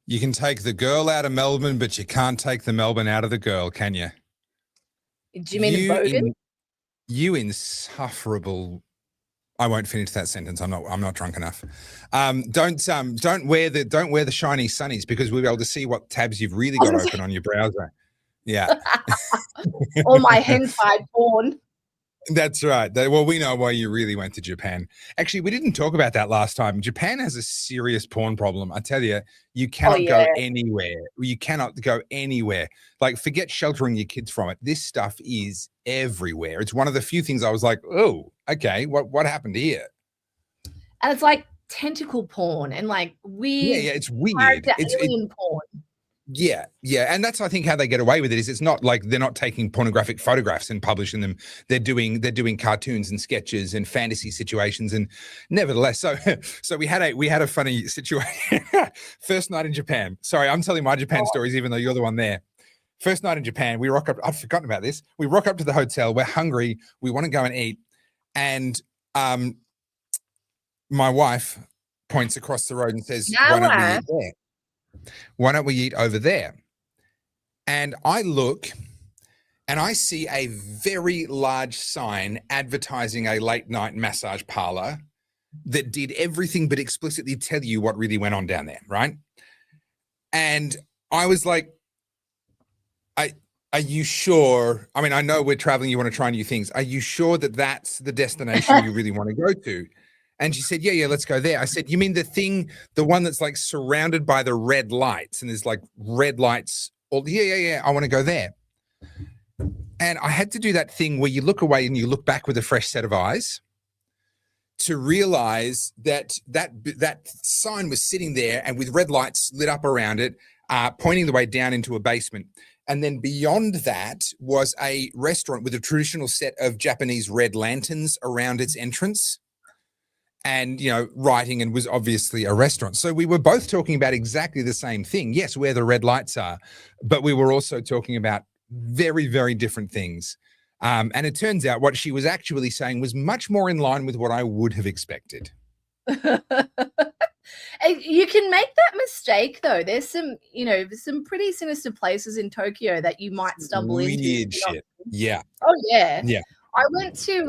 You can take the girl out of Melbourne, but you can't take the Melbourne out of the girl, can you? Do you mean in Bogan? You insufferable. I won't finish that sentence. I'm not drunk enough. Don't wear the shiny sunnies, because we'll be able to see what tabs you've really got open on your browser. Yeah. Or my hentai porn. That's right. Well, we know why you really went to Japan. Actually, we didn't talk about that last time. Japan has a serious porn problem. I tell you, you cannot go anywhere. You cannot go anywhere. Like, forget sheltering your kids from it. This stuff is everywhere. It's one of the few things I was like, oh, okay, what happened here? And it's like tentacle porn and like weird. Yeah, it's weird. It's alien porn. Yeah. And that's, I think, how they get away with it. Is it's not like they're not taking pornographic photographs and publishing them. They're doing cartoons and sketches and fantasy situations. And nevertheless, so we had a funny situation. First night in Japan. Sorry, I'm telling my Japan stories, even though you're the one there. First night in Japan, we rock up. I'd forgotten about this. We rock up to the hotel. We're hungry. We want to go and eat. And my wife points across the road and says, "Why don't we eat there? Why don't we eat over there?" And I look and I see a very large sign advertising a late night massage parlor that did everything but explicitly tell you what really went on down there, right? And I was like, are you sure? I mean, I know we're traveling, you want to try new things. Are you sure that that's the destination you really want to go to? And she said, yeah, let's go there. I said, you mean the one that's like surrounded by the red lights, and there's like red lights. Yeah. I want to go there. And I had to do that thing where you look away and you look back with a fresh set of eyes to realize that sign was sitting there and with red lights lit up around it, pointing the way down into a basement. And then beyond that was a restaurant with a traditional set of Japanese red lanterns around its entrance. And, writing, and was obviously a restaurant. So we were both talking about exactly the same thing. Yes, where the red lights are, but we were also talking about very, very different things. And it turns out what she was actually saying was much more in line with what I would have expected. You can make that mistake, though. There's some pretty sinister places in Tokyo that you might stumble into. Weird shit. Yeah. Oh, yeah. Yeah. I went to,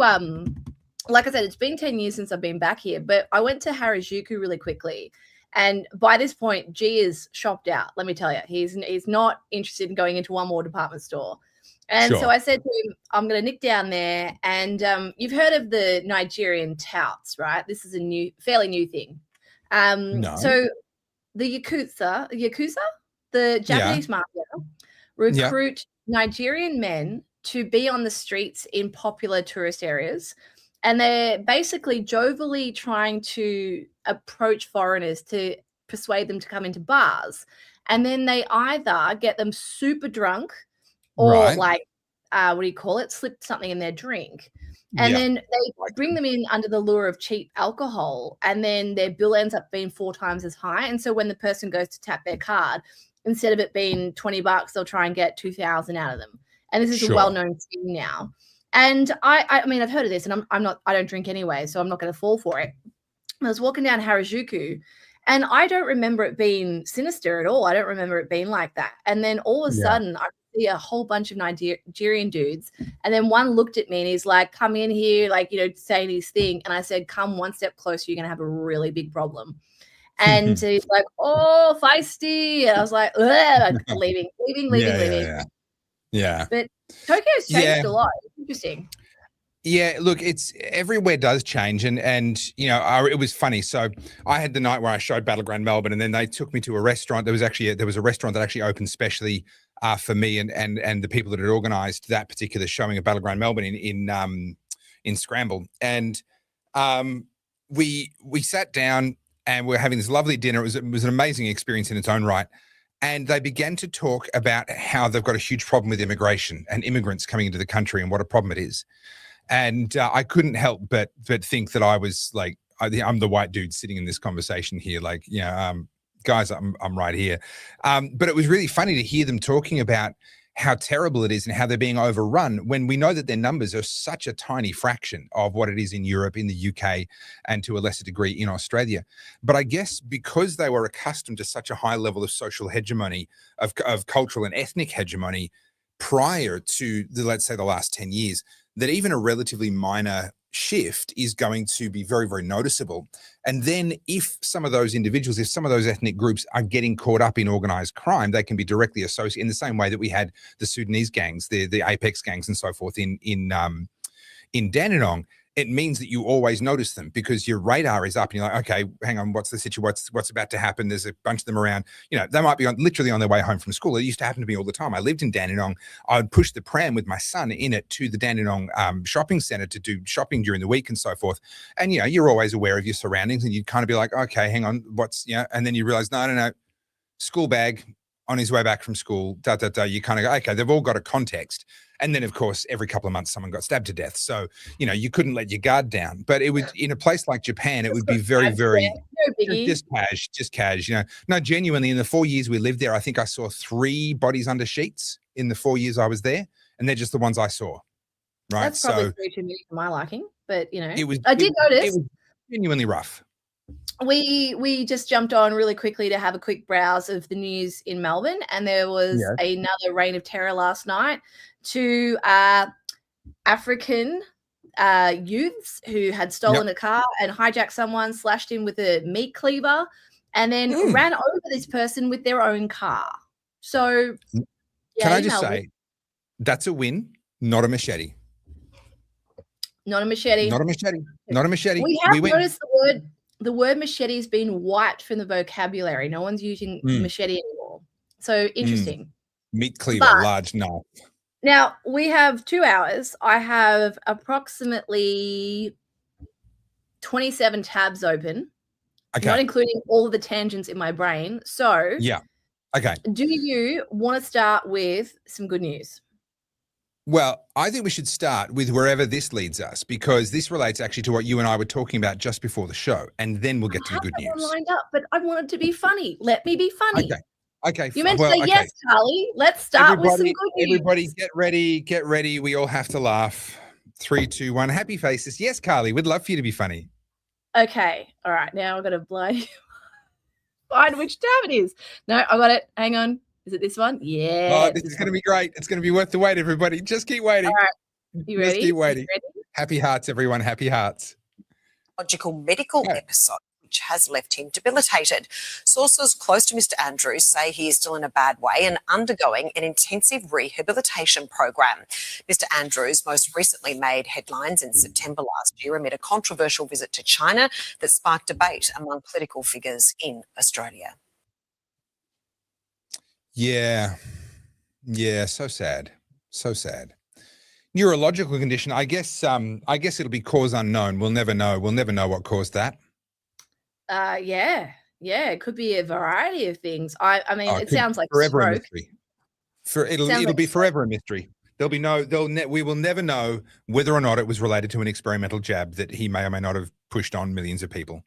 like I said, it's been 10 years since I've been back here, but I went to Harajuku really quickly. And by this point, G is shopped out. Let me tell you, he's not interested in going into one more department store. And so I said to him, I'm going to nick down there. And you've heard of the Nigerian touts, right? This is a fairly new thing. No. So the Yakuza, the Japanese mafia, recruit Nigerian men to be on the streets in popular tourist areas. And they're basically jovially trying to approach foreigners to persuade them to come into bars. And then they either get them super drunk or slip something in their drink. And then they bring them in under the lure of cheap alcohol. And then their bill ends up being 4 times as high. And so when the person goes to tap their card, instead of it being $20, they'll try and get 2,000 out of them. And this is a well-known scheme now. And I mean, I've heard of this, and I don't drink anyway, so I'm not going to fall for it. I was walking down Harajuku, and I don't remember it being sinister at all. I don't remember it being like that. And then all of a sudden, I see a whole bunch of Nigerian dudes, and then one looked at me, and he's like, "Come in here," like, saying his thing. And I said, "Come one step closer, you're going to have a really big problem." And he's like, "Oh, feisty." And I was like, leaving. Yeah. But Tokyo's changed a lot. It's interesting. Yeah, look, it's everywhere does change, and it was funny. So I had the night where I showed Battleground Melbourne, and then they took me to a restaurant. There was a restaurant that actually opened specially for me and the people that had organised that particular showing of Battleground Melbourne in Scramble, and we sat down and we were having this lovely dinner. It was an amazing experience in its own right. And they began to talk about how they've got a huge problem with immigration and immigrants coming into the country and what a problem it is. And I couldn't help but think that I was like, I'm the white dude sitting in this conversation here. Like, guys, I'm right here. But it was really funny to hear them talking about how terrible it is and how they're being overrun, when we know that their numbers are such a tiny fraction of what it is in Europe, in the UK, and to a lesser degree in Australia. But I guess because they were accustomed to such a high level of social hegemony, of cultural and ethnic hegemony prior to let's say the last 10 years, that even a relatively minor shift is going to be very, very noticeable. And then if some of those individuals, if some of those ethnic groups are getting caught up in organized crime, they can be directly associated in the same way that we had the Sudanese gangs, the Apex gangs and so forth in Dandenong. It means that you always notice them because your radar is up and you're like, okay, hang on, what's the situation? What's about to happen? There's a bunch of them around. They might be literally on their way home from school. It used to happen to me all the time. I lived in Dandenong. I would push the pram with my son in it to the Dandenong shopping center to do shopping during the week and so forth. And, you're always aware of your surroundings and you'd kind of be like, okay, hang on, and then you realize, no, school bag on his way back from school, you kind of go, okay, they've all got a context. And then, of course, every couple of months, someone got stabbed to death. So, you couldn't let your guard down. But it would, in a place like Japan, it would be very, very, just cash. No, genuinely, in the 4 years we lived there, I think I saw 3 bodies under sheets in the 4 years I was there. And they're just the ones I saw. Right. That's probably too many for my liking. But, I did notice. It was genuinely rough. We just jumped on really quickly to have a quick browse of the news in Melbourne, and there was another reign of terror last night. 2 African youths who had stolen a car and hijacked someone, slashed him with a meat cleaver, and then ran over this person with their own car. So, can I just say, that's a win, not a machete. Not a machete. Not a machete. Not a machete. We have noticed the word machete has been wiped from the vocabulary. No one's using machete anymore. So interesting. Meat cleaver, large knife. Now, we have 2 hours. I have approximately 27 tabs open, not including all of the tangents in my brain. So, do you want to start with some good news? Well, I think we should start with wherever this leads us, because this relates actually to what you and I were talking about just before the show, and then we'll get to the good news. Lined up, but I want it to be funny. Let me be funny. Okay. You meant to say yes, Carly. Let's start with some good news. Everybody get ready. We all have to laugh. 3, 2, 1. Happy faces. Yes, Carly, we'd love for you to be funny. Okay. All right. Now I've got to find which tab it is. No, I got it. Hang on. Is it this one? Yeah. Oh, this is going to be great. It's going to be worth the wait, everybody. Just keep waiting. All right. You ready? Just keep waiting. Happy hearts, everyone. Happy hearts. Medical episode, which has left him debilitated. Sources close to Mr. Andrews say he is still in a bad way and undergoing an intensive rehabilitation program. Mr. Andrews most recently made headlines in September last year amid a controversial visit to China that sparked debate among political figures in Australia. Yeah, so sad. Neurological condition. I guess it'll be cause unknown. We'll never know what caused that. Yeah, it could be a variety of things. I mean, it sounds like forever stroke. a mystery. It'll be forever a mystery. We will never know whether or not it was related to an experimental jab that he may or may not have pushed on millions of people.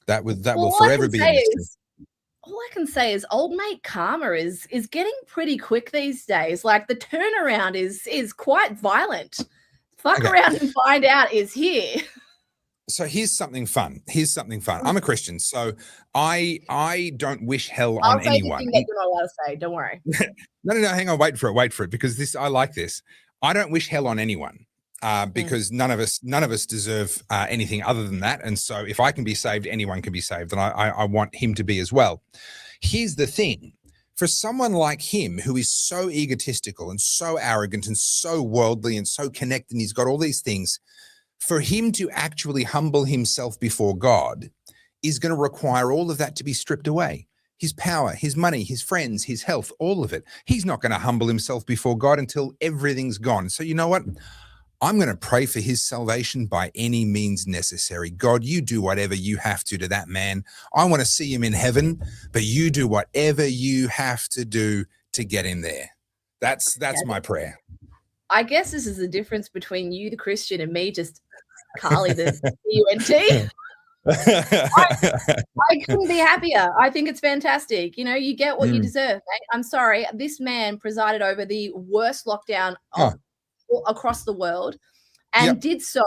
That will forever be a mystery. All I can say is old mate karma is getting pretty quick these days. Like the turnaround is quite violent. Fuck around and find out is here. So here's something fun. I'm a Christian, so I don't wish hell on anyone. I'll say that you're not allowed to say. Don't worry. No. Hang on. Wait for it. Because I like this. I don't wish hell on anyone. Because none of us deserve anything other than that. And so if I can be saved, anyone can be saved. And I want him to be as well. Here's the thing. For someone like him, who is so egotistical and so arrogant and so worldly and so connected, and he's got all these things, for him to actually humble himself before God is going to require all of that to be stripped away. His power, his money, his friends, his health, all of it. He's not going to humble himself before God until everything's gone. So you know what? I'm going to pray for his salvation by any means necessary. God, you do whatever you have to that man. I want to see him in heaven, but you do whatever you have to do to get him there. That's my prayer. I guess this is the difference between you, the Christian, and me, just Carly, the CUNT. I couldn't be happier. I think it's fantastic. You know, you get what you deserve, mate. I'm sorry. This man presided over the worst lockdown across the world and did so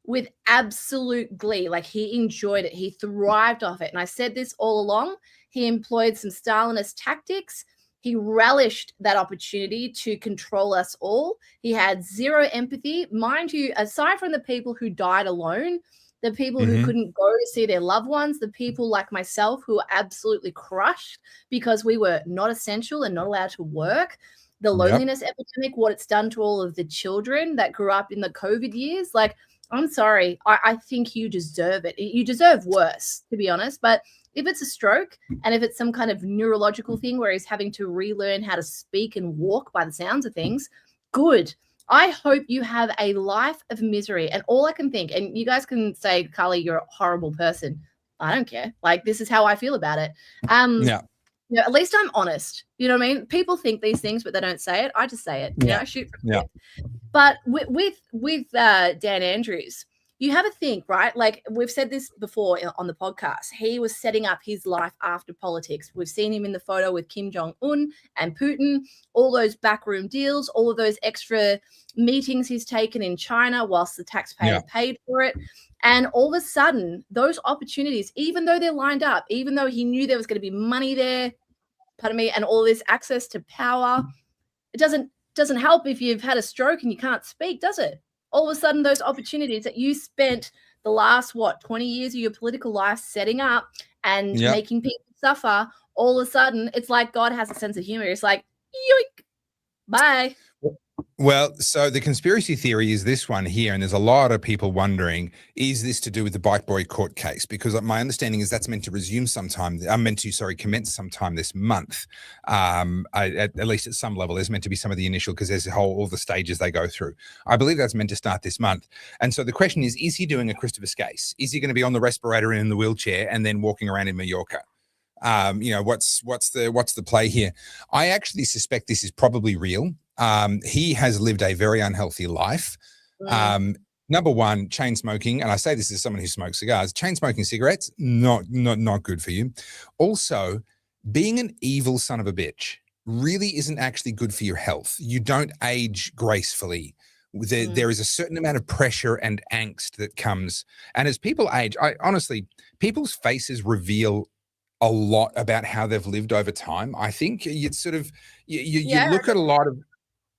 with absolute glee. Like, he enjoyed it. He thrived off it. And I said this all along. He employed some Stalinist tactics. He relished that opportunity to control us all. He had zero empathy. Mind you, aside from the people who died alone, the people who couldn't go to see their loved ones, the people like myself who were absolutely crushed because we were not essential and not allowed to work, the loneliness epidemic, what it's done to all of the children that grew up in the COVID years. Like, I'm sorry. I think you deserve it. You deserve worse, to be honest. But if it's a stroke and if it's some kind of neurological thing where he's having to relearn how to speak and walk by the sounds of things, good. I hope you have a life of misery. And all I can think, and you guys can say, Carly, you're a horrible person. I don't care. Like, this is how I feel about it. You know, at least I'm honest. You know what I mean? People think these things, but they don't say it. I just say it. You know, I shoot from the hip. But with Dan Andrews, you have a think, right? Like, we've said this before on the podcast. He was setting up his life after politics. We've seen him in the photo with Kim Jong-un and Putin, all those backroom deals, all of those extra meetings he's taken in China whilst the taxpayer paid for it. And all of a sudden, those opportunities, even though they're lined up, even though he knew there was going to be money there, pardon me, and all this access to power, it doesn't help if you've had a stroke and you can't speak, does it? All of a sudden, those opportunities that you spent the last, 20 years of your political life setting up and making people suffer, all of a sudden, it's like God has a sense of humor. It's like, yoink, bye. Well, so the conspiracy theory is this one here, and there's a lot of people wondering, is this to do with the Bike Boy court case? Because my understanding is that's meant to resume sometime. Commence sometime this month. At least at some level, there's meant to be some of the initial, because there's all the stages they go through. I believe that's meant to start this month. And so the question is he doing a Christopher Skase? Is he going to be on the respirator and in the wheelchair and then walking around in Mallorca? You know, what's the play here? I actually suspect this is probably real. He has lived a very unhealthy life. Number one, chain smoking, and I say this as someone who smokes cigars, chain smoking cigarettes, not good for you. Also, being an evil son of a bitch really isn't actually good for your health. You don't age gracefully. There is a certain amount of pressure and angst that comes. And as people age, honestly, people's faces reveal a lot about how they've lived over time. I think you sort of, you look at a lot of,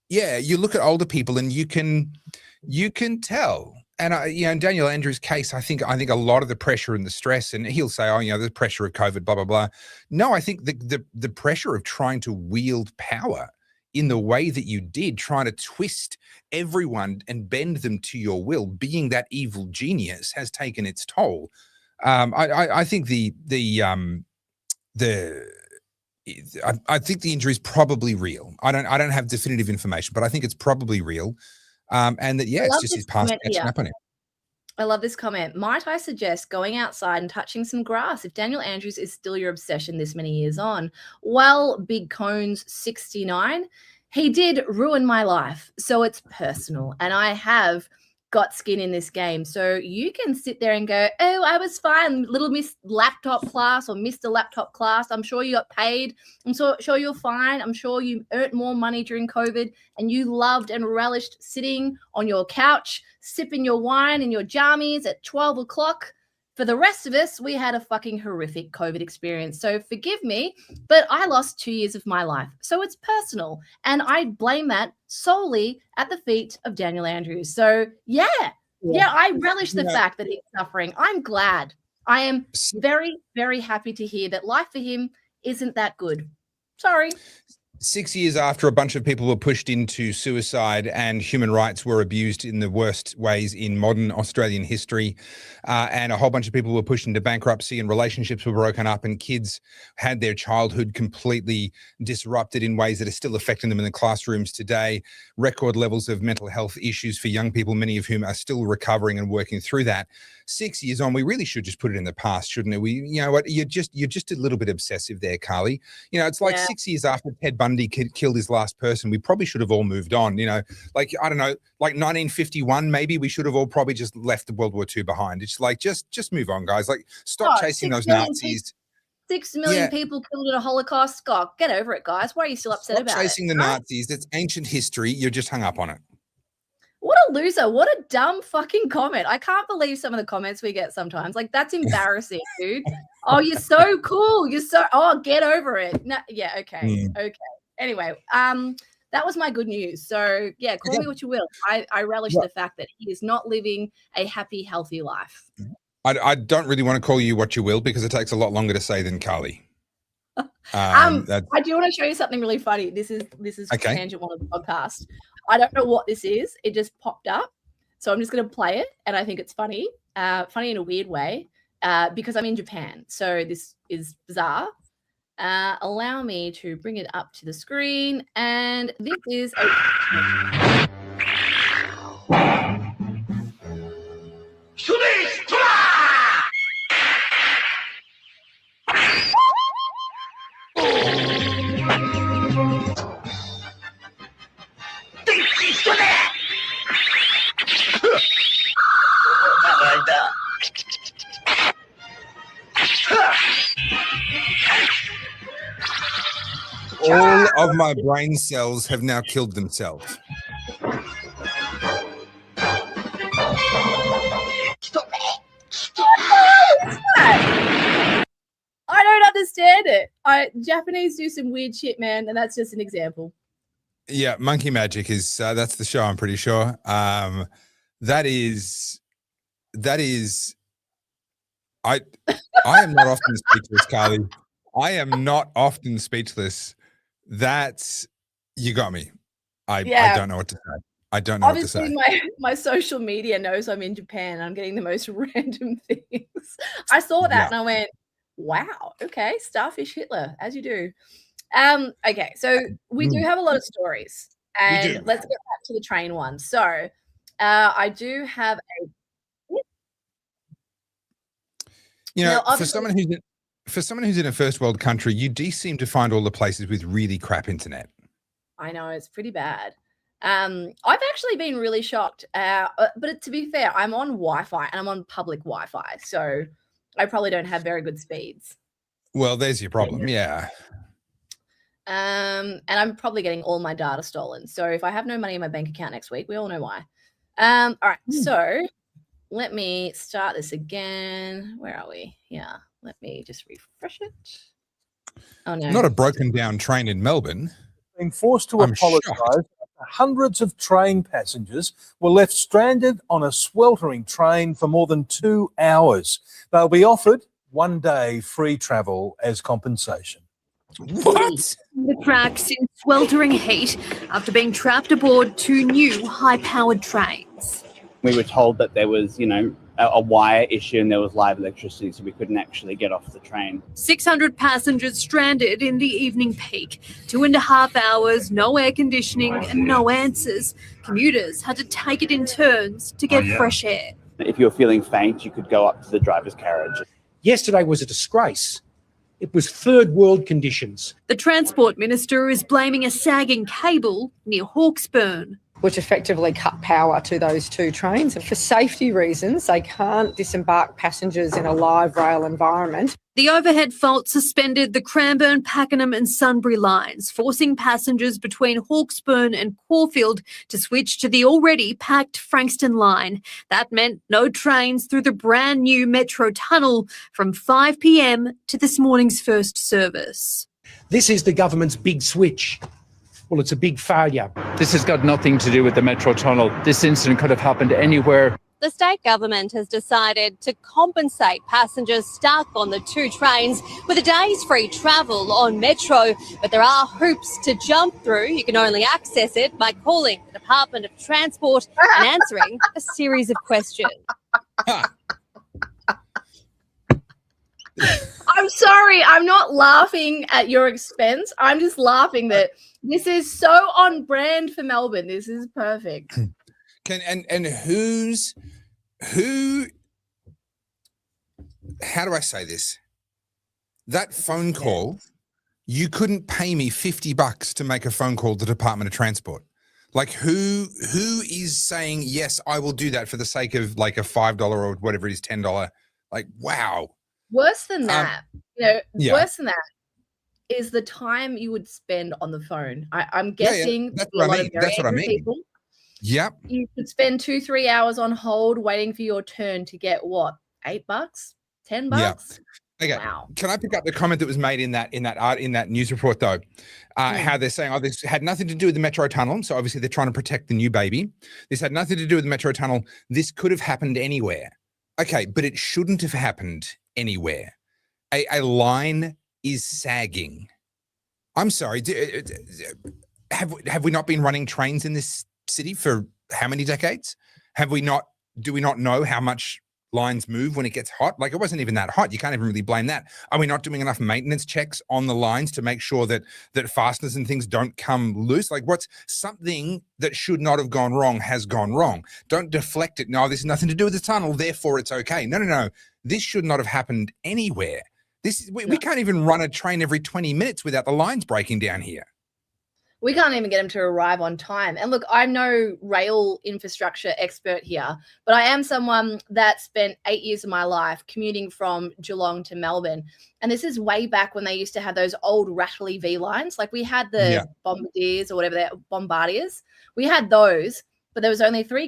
you look at older people and you can tell. And in Daniel Andrews' case, I think a lot of the pressure and the stress, and he'll say, the pressure of COVID, blah, blah, blah. No, I think the pressure of trying to wield power in the way that you did, trying to twist everyone and bend them to your will, being that evil genius, has taken its toll. I think I think the injury is probably real. I don't have definitive information, but I think it's probably real. And that, it's just his past catching up on him. I love this comment. Might I suggest going outside and touching some grass if Daniel Andrews is still your obsession this many years on? Well, Big Cones 69, he did ruin my life. So it's personal. And I have got skin in this game. So you can sit there and go, oh, I was fine, little Miss Laptop class or Mr. Laptop class. I'm sure you got paid. I'm sure you're fine. I'm sure you earned more money during COVID and you loved and relished sitting on your couch, sipping your wine and your jammies at 12 o'clock. For the rest of us, we had a fucking horrific COVID experience. So forgive me, but I lost 2 years of my life. So it's personal. And I blame that solely at the feet of Daniel Andrews. So I relish the fact that he's suffering. I'm glad. I am very, very happy to hear that life for him isn't that good. Sorry. 6 years after a bunch of people were pushed into suicide and human rights were abused in the worst ways in modern Australian history, and a whole bunch of people were pushed into bankruptcy and relationships were broken up and kids had their childhood completely disrupted in ways that are still affecting them in the classrooms today, record levels of mental health issues for young people, many of whom are still recovering and working through that. 6 years on, we really should just put it in the past, shouldn't it? You're just a little bit obsessive there, Carly. It's like 6 years after Ted Bundy Bundy killed his last person, we probably should have all moved on. Like, I don't know, like 1951, maybe we should have all probably just left the World War II behind. It's like, just move on, guys. Like, stop chasing those Nazis. 6 million people killed in a Holocaust. God, get over it, guys. Why are you still upset about it? Stop chasing the Nazis. It's ancient history. You're just hung up on it. What a loser. What a dumb fucking comment. I can't believe some of the comments we get sometimes. Like, that's embarrassing, dude. Oh, you're so cool. Get over it. No, yeah, okay. Okay. Anyway, that was my good news. So, yeah, call me what you will. I relish the fact that he is not living a happy, healthy life. I don't really want to call you what you will because it takes a lot longer to say than Carly. I do want to show you something really funny. This is okay. Tangent One of the podcast. I don't know what this is. It just popped up. So I'm just going to play it. And I think it's funny. Funny in a weird way because I'm in Japan. So this is bizarre. Allow me to bring it up to the screen. And this is all of my brain cells have now killed themselves. I don't understand it. Japanese do some weird shit, man, and that's just an example. Yeah, Monkey Magic is that's the show. I'm pretty sure. That is. I am not often speechless, Carly. I am not often speechless. That's you got me. I don't know what to say. I don't know Obviously, what to say. My social media knows I'm in Japan. And I'm getting the most random things. I saw that and I went, wow, okay, Starfish Hitler, as you do. Okay, so we do have a lot of stories. And let's get back to the train one. So I do have for someone who's in a first world country, you do seem to find all the places with really crap internet. I know, it's pretty bad. I've actually been really shocked. But to be fair, I'm on Wi-Fi and I'm on public Wi-Fi, so I probably don't have very good speeds. Well, there's your problem. Yeah. And I'm probably getting all my data stolen. So if I have no money in my bank account next week, we all know why. All right. So let me start this again. Where are we? Yeah. Let me just refresh it. Oh, no. Not a broken down train in Melbourne. Been forced to apologise. Hundreds of train passengers were left stranded on a sweltering train for more than 2 hours. They'll be offered 1 day free travel as compensation. What? The tracks in sweltering heat after being trapped aboard 2 new high-powered trains. We were told that there was, a wire issue and there was live electricity, so we couldn't actually get off the train. 600 passengers stranded in the evening peak. 2.5 hours, no air conditioning and no answers. Commuters had to take it in turns to get fresh air. If you were feeling faint, you could go up to the driver's carriage. Yesterday was a disgrace. It was third world conditions. The Transport Minister is blaming a sagging cable near Hawkesburn, which effectively cut power to those 2 trains. And for safety reasons, they can't disembark passengers in a live rail environment. The overhead fault suspended the Cranbourne, Pakenham and Sunbury lines, forcing passengers between Hawkesburn and Caulfield to switch to the already packed Frankston line. That meant no trains through the brand new Metro tunnel from 5 p.m. to this morning's first service. This is the government's big switch. Well, it's a big failure. This has got nothing to do with the Metro tunnel. This incident could have happened anywhere. The state government has decided to compensate passengers stuck on the 2 trains with a day's free travel on Metro, but there are hoops to jump through. You can only access it by calling the Department of Transport and answering a series of questions. I'm sorry, I'm not laughing at your expense. I'm just laughing that this is so on brand for Melbourne. This is perfect. How do I say this? That phone call you couldn't pay me $50 to make a phone call to the Department of Transport. Like who is saying, yes, I will do that for the sake of like a $5 or whatever it is, $10. Like, wow. Worse than that, worse than that is the time you would spend on the phone. I'm guessing that's what I mean. That's what I mean. People. Yep. You could spend 2-3 hours on hold waiting for your turn to get what? $8? $10? Yeah. Okay. Wow. Can I pick up the comment that was made in that news report though? How they're saying, this had nothing to do with the Metro Tunnel. So obviously they're trying to protect the new baby. This had nothing to do with the Metro Tunnel. This could have happened anywhere. Okay, but it shouldn't have happened anywhere. A line is sagging. I'm sorry. Have we not been running trains in this city for how many decades? Do we not know how much lines move when it gets hot? Like, it wasn't even that hot. You can't even really blame that. Are we not doing enough maintenance checks on the lines to make sure that fasteners and things don't come loose? Like, what's something that should not have gone wrong has gone wrong. Don't deflect it. No, this has nothing to do with the tunnel, therefore it's okay. No. This should not have happened anywhere. We can't even run a train every 20 minutes without the lines breaking down here. We can't even get them to arrive on time. And look, I'm no rail infrastructure expert here, but I am someone that spent 8 years of my life commuting from Geelong to Melbourne. And this is way back when they used to have those old rattly V lines. Like we had the Bombardiers or whatever they're, Bombardiers. We had those, but there was only 3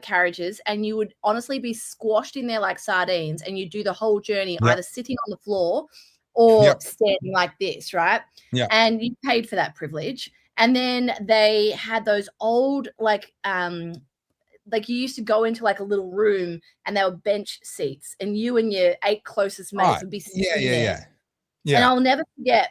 carriages, and you would honestly be squashed in there like sardines, and you do the whole journey either sitting on the floor or standing like this, right? Yeah. And you paid for that privilege. And then they had those old, like you used to go into like a little room and there were bench seats, and you and your 8 closest mates would be sitting there. Yeah. And I'll never forget,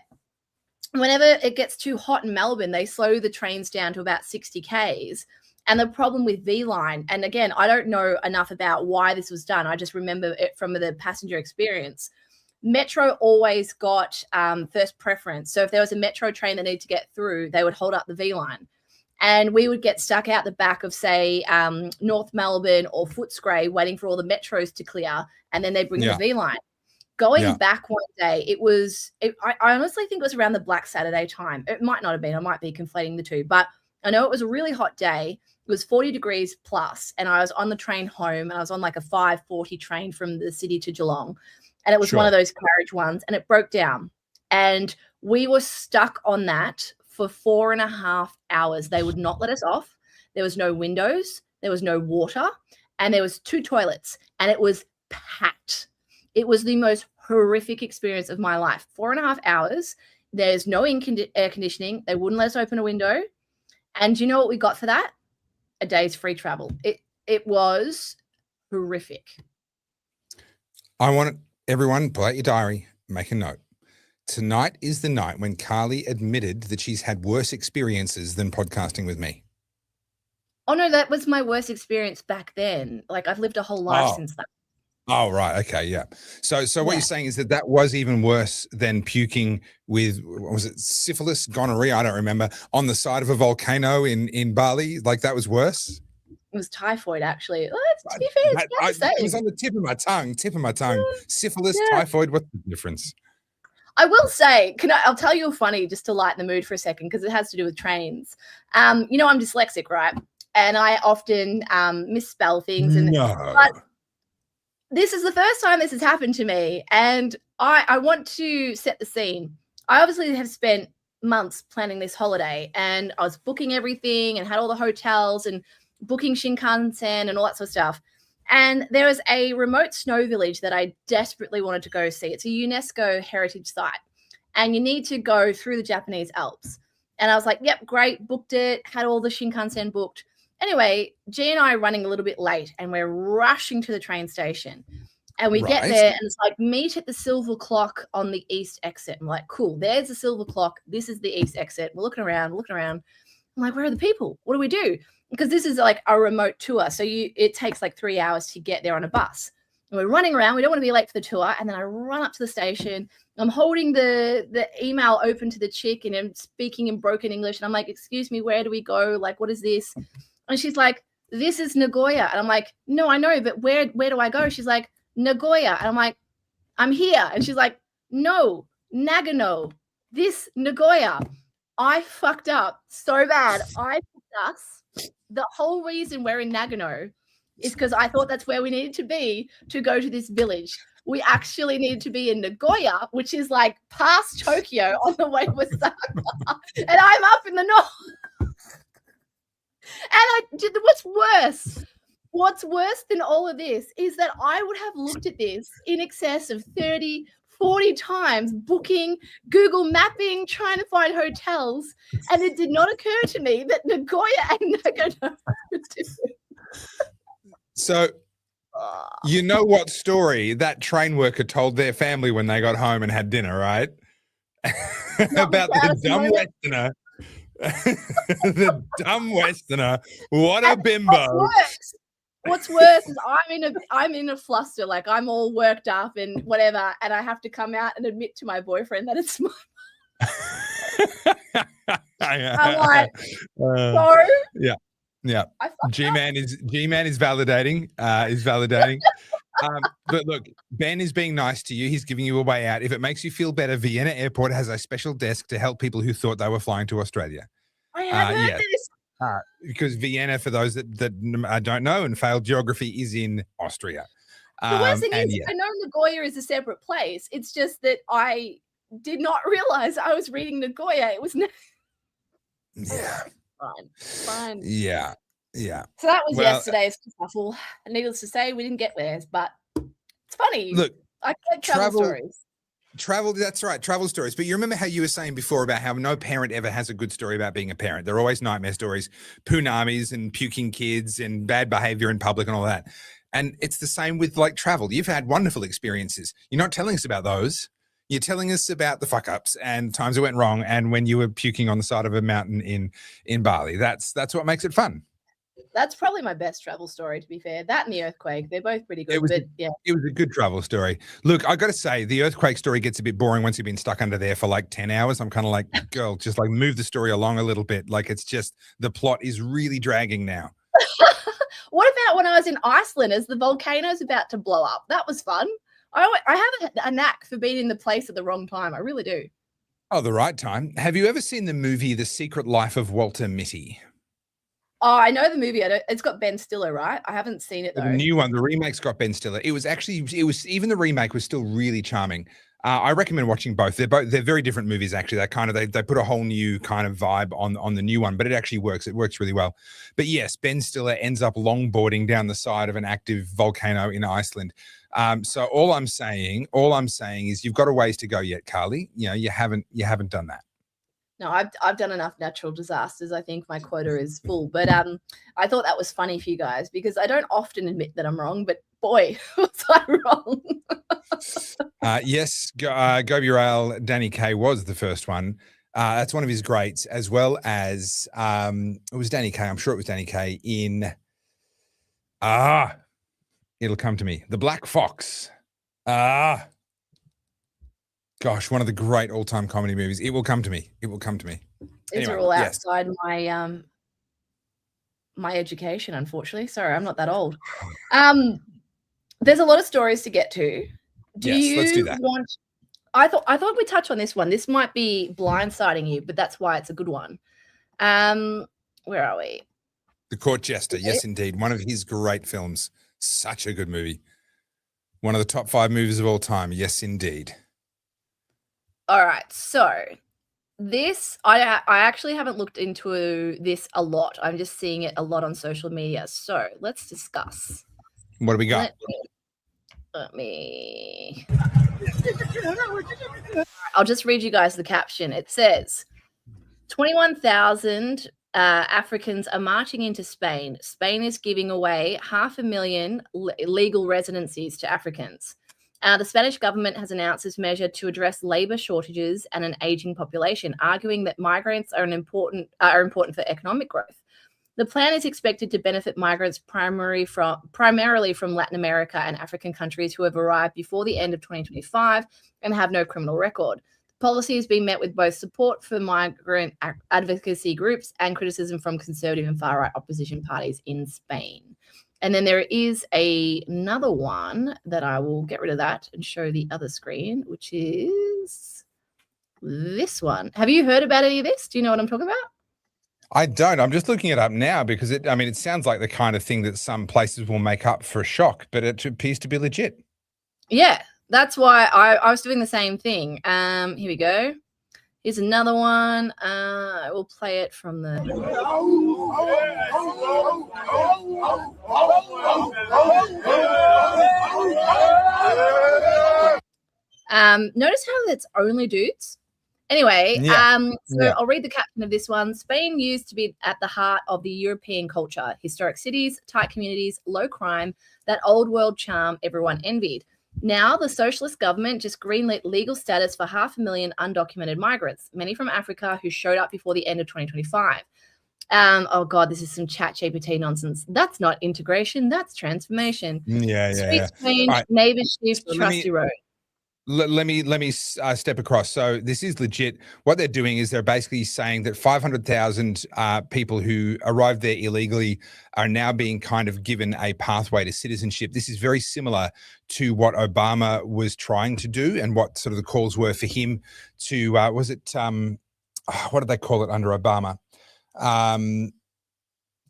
whenever it gets too hot in Melbourne, they slow the trains down to about 60 Ks. And the problem with V-Line, and again, I don't know enough about why this was done. I just remember it from the passenger experience. Metro always got first preference. So if there was a Metro train that needed to get through, they would hold up the V-Line. And we would get stuck out the back of, say, North Melbourne or Footscray waiting for all the Metros to clear, and then they bring the V-Line. Going back one day, I honestly think it was around the Black Saturday time. It might not have been. I might be conflating the two. But I know it was a really hot day. It was 40 degrees plus, and I was on the train home, and I was on like a 5:40 train from the city to Geelong. And it was one of those carriage ones, and it broke down. And we were stuck on that for 4.5 hours. They would not let us off. There was no windows. There was no water. And there was 2 toilets. And it was packed. It was the most horrific experience of my life. 4.5 hours. There's no air conditioning. They wouldn't let us open a window. And do you know what we got for that? A day's free travel. It was horrific. I want everyone, pull out your diary, make a note. Tonight is the night when Carly admitted that she's had worse experiences than podcasting with me. Oh, no, that was my worst experience back then. Like, I've lived a whole life since that. Oh, right. Okay. Yeah. So what you're saying is that was even worse than puking with, was it syphilis, gonorrhea? I don't remember, on the side of a volcano in Bali. Like, that was worse. It was typhoid, actually. To be fair, it was on the tip of my tongue. Syphilis, typhoid. What's the difference? I will say, I'll tell you a funny, just to lighten the mood for a second, because it has to do with trains. I'm dyslexic, right? And I often misspell things. But this is the first time this has happened to me, and I want to set the scene. I obviously have spent months planning this holiday, and I was booking everything and had all the hotels and booking Shinkansen and all that sort of stuff. And there was a remote snow village that I desperately wanted to go see. It's a UNESCO heritage site, and you need to go through the Japanese Alps. And I was like, yep, great, booked it, had all the Shinkansen booked. Anyway, G and I are running a little bit late, and we're rushing to the train station. And we get there, and it's like, meet at the silver clock on the east exit. I'm like, cool, there's the silver clock. This is the east exit. We're looking around. I'm like, where are the people? What do we do? Because this is like a remote tour. So it takes like 3 hours to get there on a bus. And we're running around. We don't want to be late for the tour. And then I run up to the station. I'm holding the email open to the chick, and I'm speaking in broken English. And I'm like, excuse me, where do we go? Like, what is this? And she's like, this is Nagoya. And I'm like, no, I know, but where do I go? She's like, Nagoya. And I'm like, I'm here. And she's like, no, Nagano. this Nagoya, I fucked up so bad. I picked us. The whole reason we're in Nagano is because I thought that's where we needed to be to go to this village. We actually needed to be in Nagoya, which is like past Tokyo on the way to Osaka. And I'm up in the north. And what's worse than all of this is that I would have looked at this in excess of 30, 40 times, booking, Google mapping, trying to find hotels. And it did not occur to me that Nagoya and Nagano were different. So, you know what story that train worker told their family when they got home and had dinner, right? About the dumb Westerner. The dumb Westerner. What a bimbo. What's worse is I'm in a fluster, like I'm all worked up and whatever, and I have to come out and admit to my boyfriend that it's my I'm like, sorry. Yeah. G-Man is validating. But look, Ben is being nice to you. He's giving you a way out. If it makes you feel better, Vienna Airport has a special desk to help people who thought they were flying to Australia. I have heard this. Because Vienna, for those that don't know and failed geography, is in Austria. The worst thing is, I know Nagoya is a separate place. It's just that I did not realize I was reading Nagoya. It was fine. Yeah. So that was yesterday's kerfuffle. Needless to say, we didn't get there, but it's funny. Look, I get travel stories. That's right, travel stories. But you remember how you were saying before about how no parent ever has a good story about being a parent. They're always nightmare stories, punamis and puking kids and bad behavior in public and all that. And it's the same with like travel. You've had wonderful experiences. You're not telling us about those. You're telling us about the fuck ups and times it went wrong and when you were puking on the side of a mountain in Bali. That's what makes it fun. That's probably my best travel story, to be fair. That and the earthquake, they're both pretty good. It was a good travel story. Look, I got to say, the earthquake story gets a bit boring once you've been stuck under there for like 10 hours. I'm kind of like, girl, just like move the story along a little bit. Like it's just the plot is really dragging now. What about when I was in Iceland as the volcano's about to blow up? That was fun. I have a knack for being in the place at the wrong time. I really do. Oh, the right time. Have you ever seen the movie The Secret Life of Walter Mitty? Oh, I know the movie. It's got Ben Stiller, right? I haven't seen it though. The new one, the remake's got Ben Stiller. It was even the remake was still really charming. I recommend watching both. They're very different movies actually. They put a whole new kind of vibe on the new one, but it actually works. It works really well. But yes, Ben Stiller ends up longboarding down the side of an active volcano in Iceland. So all I'm saying is you've got a ways to go yet, Carly. You know, you haven't done that. No, I've done enough natural disasters. I think my quota is full. But I thought that was funny for you guys because I don't often admit that I'm wrong, but boy, was I wrong. Yes, Gobi Rail, Danny Kaye was the first one. That's one of his greats, as well as it was Danny Kaye. I'm sure it was Danny Kaye in it'll come to me. The Black Fox. Gosh, one of the great all-time comedy movies. It will come to me. These are all outside my my education, unfortunately. Sorry, I'm not that old. There's a lot of stories to get to. Let's do that. I thought we'd touch on this one. This might be blindsiding you, but that's why it's a good one. Where are we? The Court Jester. Yes, indeed. One of his great films. Such a good movie. One of the top 5 movies of all time. Yes, indeed. All right, so this I actually haven't looked into this a lot. I'm just seeing it a lot on social media. So let's discuss. What do we got? Let me. I'll just read you guys the caption. It says, 21,000 Africans are marching into Spain. Spain is giving away 500,000 legal residencies to Africans. The Spanish government has announced this measure to address labour shortages and an ageing population, arguing that migrants are important for economic growth. The plan is expected to benefit migrants primarily from Latin America and African countries who have arrived before the end of 2025 and have no criminal record. The policy has been met with both support for migrant advocacy groups and criticism from conservative and far-right opposition parties in Spain. And then there is another one that I will get rid of that and show the other screen, which is this one. Have you heard about any of this? Do you know what I'm talking about? I don't. I'm just looking it up now because it sounds like the kind of thing that some places will make up for a shock, but it appears to be legit. Yeah, that's why I was doing the same thing. Here we go. Here's another one. I will play it from the. Notice how it's only dudes. Anyway, I'll read the caption of this one. Spain used to be at the heart of the European culture. Historic cities, tight communities, low crime, that old world charm everyone envied. Now, the socialist government just greenlit legal status for 500,000 undocumented migrants, many from Africa who showed up before the end of 2025. Oh, God, this is some chat GPT nonsense. That's not integration. That's transformation. Sweet change, right. Neighbor shift, trusty road. Let me step across. So this is legit. What they're doing is they're basically saying that 500,000 people who arrived there illegally are now being kind of given a pathway to citizenship. This is very similar to what Obama was trying to do and what sort of the calls were for him to, what did they call it under Obama?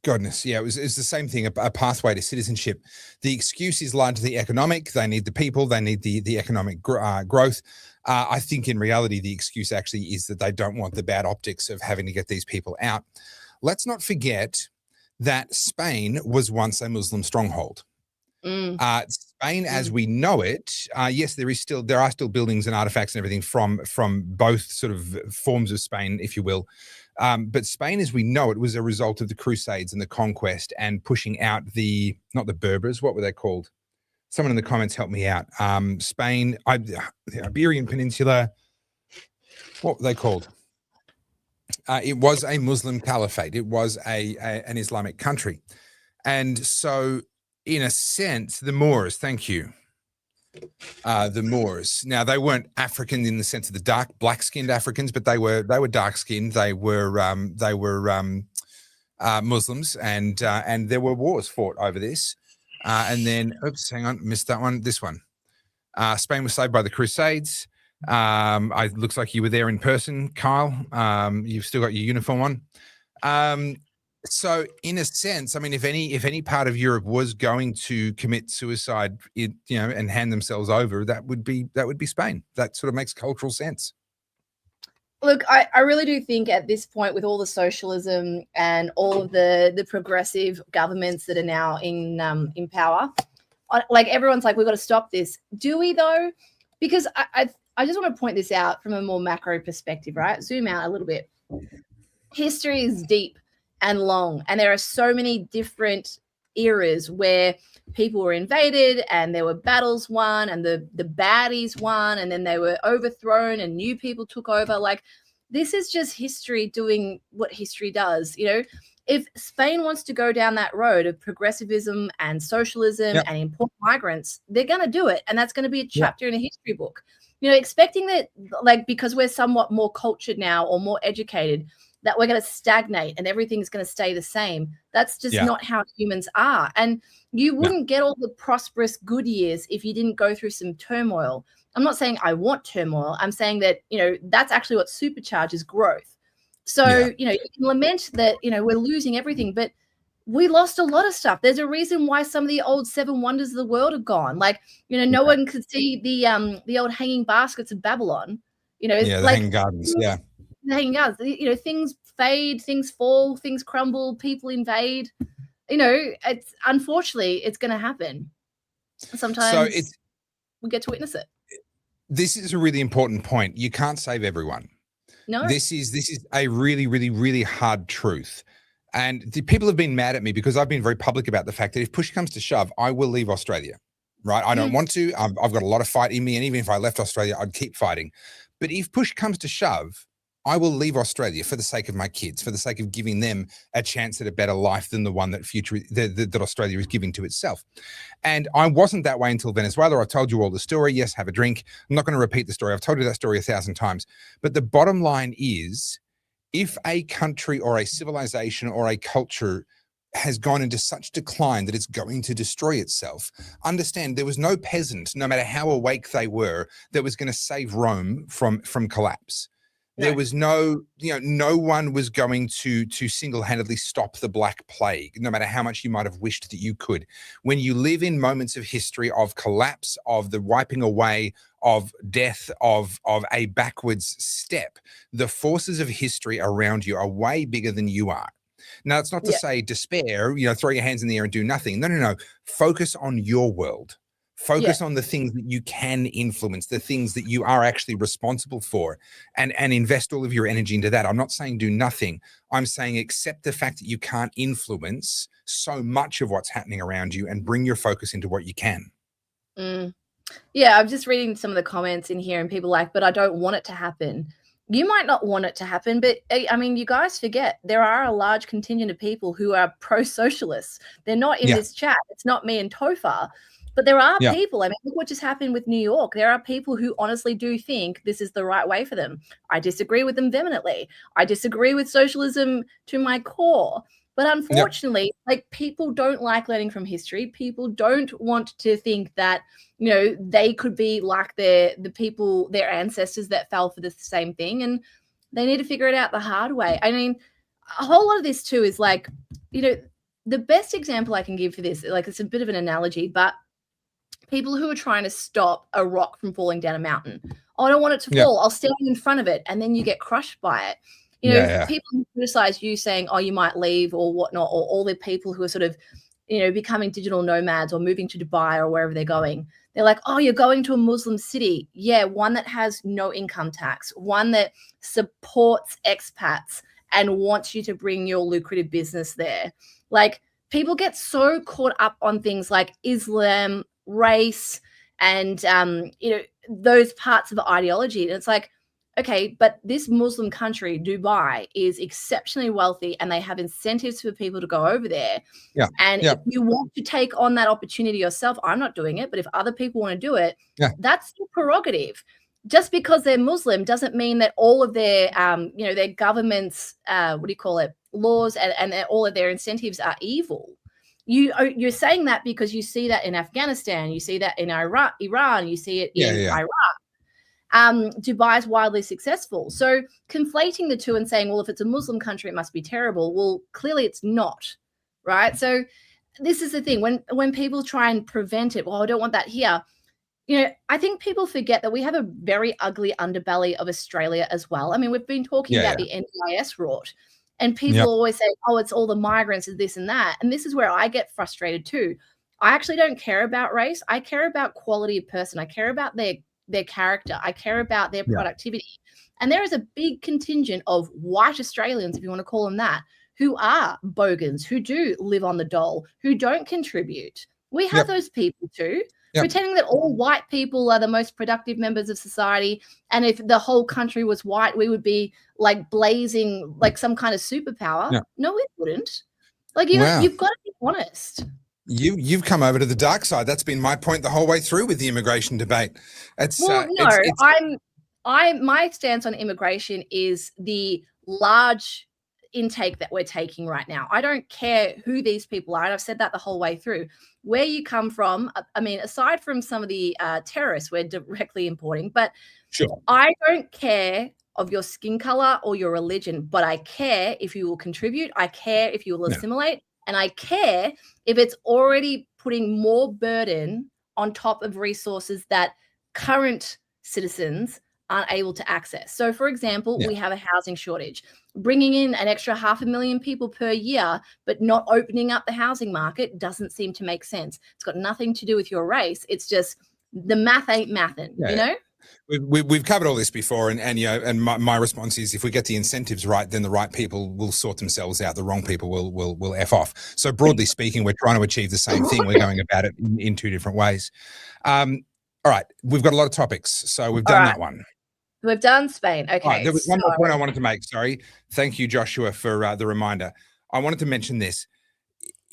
Goodness, yeah, it's the same thing, a pathway to citizenship. The excuse is largely economic. They need the people, they need the economic growth. I think in reality, the excuse actually is that they don't want the bad optics of having to get these people out. Let's not forget that Spain was once a Muslim stronghold. Spain, as we know it, yes, there are still buildings and artifacts and everything from both sort of forms of Spain, if you will. But Spain, as we know it, was a result of the Crusades and the conquest and pushing out not the Berbers, what were they called? Someone in the comments help me out. Spain, the Iberian Peninsula, what were they called? It was a Muslim caliphate. It was an Islamic country. And so, in a sense, the Moors, thank you. The Moors. Now, they weren't African in the sense of the black-skinned Africans, but they were dark-skinned. They were Muslims, and there were wars fought over this. And then, oops, hang on, missed that one. This one. Spain was saved by the Crusades. It looks like you were there in person, Kyle. You've still got your uniform on. So in a sense, I mean, if any part of Europe was going to commit suicide, and hand themselves over, that would be Spain. That sort of makes cultural sense. Look, I really do think at this point, with all the socialism and all of the progressive governments that are now in power, like everyone's like, we've got to stop this. Do we though? Because I just want to point this out from a more macro perspective, right? Zoom out a little bit. History is deep and long, and there are so many different eras where people were invaded and there were battles won and the baddies won, and then they were overthrown and new people took over. Like, this is just history doing what history does. If Spain wants to go down that road of progressivism and socialism and import migrants, they're going to do it, and that's going to be a chapter in a history book. Expecting that, like, because we're somewhat more cultured now or more educated, that we're going to stagnate and everything's going to stay the same. That's just not how humans are. And you wouldn't get all the prosperous good years if you didn't go through some turmoil. I'm not saying I want turmoil. I'm saying that, that's actually what supercharges growth. So, you can lament that, we're losing everything, but we lost a lot of stuff. There's a reason why some of the old seven wonders of the world are gone. Like, no one could see the old hanging baskets of Babylon. The hanging gardens. Yeah. Hanging out, things fade, things fall, things crumble, people invade. It's unfortunately it's going to happen. Sometimes we get to witness it. This is a really important point. You can't save everyone. No, this is a really, really, really hard truth. And the people have been mad at me because I've been very public about the fact that if push comes to shove, I will leave Australia. Right? I don't want to. I've got a lot of fight in me, and even if I left Australia, I'd keep fighting. But if push comes to shove, I will leave Australia for the sake of my kids, for the sake of giving them a chance at a better life than the one that that Australia is giving to itself. And I wasn't that way until Venezuela. I told you all the story. Yes, have a drink. I'm not going to repeat the story. I've told you that story 1,000 times. But the bottom line is, if a country or a civilization or a culture has gone into such decline that it's going to destroy itself, understand there was no peasant, no matter how awake they were, that was going to save Rome from collapse. There was no one was going to single-handedly stop the Black Plague, no matter how much you might have wished that you could. When you live in moments of history, of collapse, of the wiping away, of death, of a backwards step, the forces of history around you are way bigger than you are. Now, it's not to say despair, throw your hands in the air and do nothing. No. Focus on your world. Focus on the things that you can influence, the things that you are actually responsible for, and invest all of your energy into that. I'm not saying do nothing. I'm saying accept the fact that you can't influence so much of what's happening around you and bring your focus into what you can. Yeah, I'm just reading some of the comments in here and people like, but I don't want it to happen. You might not want it to happen, but I mean, you guys forget there are a large contingent of people who are pro-socialists. They're not in this chat. It's not me and Topher. But there are people, I mean, look what just happened with New York. There are people who honestly do think this is the right way for them. I disagree with them vehemently. I disagree with socialism to my core. But unfortunately, like, people don't like learning from history. People don't want to think that, they could be like their ancestors that fell for the same thing. And they need to figure it out the hard way. I mean, a whole lot of this too is like, the best example I can give for this, like, it's a bit of an analogy, but people who are trying to stop a rock from falling down a mountain. Oh, I don't want it to fall. I'll stand in front of it, and then you get crushed by it. People who criticize you saying, oh, you might leave or whatnot, or all the people who are sort of, becoming digital nomads or moving to Dubai or wherever they're going. They're like, oh, you're going to a Muslim city. Yeah, one that has no income tax, one that supports expats and wants you to bring your lucrative business there. Like, people get so caught up on things like Islam, race, and those parts of ideology. And it's like, okay, but this Muslim country, Dubai, is exceptionally wealthy and they have incentives for people to go over there. If you want to take on that opportunity yourself, I'm not doing it, but if other people want to do it, that's your prerogative. Just because they're Muslim doesn't mean that all of their their government's laws and all of their incentives are evil. You're saying that because you see that in Afghanistan, you see that in Iran, you see it in Iraq. Dubai is wildly successful. So conflating the two and saying, well, if it's a Muslim country, it must be terrible. Well, clearly it's not, right? So this is the thing. When people try and prevent it, well, I don't want that here. I think people forget that we have a very ugly underbelly of Australia as well. I mean, we've been talking about the NDIS rot. And people always say, oh, it's all the migrants and this and that. And this is where I get frustrated too. I actually don't care about race. I care about quality of person. I care about their character. I care about their productivity. And there is a big contingent of white Australians, if you want to call them that, who are bogans, who do live on the dole, who don't contribute. We have those people too. Pretending that all white people are the most productive members of society, and if the whole country was white, we would be like blazing like some kind of superpower. No, it wouldn't. Like you've got to be honest. You've come over to the dark side. That's been my point the whole way through with the immigration debate. My stance on immigration is the large intake that we're taking right now. I don't care who these people are, and I've said that the whole way through. Where you come from, I mean, aside from some of the terrorists we're directly importing, but I don't care of your skin color or your religion, but I care if you will contribute. I care if you will assimilate, and I care if it's already putting more burden on top of resources that current citizens aren't able to access. So, for example, we have a housing shortage. Bringing in an extra 500,000 people per year, but not opening up the housing market doesn't seem to make sense. It's got nothing to do with your race. It's just the math ain't mathin', you know? We've covered all this before, and my response is, if we get the incentives right, then the right people will sort themselves out. The wrong people will F off. So broadly speaking, we're trying to achieve the same thing. We're going about it in two different ways. All right, we've got a lot of topics, so we've done that one. We've done Spain. Okay. Right, there was one more point I wanted to make. Sorry. Thank you, Joshua, for the reminder. I wanted to mention this.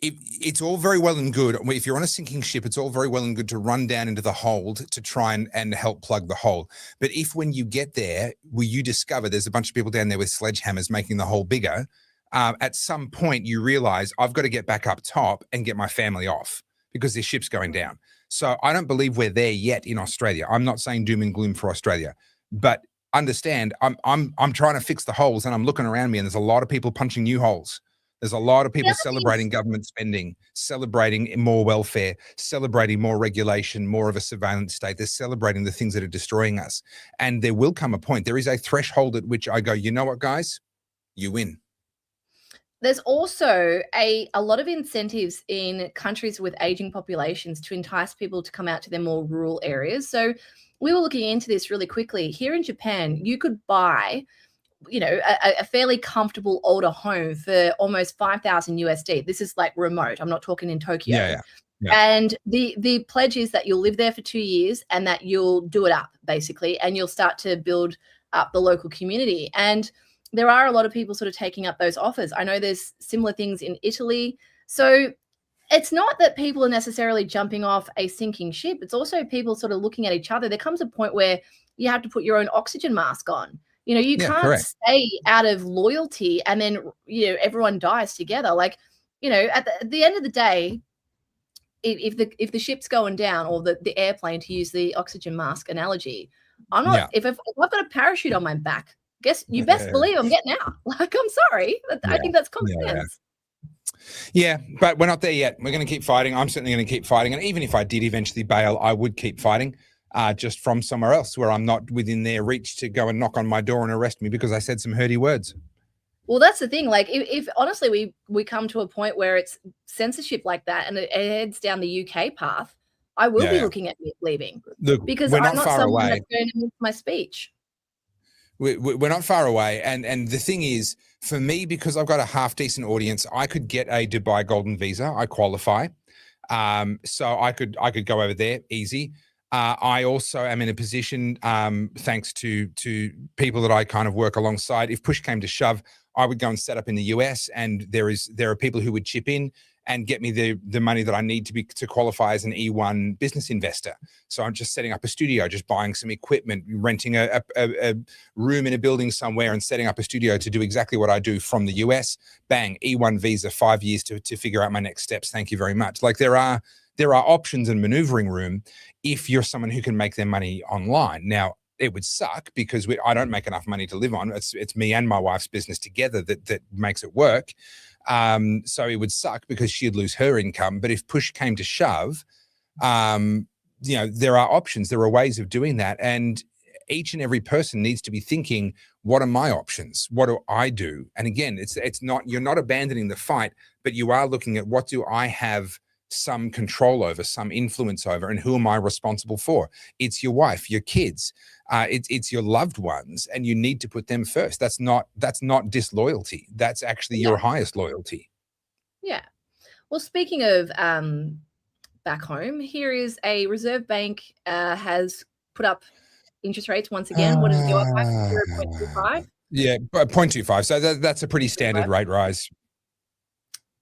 It's all very well and good. If you're on a sinking ship, it's all very well and good to run down into the hold to try and help plug the hole. But if when you get there, you discover there's a bunch of people down there with sledgehammers making the hole bigger, at some point you realize I've got to get back up top and get my family off because this ship's going down. So I don't believe we're there yet in Australia. I'm not saying doom and gloom for Australia. But understand I'm trying to fix the holes, and I'm looking around me, and there's a lot of people punching new holes. There's a lot of people celebrating government spending, celebrating more welfare, celebrating more regulation, more of a surveillance state. They're celebrating the things that are destroying us. And there will come a point. There is a threshold at which I go, you know what, guys? You win. There's also a lot of incentives in countries with aging populations to entice people to come out to their more rural areas. So we were looking into this really quickly. Here in Japan, you could buy a fairly comfortable older home for almost 5,000 USD. This is like remote. I'm not talking in Tokyo. Yeah. And the pledge is that you'll live there for 2 years and that you'll do it up, basically, and you'll start to build up the local community. And there are a lot of people sort of taking up those offers. I know there's similar things in Italy. So it's not that people are necessarily jumping off a sinking ship. It's also people sort of looking at each other. There comes a point where you have to put your own oxygen mask on. You can't stay out of loyalty and then, everyone dies together. Like, at the end of the day, if the ship's going down, or the airplane, to use the oxygen mask analogy, I'm not, if I've got a parachute on my back, you best believe I'm getting out. Like, I'm sorry. I think that's common sense. Yeah, but we're not there yet. We're going to keep fighting. I'm certainly going to keep fighting. And even if I did eventually bail, I would keep fighting. Just from somewhere else where I'm not within their reach to go and knock on my door and arrest me because I said some hurty words. Well, that's the thing. Like, if honestly we come to a point where it's censorship like that and it heads down the UK path, I will be looking at leaving. Look, because I'm not far someone away. that's going to miss my speech. We're not far away. And the thing is, for me, because I've got a half decent audience, I could get a Dubai Golden Visa. I qualify. So I could go over there easy. I also am in a position, thanks to people that I kind of work alongside. If push came to shove, I would go and set up in the US, and there are people who would chip in and get me the money that I need to qualify as an E1 business investor. So I'm just setting up a studio, just buying some equipment, renting a room in a building somewhere and setting up a studio to do exactly what I do from the US. Bang, E1 visa, 5 years to figure out my next steps. Thank you very much. Like, there are options and maneuvering room if you're someone who can make their money online. Now, it would suck because I don't make enough money to live on. It's me and my wife's business together that makes it work. So it would suck because she'd lose her income. But if push came to shove, there are options. There are ways of doing that. And each and every person needs to be thinking, what are my options? What do I do? And again, you're not abandoning the fight, but you are looking at, what do I have some control over, some influence over, and who am I responsible for? It's your wife, your kids, it's your loved ones, and you need to put them first. That's not disloyalty. That's actually your highest loyalty. Yeah. Well, speaking of back home, here is a Reserve Bank has put up interest rates once again. What did it go up by? 0.25? Yeah, 0.25. So that's a pretty standard rate rise.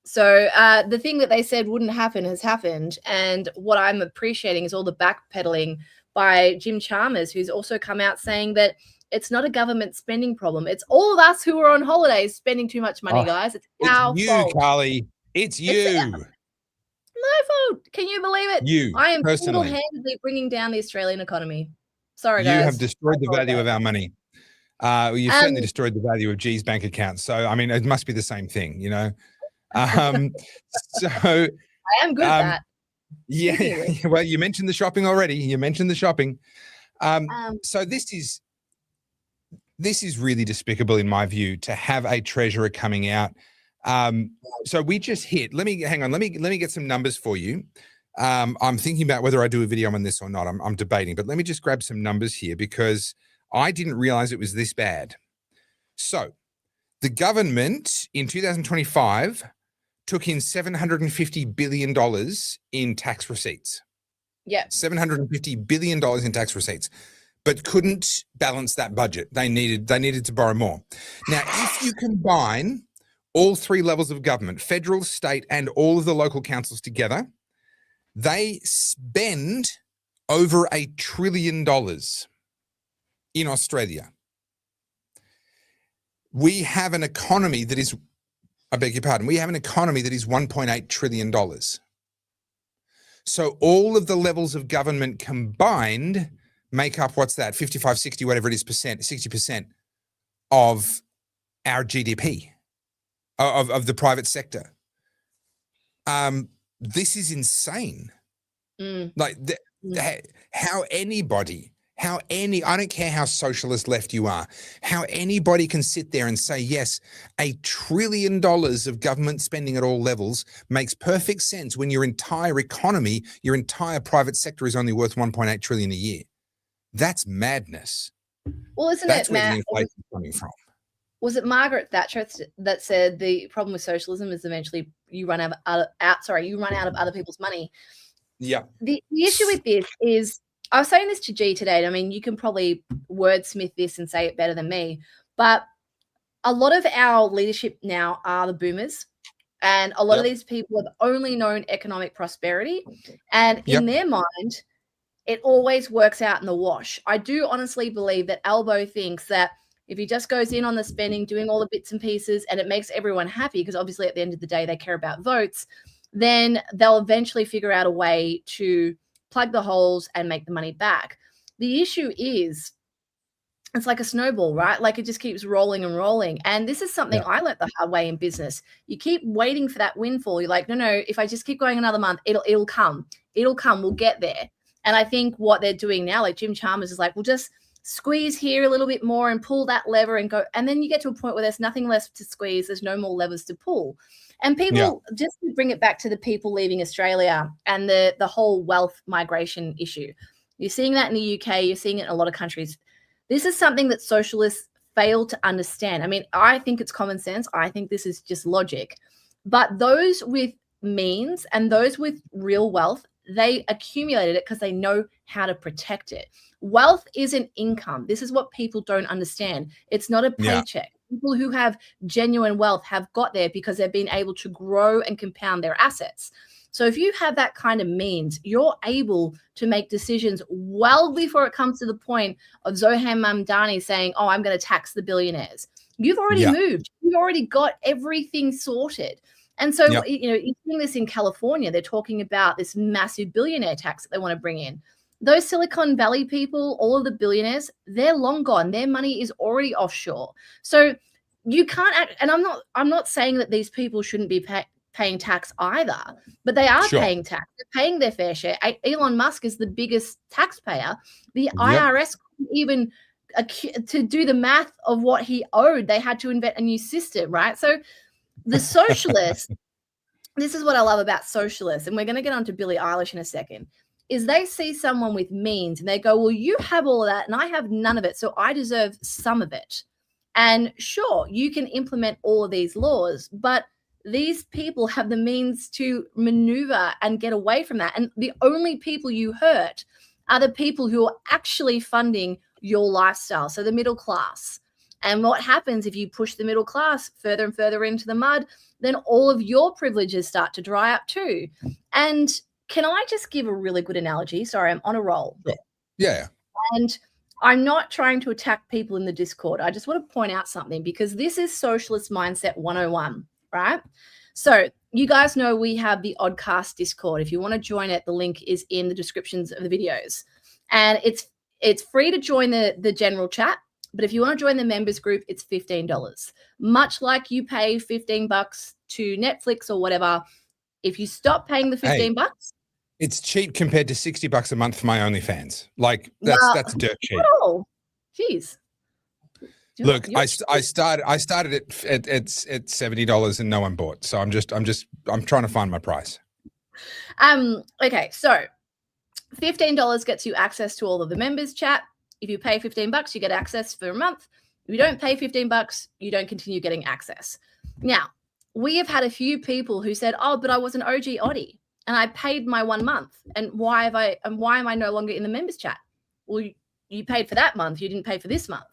So the thing that they said wouldn't happen has happened. And what I'm appreciating is all the backpedaling by Jim Chalmers, who's also come out saying that it's not a government spending problem. It's all of us who are on holidays spending too much money, guys. It's our fault. Carly. It's you. My fault. Can you believe it? I am single-handedly bringing down the Australian economy. Sorry, guys. You have destroyed the value of our money. You've certainly destroyed the value of G's bank account. So, I mean, it must be the same thing, So I am good at that. Yeah. Well, you mentioned the shopping already. So this is really despicable in my view, to have a treasurer coming out. So we just hit. Let me get some numbers for you. I'm thinking about whether I do a video on this or not. I'm debating, but let me just grab some numbers here because I didn't realize it was this bad. So the government in 2025 took in $750 billion in tax receipts. Yeah. $750 billion in tax receipts, but couldn't balance that budget. They needed to borrow more. Now, if you combine all three levels of government, federal, state, and all of the local councils together, they spend over $1 trillion in Australia. We have an economy that is, I beg your pardon, we have an economy that is $1.8 trillion. So all of the levels of government combined make up, what's that, 55, 60, whatever it is, 60% of our GDP, of the private sector. This is insane. Like how anybody, I don't care how socialist left you are, how anybody can sit there and say, yes, $1 trillion of government spending at all levels makes perfect sense when your entire economy, your entire private sector is only worth 1.8 trillion a year. That's madness. Well, isn't That's it, where Matt? the inflation is coming from. Was it Margaret Thatcher that said the problem with socialism is eventually you run out of other people's money? Yeah. The issue with this is, I was saying this to G today, and I mean, you can probably wordsmith this and say it better than me, but a lot of our leadership now are the boomers, and a lot of these people have only known economic prosperity, and in their mind, it always works out in the wash. I do honestly believe that Albo thinks that if he just goes in on the spending, doing all the bits and pieces, and it makes everyone happy, because obviously at the end of the day, they care about votes, then they'll eventually figure out a way to plug the holes and make the money back. The issue is, it's like a snowball, right? Like it just keeps rolling and rolling. And this is something I learned the hard way in business. You keep waiting for that windfall. You're like, no, if I just keep going another month, it'll come. It'll come. We'll get there. And I think what they're doing now, like Jim Chalmers is like, we'll just squeeze here a little bit more and pull that lever and go. And then you get to a point where there's nothing left to squeeze. There's no more levers to pull. And people, just to bring it back to the people leaving Australia and the whole wealth migration issue. You're seeing that in the UK. You're seeing it in a lot of countries. This is something that socialists fail to understand. I mean, I think it's common sense. I think this is just logic. But those with means and those with real wealth, they accumulated it because they know how to protect it. Wealth isn't income. This is what people don't understand. It's not a paycheck. People who have genuine wealth have got there because they've been able to grow and compound their assets. So if you have that kind of means, you're able to make decisions well before it comes to the point of Zohan Mamdani saying, oh, I'm going to tax the billionaires. You've already moved. You've already got everything sorted. And so, you know, you're seeing this in California. They're talking about this massive billionaire tax that they want to bring in. Those Silicon Valley people, all of the billionaires, they're long gone. Their money is already offshore. So you can't act, and I'm not saying that these people shouldn't be paying tax either, but they are paying tax. They're paying their fair share. Elon Musk is the biggest taxpayer. The IRS couldn't even to do the math of what he owed. They had to invent a new system, right? So the socialists, this is what I love about socialists, and we're going to get on to Billie Eilish in a second, is they see someone with means and they go, well, you have all of that and I have none of it, so I deserve some of it. And sure, you can implement all of these laws, but these people have the means to maneuver and get away from that. And the only people you hurt are the people who are actually funding your lifestyle, so the middle class. And what happens if you push the middle class further and further into the mud, then all of your privileges start to dry up too. And can I just give a really good analogy? Sorry, I'm on a roll. Yeah. And I'm not trying to attack people in the Discord. I just want to point out something, because this is Socialist Mindset 101, right? So you guys know we have the Oddcast Discord. If you want to join it, the link is in the descriptions of the videos. And it's free to join the general chat. But if you want to join the members group, it's $15. Much like you pay $15 to Netflix or whatever. If you stop paying the $15, it's cheap compared to $60 a month for my OnlyFans. Like that's dirt cheap. Oh, geez. Look, I started at $70 and no one bought. So I'm trying to find my price. Okay, so $15 gets you access to all of the members chat. If you pay $15, you get access for a month. If you don't pay $15, you don't continue getting access. Now, we have had a few people who said, oh, but I was an OG Oddie and I paid my 1 month. And why am I no longer in the members chat? Well, you paid for that month. You didn't pay for this month.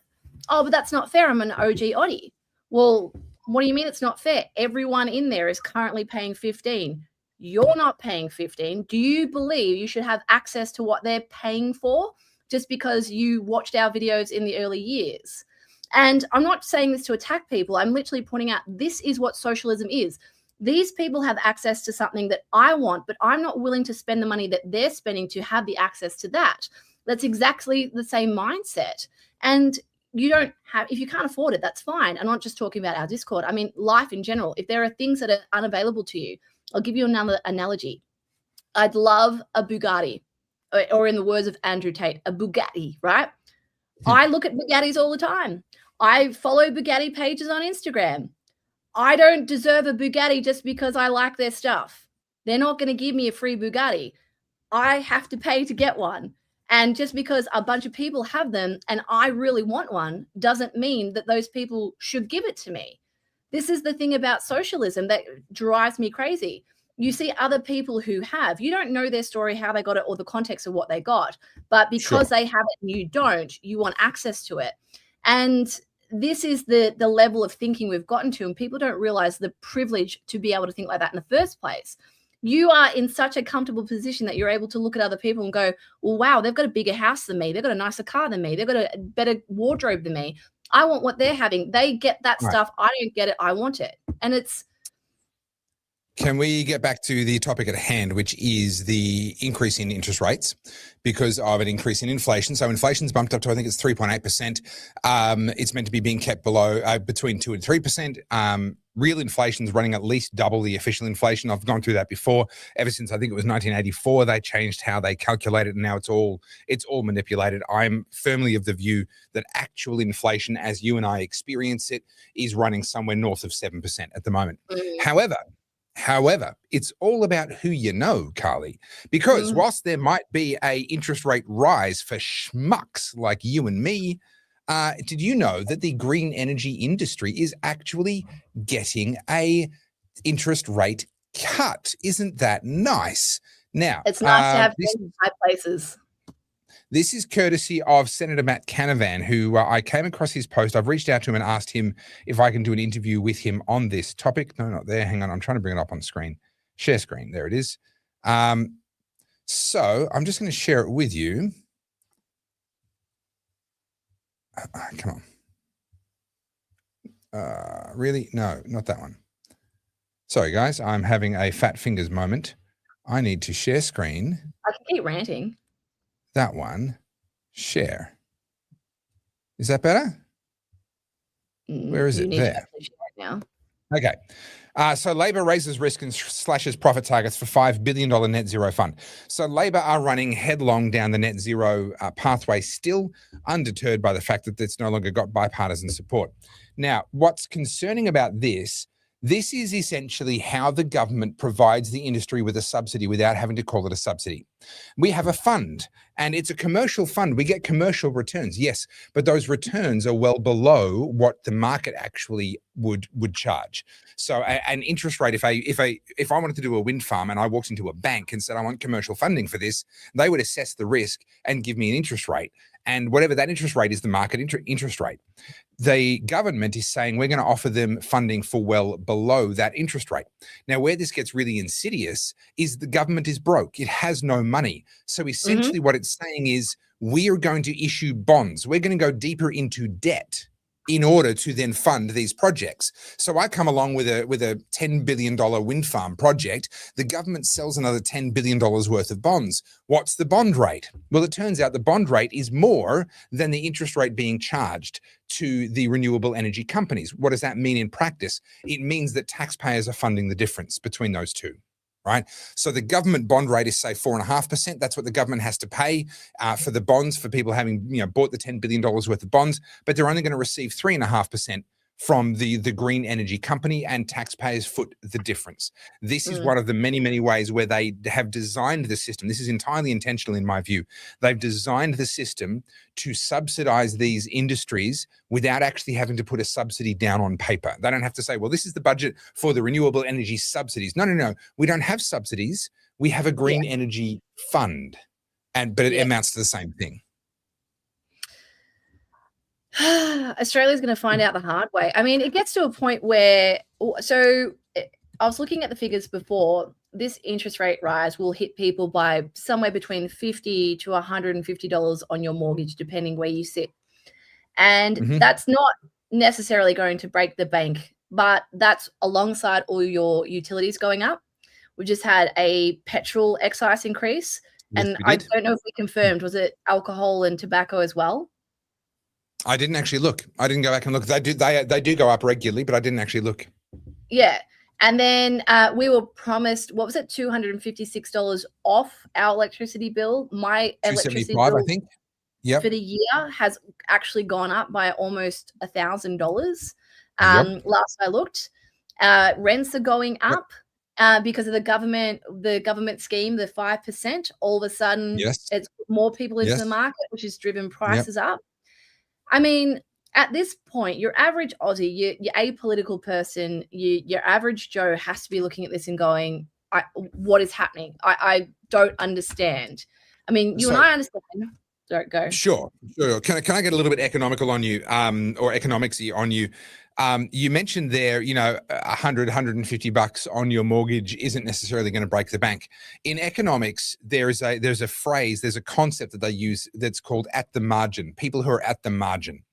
Oh, but that's not fair. I'm an OG Oddie. Well, what do you mean it's not fair? Everyone in there is currently paying $15. You're not paying $15. Do you believe you should have access to what they're paying for just because you watched our videos in the early years? And I'm not saying this to attack people. I'm literally pointing out this is what socialism is. These people have access to something that I want, but I'm not willing to spend the money that they're spending to have the access to that. That's exactly the same mindset. And you don't have, if you can't afford it, that's fine. I'm not just talking about our Discord. I mean, life in general. If there are things that are unavailable to you, I'll give you another analogy. I'd love a Bugatti, or in the words of Andrew Tate, a Bugatti, right? I look at Bugattis all the time. I follow Bugatti pages on Instagram. I don't deserve a Bugatti just because I like their stuff. They're not going to give me a free Bugatti. I have to pay to get one. And just because a bunch of people have them and I really want one doesn't mean that those people should give it to me. This is the thing about socialism that drives me crazy. You see other people who have, you don't know their story, how they got it, or the context of what they got. But because they have it and you don't, you want access to it. And this is the level of thinking we've gotten to, and people don't realize the privilege to be able to think like that in the first place. You are in such a comfortable position that you're able to look at other people and go, well, wow, they've got a bigger house than me. They've got a nicer car than me. They've got a better wardrobe than me. I want what they're having. They get that stuff. I don't get it. I want it. And it's... Can we get back to the topic at hand, which is the increase in interest rates because of an increase in inflation? So inflation's bumped up to, I think it's 3.8%. It's meant to be being kept below between 2 and 3%. Real inflation's running at least double the official inflation. I've gone through that before. Ever since I think it was 1984, they changed how they calculate it, and now it's all manipulated. I'm firmly of the view that actual inflation, as you and I experience it, is running somewhere north of 7% at the moment. However, it's all about who you know, Carly, because whilst there might be a interest rate rise for schmucks like you and me, did you know that the green energy industry is actually getting a interest rate cut? Isn't that nice? Now, it's nice to have things in high places. This is courtesy of Senator Matt Canavan, who I came across his post. I've reached out to him and asked him if I can do an interview with him on this topic. No, not there. Hang on. I'm trying to bring it up on screen. Share screen. There it is. So I'm just going to share it with you. Come on. Really? No, not that one. Sorry, guys. I'm having a fat fingers moment. I need to share screen. I can keep ranting. That one, share. Is that better? Where is it? There. Now. Okay. So Labor raises risk and slashes profit targets for $5 billion net zero fund. So Labor are running headlong down the net zero pathway, still undeterred by the fact that it's no longer got bipartisan support. Now, what's concerning about this is essentially how the government provides the industry with a subsidy without having to call it a subsidy. We have a fund, and it's a commercial fund. We get commercial returns, yes, but those returns are well below what the market actually would charge. So an interest rate, if I wanted to do a wind farm and I walked into a bank and said I want commercial funding for this, they would assess the risk and give me an interest rate. And whatever that interest rate is, the market interest rate. The government is saying we're going to offer them funding for well below that interest rate. Now, where this gets really insidious is the government is broke. It has no money. So essentially what it's saying is we are going to issue bonds. We're going to go deeper into debt in order to then fund these projects. So I come along with a $10 billion wind farm project. The government sells another $10 billion worth of bonds. What's the bond rate? Well, it turns out the bond rate is more than the interest rate being charged to the renewable energy companies. What does that mean in practice? It means that taxpayers are funding the difference between those two. Right. So the government bond rate is, say, 4.5%. That's what the government has to pay for the bonds for people having, bought the $10 billion worth of bonds. But they're only going to receive 3.5% from the green energy company, and taxpayers foot the difference. This is one of the many, many ways where they have designed the system. This is entirely intentional in my view. They've designed the system to subsidize these industries without actually having to put a subsidy down on paper. They don't have to say, well, this is the budget for the renewable energy subsidies. No. We don't have subsidies. We have a green energy fund, but it amounts to the same thing. Australia's going to find out the hard way. I mean, it gets to a point where, I was looking at the figures before, this interest rate rise will hit people by somewhere between $50 to $150 on your mortgage, depending where you sit. And that's not necessarily going to break the bank, but that's alongside all your utilities going up. We just had a petrol excise increase. and I don't know if we confirmed, was it alcohol and tobacco as well? I didn't actually look. I didn't go back and look. They do go up regularly, but I didn't actually look. Yeah. And then we were promised, what was it, $256 off our electricity bill. My electricity bill, I think, for the year has actually gone up by almost $1,000. Last I looked, rents are going up because of the government scheme, the 5%. All of a sudden, it's more people into the market, which has driven prices up. I mean, at this point, your average Aussie, your apolitical person, your average Joe has to be looking at this and going, what is happening? I don't understand. I mean, you and I understand. Don't go. Sure. Can I get a little bit economical on you, or economicsy on you? You mentioned there, $150 on your mortgage isn't necessarily going to break the bank. In economics, there's a phrase, there's a concept that they use that's called at the margin, people who are at the margin.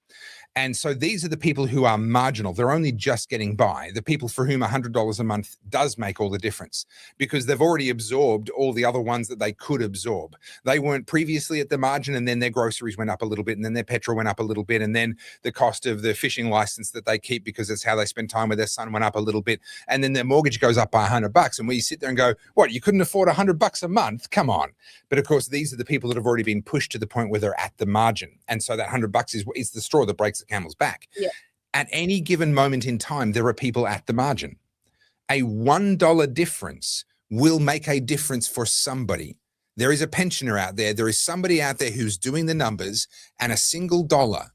And so these are the people who are marginal. They're only just getting by. The people for whom $100 a month does make all the difference because they've already absorbed all the other ones that they could absorb. They weren't previously at the margin, and then their groceries went up a little bit, and then their petrol went up a little bit, and then the cost of the fishing license that they keep because it's how they spend time with their son went up a little bit, and then their mortgage goes up by $100. And we sit there and go, what, you couldn't afford $100 a month? Come on. But of course, these are the people that have already been pushed to the point where they're at the margin. And so that $100 is the straw that breaks the camel's back. Yeah. At any given moment in time, there are people at the margin. A $1 difference will make a difference for somebody. There is a pensioner out there. There is somebody out there who's doing the numbers, and a single dollar,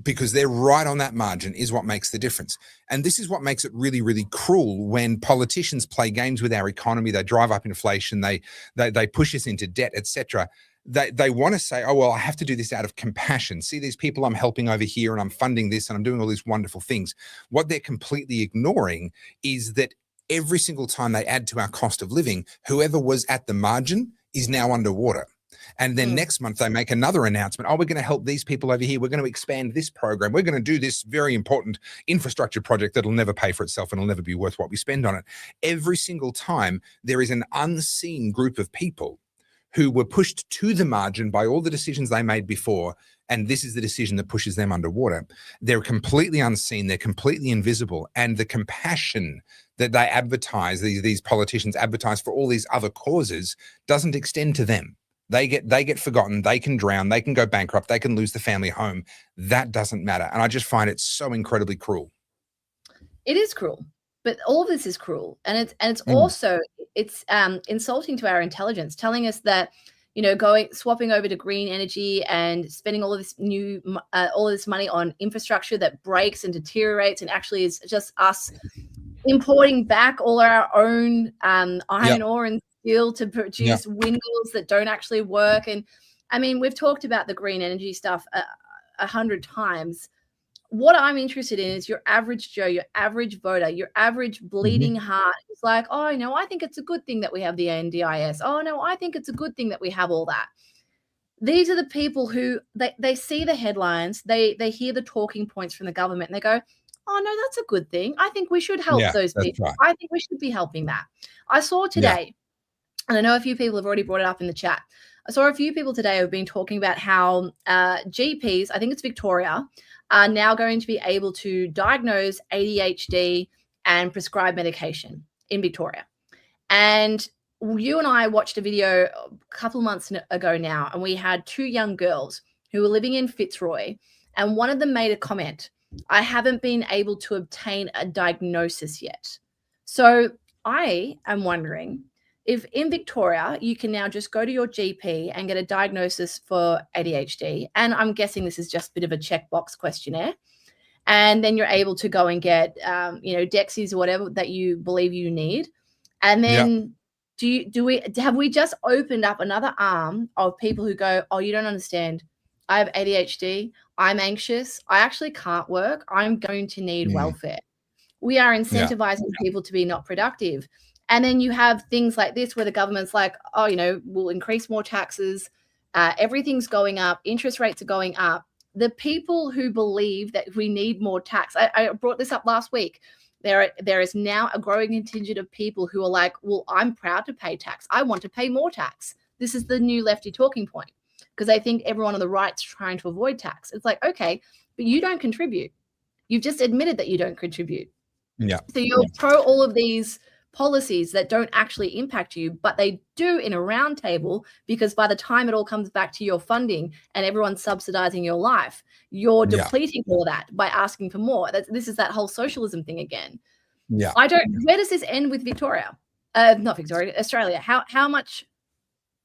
because they're right on that margin, is what makes the difference. And this is what makes it really, really cruel when politicians play games with our economy. They drive up inflation. They push us into debt, etc. They want to say, oh, well, I have to do this out of compassion. See these people I'm helping over here, and I'm funding this, and I'm doing all these wonderful things. What they're completely ignoring is that every single time they add to our cost of living, whoever was at the margin is now underwater. And then next month they make another announcement. Oh, we're going to help these people over here. We're going to expand this program. We're going to do this very important infrastructure project that'll never pay for itself and will never be worth what we spend on it. Every single time there is an unseen group of people who were pushed to the margin by all the decisions they made before, and this is the decision that pushes them underwater. They're completely unseen, they're completely invisible, and the compassion that they advertise, these politicians advertise for all these other causes, doesn't extend to them. They get forgotten, they can drown, they can go bankrupt, they can lose the family home. That doesn't matter. And I just find it so incredibly cruel. It is cruel. But all of this is cruel, and it's also insulting to our intelligence, telling us that swapping over to green energy and spending all of this all of this money on infrastructure that breaks and deteriorates, and actually is just us importing back all our own iron ore and steel to produce windmills that don't actually work. And I mean, we've talked about the green energy stuff 100 times. What I'm interested in is your average Joe, your average voter, your average bleeding heart. It's like, oh, no, I think it's a good thing that we have the NDIS. Oh, no, I think it's a good thing that we have all that. These are the people who they see the headlines, they hear the talking points from the government, and they go, oh, no, that's a good thing. I think we should help those people. Right. I think we should be helping that. I saw today, and I know a few people have already brought it up in the chat. I saw a few people today who have been talking about how GPs, I think it's Victoria, are now going to be able to diagnose ADHD and prescribe medication in Victoria. And you and I watched a video a couple of months ago now, and we had two young girls who were living in Fitzroy, and one of them made a comment, I haven't been able to obtain a diagnosis yet. So I am wondering if in Victoria, you can now just go to your GP and get a diagnosis for ADHD. And I'm guessing this is just a bit of a checkbox questionnaire. And then you're able to go and get, Dexies or whatever that you believe you need. And then have we just opened up another arm of people who go, oh, you don't understand. I have ADHD. I'm anxious. I actually can't work. I'm going to need welfare. We are incentivizing people to be not productive. And then you have things like this where the government's like, oh, we'll increase more taxes. Everything's going up. Interest rates are going up. The people who believe that we need more tax, I brought this up last week. There is now a growing contingent of people who are like, well, I'm proud to pay tax. I want to pay more tax. this is the new lefty talking point, because they think everyone on the right's trying to avoid tax. It's like, okay, but you don't contribute. You've just admitted that you don't contribute. Yeah. So you're pro all of these policies that don't actually impact you, but they do in a round table, because by the time it all comes back to your funding and everyone's subsidizing your life, you're depleting all that by asking for more. This is that whole socialism thing again. Yeah. Where does this end with Victoria? Not Victoria, Australia. How much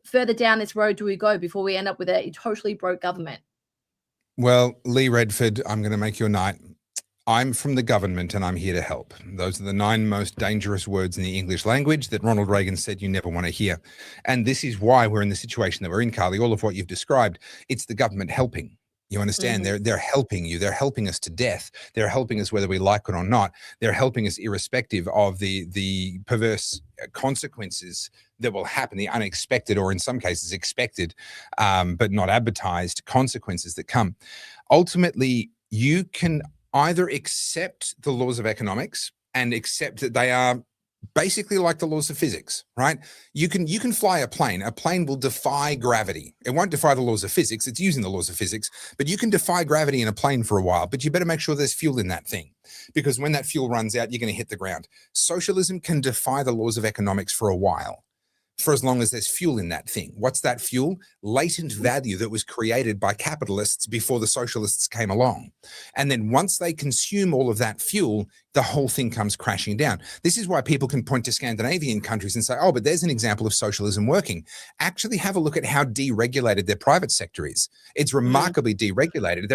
further down this road do we go before we end up with a totally broke government? Well, Lee Redford, I'm going to make your night. I'm from the government and I'm here to help. Those are the 9 most dangerous words in the English language that Ronald Reagan said you never want to hear. And this is why we're in the situation that we're in, Carly. All of what you've described, it's the government helping. You understand? They're helping you. They're helping us to death. They're helping us whether we like it or not. They're helping us irrespective of the perverse consequences that will happen, the unexpected, or in some cases expected, but not advertised consequences that come. Ultimately, you can either accept the laws of economics and accept that they are basically like the laws of physics, right? You can fly a plane. A plane will defy gravity. It won't defy the laws of physics. It's using the laws of physics, but you can defy gravity in a plane for a while, but you better make sure there's fuel in that thing, because when that fuel runs out, you're going to hit the ground. Socialism can defy the laws of economics for a while, for as long as there's fuel in that thing. What's that fuel? Latent value that was created by capitalists before the socialists came along. And then once they consume all of that fuel, the whole thing comes crashing down. This is why people can point to Scandinavian countries and say, oh, but there's an example of socialism working. Actually have a look at how deregulated their private sector is. It's remarkably deregulated.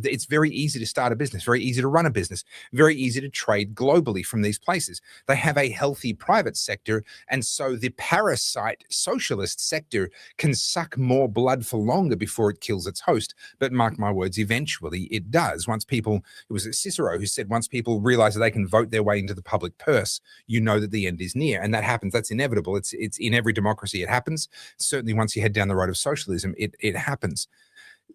It's very easy to start a business, very easy to run a business, very easy to trade globally from these places. They have a healthy private sector. And so the parasite socialist sector can suck more blood for longer before it kills its host. But mark my words, eventually it does. It was Cicero who said, once people realize that they can vote their way into the public purse, you know that the end is near. And that happens. That's inevitable. It's in every democracy. It happens. Certainly once you head down the road of socialism, it happens.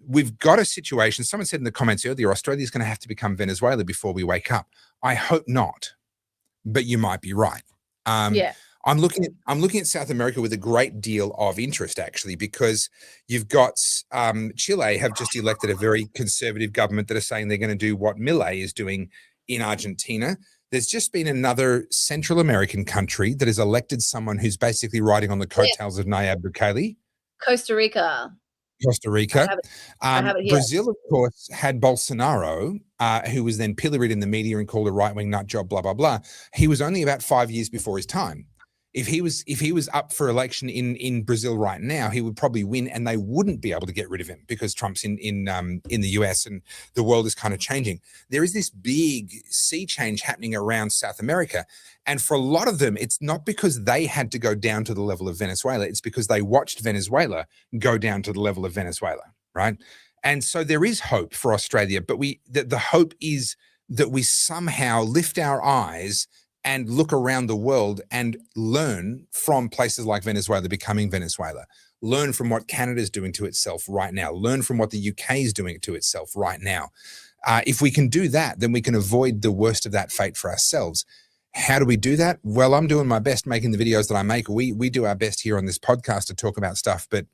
We've got a situation. Someone said in the comments earlier, Australia's going to have to become Venezuela before we wake up. I hope not, but you might be right. I'm looking at South America with a great deal of interest, actually, because you've got Chile have just elected a very conservative government that are saying they're going to do what Milei is doing in Argentina. There's just been another Central American country that has elected someone who's basically riding on the coattails of Nayib Bukele. Costa Rica. I have it here. Brazil, of course, had Bolsonaro, who was then pilloried in the media and called a right-wing nut job, blah, blah, blah. He was only about 5 years before his time. If he was up for election in Brazil right now, he would probably win, and they wouldn't be able to get rid of him because Trump's in the US and the world is kind of changing. There is this big sea change happening around South America, and for a lot of them, it's not because they had to go down to the level of Venezuela. It's because they watched Venezuela go down to the level of Venezuela, right? And so there is hope for Australia, but the hope is that we somehow lift our eyes and look around the world and learn from places like Venezuela becoming Venezuela. Learn from what Canada's doing to itself right now. Learn from what the UK is doing to itself right now. If we can do that, then we can avoid the worst of that fate for ourselves. How do we do that? Well, I'm doing my best making the videos that I make. We do our best here on this podcast to talk about stuff, but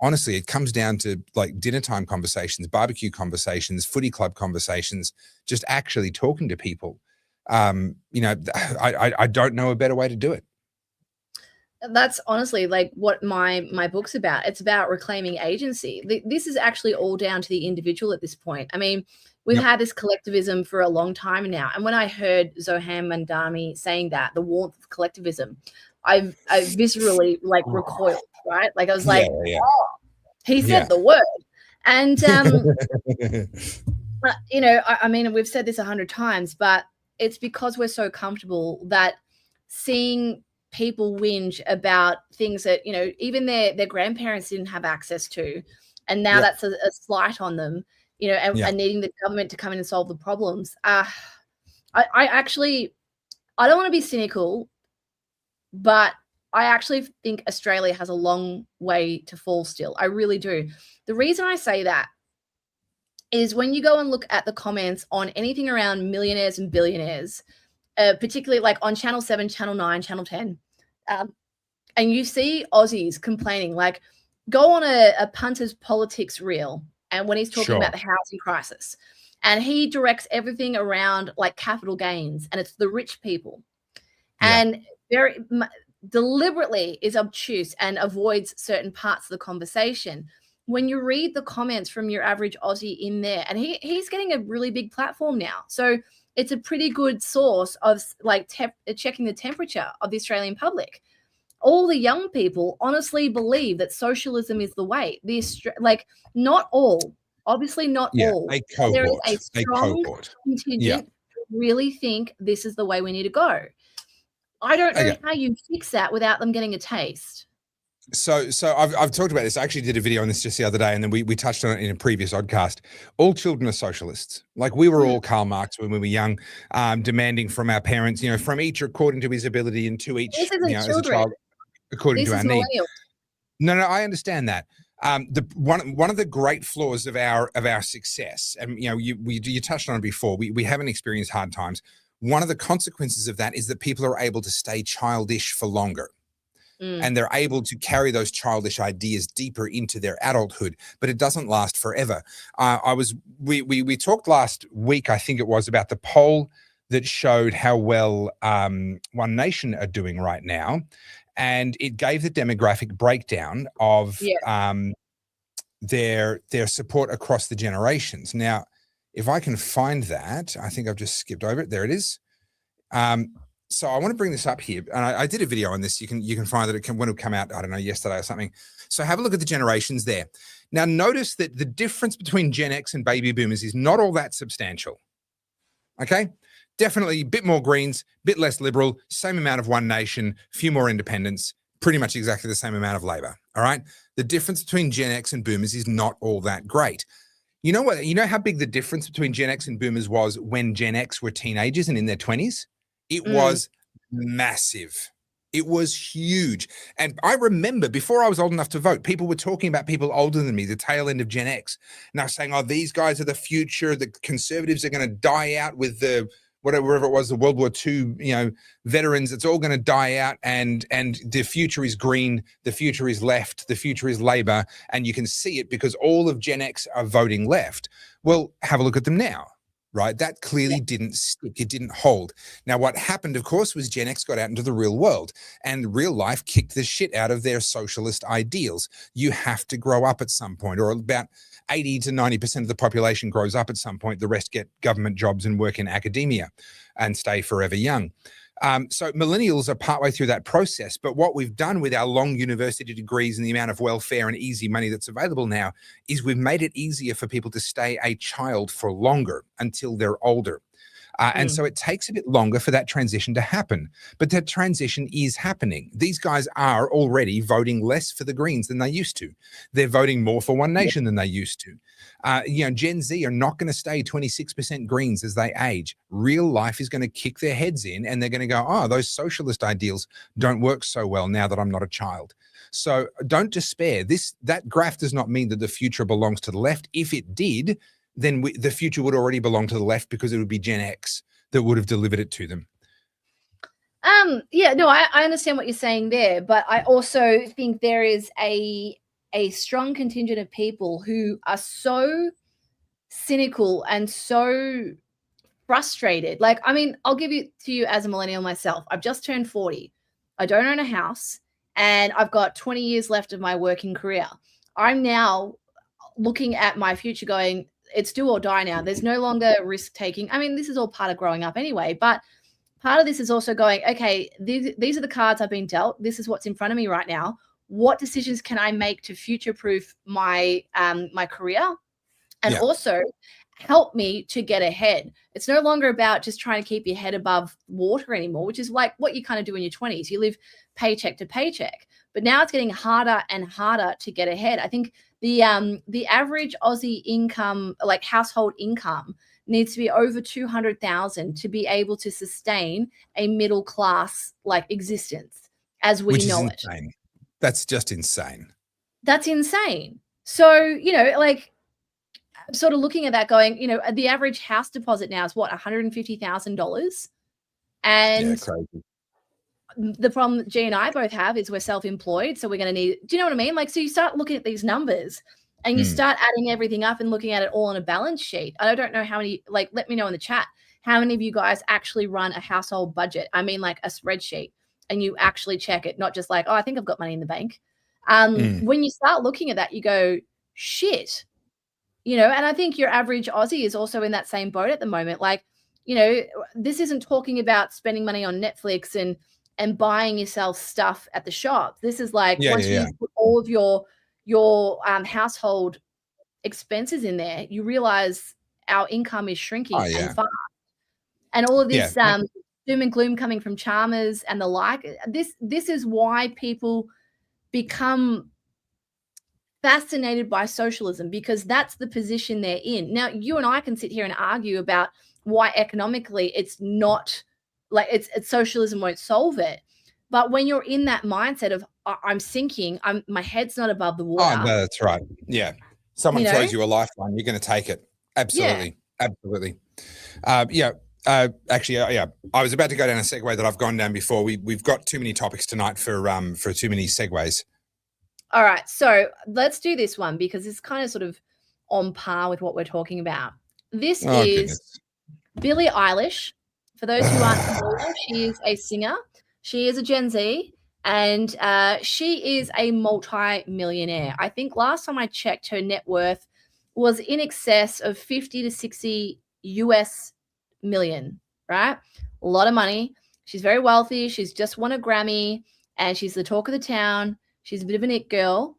honestly, it comes down to like dinner time conversations, barbecue conversations, footy club conversations, just actually talking to people. I don't know a better way to do it. That's honestly like what my book's about. It's about reclaiming agency. This is actually all down to the individual at this point. I mean, we've had this collectivism for a long time now. And when I heard Zohan Mandami saying that, the warmth of collectivism, I viscerally recoiled, right? Like I was like, oh, he said the word. And, I mean, we've said this 100 times, but it's because we're so comfortable that seeing people whinge about things that, even their grandparents didn't have access to. And now that's a slight on them, and needing the government to come in and solve the problems. I don't want to be cynical, but I actually think Australia has a long way to fall still. I really do. The reason I say that is when you go and look at the comments on anything around millionaires and billionaires, particularly like on Channel 7, Channel 9, Channel 10, and you see Aussies complaining, like go on a punter's politics reel, and when he's talking about the housing crisis, and he directs everything around like capital gains, and it's the rich people, and very deliberately is obtuse and avoids certain parts of the conversation. When you read the comments from your average Aussie in there, and he's getting a really big platform now, so it's a pretty good source of like checking the temperature of the Australian public. All the young people honestly believe that socialism is the way. Like not all, obviously not all. A cohort, there is a strong contingent who really think this is the way we need to go. I don't know how you fix that without them getting a taste. So I've talked about this. I actually did a video on this just the other day, and then we touched on it in a previous Oddcast. All children are socialists. Like we were all Karl Marx when we were young, demanding from our parents, from each according to his ability and to each, as a child, according to our needs. No, I understand that. One of the great flaws of our success, and you touched on it before. We haven't experienced hard times. One of the consequences of that is that people are able to stay childish for longer. And they're able to carry those childish ideas deeper into their adulthood, but it doesn't last forever. We talked last week, I think it was, about the poll that showed how well One Nation are doing right now, and it gave the demographic breakdown of their support across the generations. Now, if I can find that, I think I've just skipped over it. There it is. So I want to bring this up here, and I did a video on this. You can find that when it come out, I don't know, yesterday or something. So have a look at the generations there. Now notice that the difference between Gen X and baby boomers is not all that substantial. Okay, definitely a bit more Greens, bit less Liberal, same amount of One Nation, few more independents, pretty much exactly the same amount of Labor. All right, the difference between Gen X and boomers is not all that great. You know what? You know how big the difference between Gen X and boomers was when Gen X were teenagers and in their 20s? It was massive. It was huge. And I remember before I was old enough to vote, people were talking about people older than me, the tail end of Gen X. And I was saying, oh, these guys are the future. The conservatives are going to die out with the whatever it was, the World War II, veterans. It's all going to die out. And the future is green. The future is left. The future is Labor. And you can see it because all of Gen X are voting left. Well, have a look at them now. Right, that clearly didn't stick. It didn't hold. Now, what happened, of course, was Gen X got out into the real world, and real life kicked the shit out of their socialist ideals. You have to grow up at some point, or about 80 to 90% of the population grows up at some point. The rest get government jobs and work in academia and stay forever young. So millennials are partway through that process. But what we've done with our long university degrees and the amount of welfare and easy money that's available now is we've made it easier for people to stay a child for longer until they're older. And so it takes a bit longer for that transition to happen. But that transition is happening. These guys are already voting less for the Greens than they used to. They're voting more for One Nation than they used to. Gen Z are not going to stay 26% Greens as they age. Real life is going to kick their heads in, and they're going to go, oh, those socialist ideals don't work so well now that I'm not a child. So don't despair. That graph does not mean that the future belongs to the left. If it did, then the future would already belong to the left because it would be Gen X that would have delivered it to them. I understand what you're saying there, but I also think there is a strong contingent of people who are so cynical and so frustrated. Like, I mean, I'll give it to you as a millennial myself. I've just turned 40. I don't own a house, and I've got 20 years left of my working career. I'm now looking at my future going, it's do or die now. There's no longer risk taking. I mean, this is all part of growing up anyway, but part of this is also going, okay, these are the cards I've been dealt. This is what's in front of me right now. What decisions can I make to future-proof my my career and also help me to get ahead? It's no longer about just trying to keep your head above water anymore, which is like what you kind of do in your 20s. You live paycheck to paycheck. But now it's getting harder and harder to get ahead. I think the average Aussie income, like household income, needs to be over 200,000 to be able to sustain a middle class like existence as we know it. That's just insane. That's insane. So, like sort of looking at that going, the average house deposit now is what, $150,000? And crazy. the problem that G and I both have is we're self-employed, so we're going to need. Do you know what I mean? Like, so you start looking at these numbers, and you start adding everything up and looking at it all on a balance sheet. I don't know how many. Like, let me know in the chat how many of you guys actually run a household budget. I mean, like a spreadsheet, and you actually check it, not just like, oh, I think I've got money in the bank. When you start looking at that, you go, shit, you know. And I think your average Aussie is also in that same boat at the moment. Like, you know, this isn't talking about spending money on Netflix and buying yourself stuff at the shop. This is like once you put all of your household expenses in there, you realize our income is shrinking and fast. And all of this doom and gloom coming from Chalmers and the like. This is why people become fascinated by socialism, because that's the position they're in. Now, you and I can sit here and argue about why economically it's not like it's socialism won't solve it. But when you're in that mindset of I'm sinking, my head's not above the water. Oh, no, that's right. Yeah. Someone throws you a lifeline, you're going to take it. Absolutely. Yeah. Absolutely. Actually, I was about to go down a segue that I've gone down before. We've got too many topics tonight for too many segues. All right, so let's do this one because it's kind of sort of on par with what we're talking about. This is Billie Eilish. For those who aren't familiar, she is a singer. She is a Gen Z, and she is a multi-millionaire. I think last time I checked, her net worth was in excess of 50 to 60 US million, right? A lot of money. She's very wealthy. She's just won a Grammy, and she's the talk of the town. She's a bit of an it girl.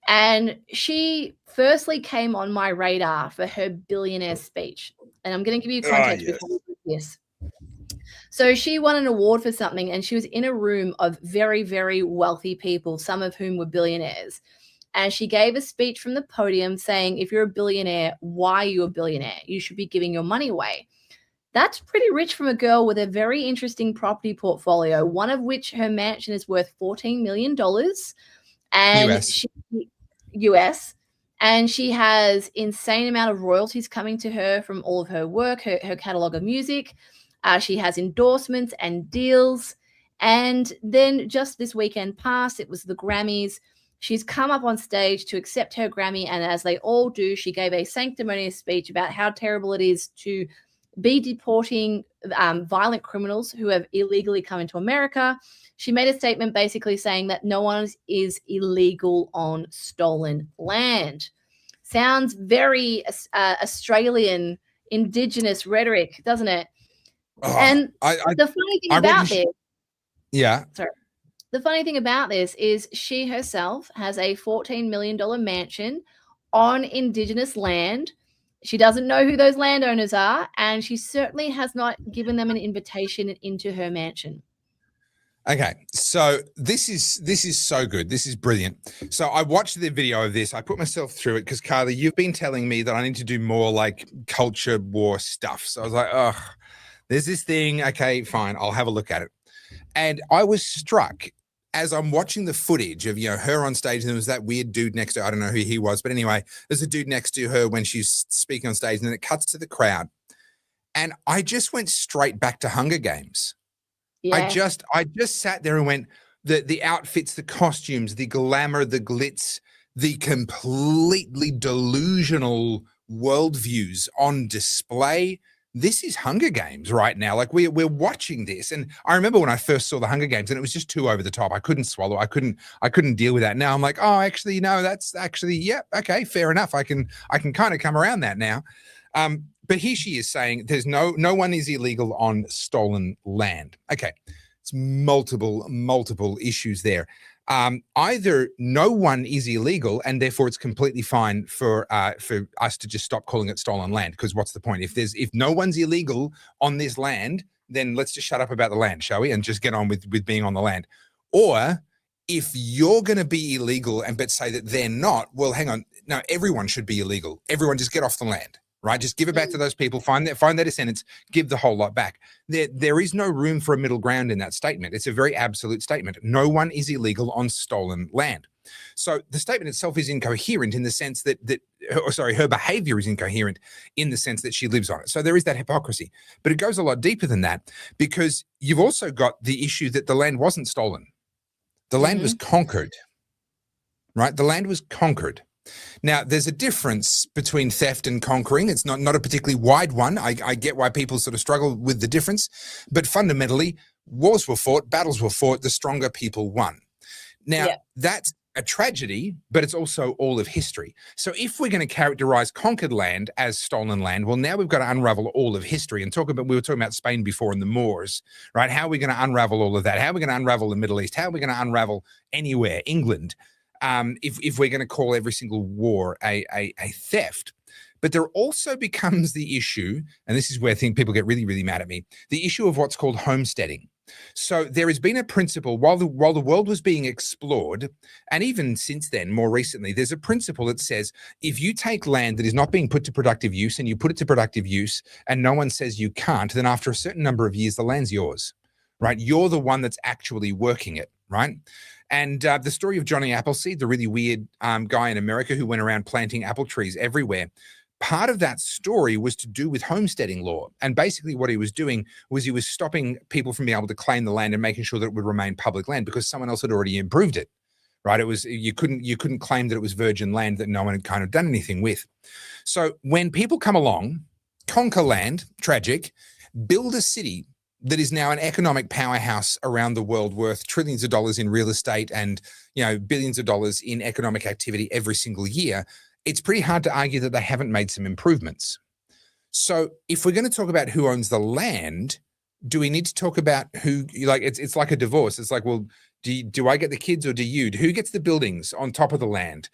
And she firstly came on my radar for her billionaire speech. And I'm going to give you context before we do this. So she won an award for something, and she was in a room of very, very wealthy people, some of whom were billionaires. And she gave a speech from the podium saying, if you're a billionaire, why are you a billionaire? You should be giving your money away. That's pretty rich from a girl with a very interesting property portfolio, one of which her mansion is worth $14 million. And US. And she has insane amount of royalties coming to her from all of her work, her catalog of music. She has endorsements and deals. And then just this weekend past, it was the Grammys. She's come up on stage to accept her Grammy. And as they all do, she gave a sanctimonious speech about how terrible it is to be deporting violent criminals who have illegally come into America. She made a statement basically saying that no one is illegal on stolen land. Sounds very Australian indigenous rhetoric, doesn't it? And the funny thing about this, the funny thing about this is she herself has a $14 million mansion on indigenous land. She doesn't know who those landowners are, and she certainly has not given them an invitation into her mansion. Okay, so this is so good. This is brilliant. So I watched the video of this. I put myself through it because, Carly, you've been telling me that I need to do more like culture war stuff. So I was like, oh, there's this thing. Okay, fine. I'll have a look at it. And I was struck as I'm watching the footage of, her on stage, and there was that weird dude next to her. I don't know who he was, but anyway, there's a dude next to her when she's speaking on stage, and then it cuts to the crowd. And I just went straight back to Hunger Games. Yeah. I just sat there and went, the outfits, the costumes, the glamour, the glitz, the completely delusional worldviews on display. This is Hunger Games right now. Like we're watching this. And I remember when I first saw the Hunger Games and it was just too over the top. I couldn't swallow. I couldn't deal with that. Now I'm like, oh, actually, no, that's actually, okay, fair enough. I can kind of come around that now. But here she is saying there's no one is illegal on stolen land. Okay. It's multiple issues there. Either no one is illegal and therefore it's completely fine for us to just stop calling it stolen land, because what's the point? If no one's illegal on this land, then let's just shut up about the land, shall we? And just get on with being on the land. Or if you're going to be illegal but say that they're not, well, hang on. No, everyone should be illegal. Everyone just get off the land. right? Just give it back to those people, find their descendants, give the whole lot back. There is no room for a middle ground in that statement. It's a very absolute statement. No one is illegal on stolen land. So the statement itself is incoherent in the sense that her behavior is incoherent in the sense that she lives on it. So there is that hypocrisy, but it goes a lot deeper than that, because you've also got the issue that the land wasn't stolen. The land was conquered, right? The land was conquered. Now, there's a difference between theft and conquering. It's not a particularly wide one. I get why people sort of struggle with the difference, but fundamentally, wars were fought, battles were fought, the stronger people won. Now, that's a tragedy, but it's also all of history. So if we're going to characterize conquered land as stolen land, well, now we've got to unravel all of history and we were talking about Spain before and the Moors, right? How are we going to unravel all of that? How are we going to unravel the Middle East? How are we going to unravel anywhere, England? If we're going to call every single war a theft. But there also becomes the issue, and this is where I think people get really, really mad at me, the issue of what's called homesteading. So there has been a principle while the world was being explored, and even since then, more recently, there's a principle that says if you take land that is not being put to productive use and you put it to productive use and no one says you can't, then after a certain number of years, the land's yours, right? You're the one that's actually working it, right? And the story of Johnny Appleseed, the really weird guy in America who went around planting apple trees everywhere, part of that story was to do with homesteading law. And basically what he was doing was he was stopping people from being able to claim the land and making sure that it would remain public land because someone else had already improved it, right? It was, you couldn't claim that it was virgin land that no one had kind of done anything with. So when people come along, conquer land, tragic, build a city that is now an economic powerhouse around the world worth trillions of dollars in real estate and, billions of dollars in economic activity every single year, it's pretty hard to argue that they haven't made some improvements. So if we're going to talk about who owns the land, do we need to talk about who, it's like a divorce. It's like, well, do I get the kids or do you? Who gets the buildings on top of the land?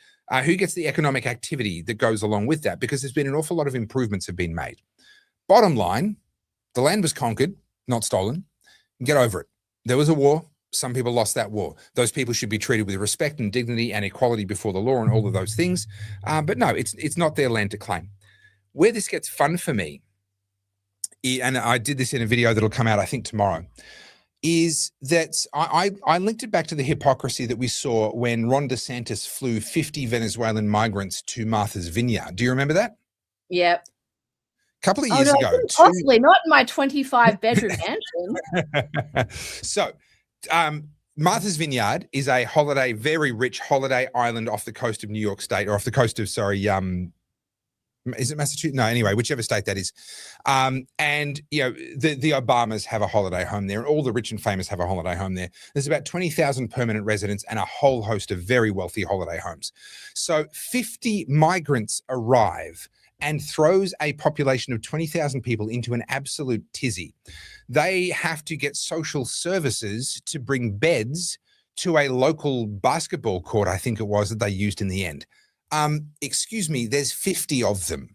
Who gets the economic activity that goes along with that? Because there's been an awful lot of improvements have been made. Bottom line, the land was conquered, not stolen. Get over it. There was a war. Some people lost that war. Those people should be treated with respect and dignity and equality before the law and all of those things. But no, it's not their land to claim. Where this gets fun for me, and I did this in a video that'll come out, I think, tomorrow, is that I linked it back to the hypocrisy that we saw when Ron DeSantis flew 50 Venezuelan migrants to Martha's Vineyard. Do you remember that? Yep. Couple of years ago. Possibly not in my 25-bedroom mansion. So, Martha's Vineyard is a very rich holiday island off the coast of New York State, or off the coast of, is it Massachusetts? No, anyway, whichever state that is. And, the Obamas have a holiday home there, and all the rich and famous have a holiday home there. There's about 20,000 permanent residents and a whole host of very wealthy holiday homes. So 50 migrants arrive and throws a population of 20,000 people into an absolute tizzy. They have to get social services to bring beds to a local basketball court, I think it was, that they used in the end. Excuse me, there's 50 of them.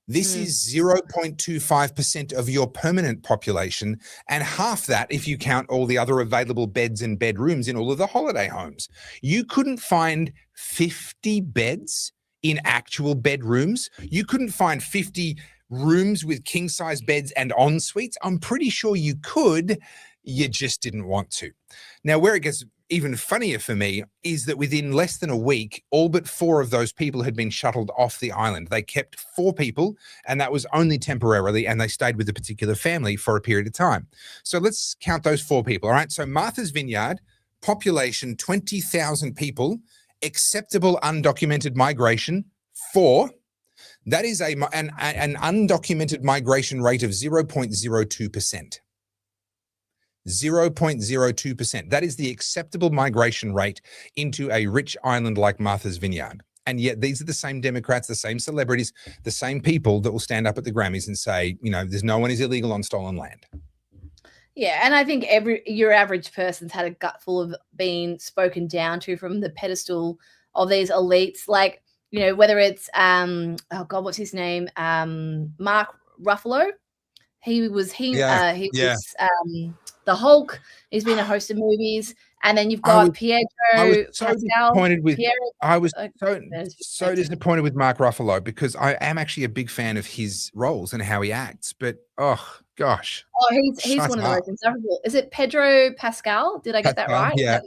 This is 0.25% of your permanent population, and half that if you count all the other available beds and bedrooms in all of the holiday homes. You couldn't find 50 beds in actual bedrooms. You couldn't find 50 rooms with king-size beds and en suites. I'm pretty sure you could. You just didn't want to. Now, where it gets even funnier for me is that within less than a week, all but 4 of those people had been shuttled off the island. They kept 4 people, and that was only temporarily, and they stayed with the particular family for a period of time. So let's count those 4 people, all right? So Martha's Vineyard, population 20,000 people, acceptable undocumented migration, 4. That is an undocumented migration rate of 0.02%. 0.02%. That is the acceptable migration rate into a rich island like Martha's Vineyard. And yet these are the same Democrats, the same celebrities, the same people that will stand up at the Grammys and say, there's no one is illegal on stolen land. Yeah, and I think your average person's had a gutful of being spoken down to from the pedestal of these elites, like, whether it's what's his name? Mark Ruffalo. He was the Hulk. He's been a host of movies, And then you've got I was so Pascal. disappointed with. I was there's- so disappointed with Mark Ruffalo because I am actually a big fan of his roles and how he acts. But oh gosh, he's one of the most insufferable. Is it Pedro Pascal? Did I get that right? Yeah.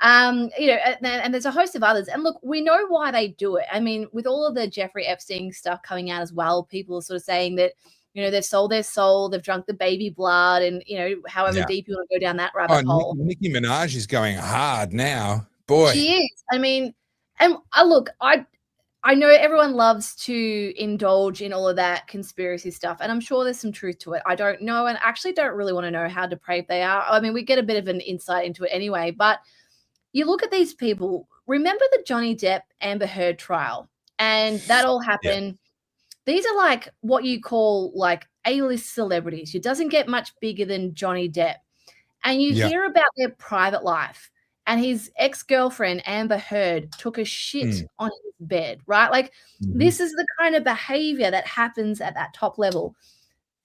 You know, and there's a host of others. And look, we know why they do it. I mean, with all of the Jeffrey Epstein stuff coming out as well, people are sort of saying that, you know, they've sold their soul, they've drunk the baby blood, and, you know, however deep you want to go down that rabbit hole. Nicki Minaj is going hard now. Boy. She is. I mean, and look, I know everyone loves to indulge in all of that conspiracy stuff, and I'm sure there's some truth to it. I don't know, and actually don't really want to know how depraved they are. I mean, we get a bit of an insight into it anyway, but you look at these people, remember the Johnny Depp Amber Heard trial, and that all happened. Yeah. These are like what you call like A-list celebrities. It doesn't get much bigger than Johnny Depp. And you hear about their private life, and his ex-girlfriend, Amber Heard, took a shit on his bed, right? Like this is the kind of behavior that happens at that top level.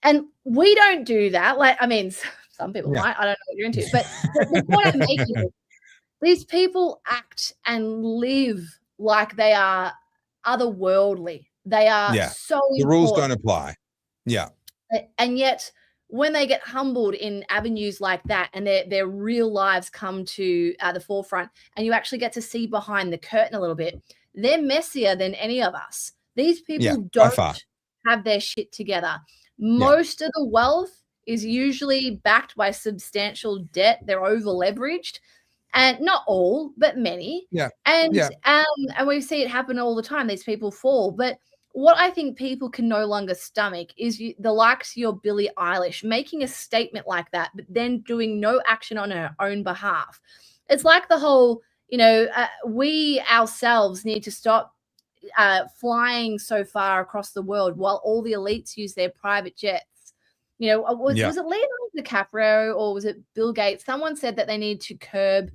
And we don't do that. Like, I mean, some people might, I don't know what you're into, but the point I'm making is these people act and live like they are otherworldly. They are so the rules don't apply. Yeah. And yet when they get humbled in avenues like that and their real lives come to the forefront and you actually get to see behind the curtain a little bit, they're messier than any of us. These people don't have their shit together. Most of the wealth is usually backed by substantial debt. They're over leveraged. And not all, but many. And we see it happen all the time. These people fall. But what I think people can no longer stomach is the likes of your Billie Eilish making a statement like that, but then doing no action on her own behalf. It's like the whole, you know, we ourselves need to stop flying so far across the world while all the elites use their private jets. You know, was it Leonardo DiCaprio or was it Bill Gates? Someone said that they need to curb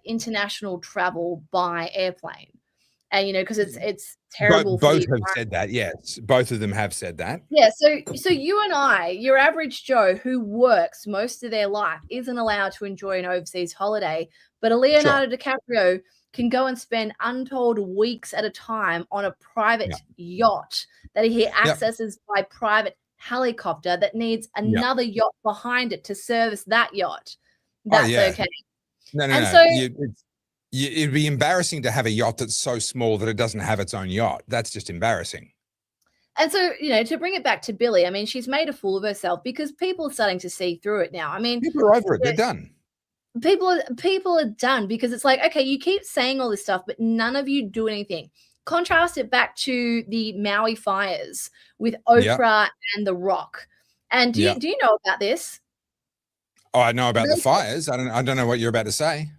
international travel by airplane. And, you know, because it's terrible. Both have said that, yes. Both of them have said that. Yeah, so you and I, your average Joe who works most of their life isn't allowed to enjoy an overseas holiday, but a Leonardo DiCaprio can go and spend untold weeks at a time on a private yacht that he accesses by private helicopter that needs another yacht behind it to service that yacht. That's okay. No. It'd be embarrassing to have a yacht that's so small that it doesn't have its own yacht. That's just embarrassing. And so, you know, to bring it back to Billie, I mean, she's made a fool of herself because people are starting to see through it now. I mean, people are over it. They're done. People are done because it's like, okay, you keep saying all this stuff, but none of you do anything. Contrast it back to the Maui fires with Oprah and The Rock. And do you know about this? Oh, I know about the fires. I don't know what you're about to say.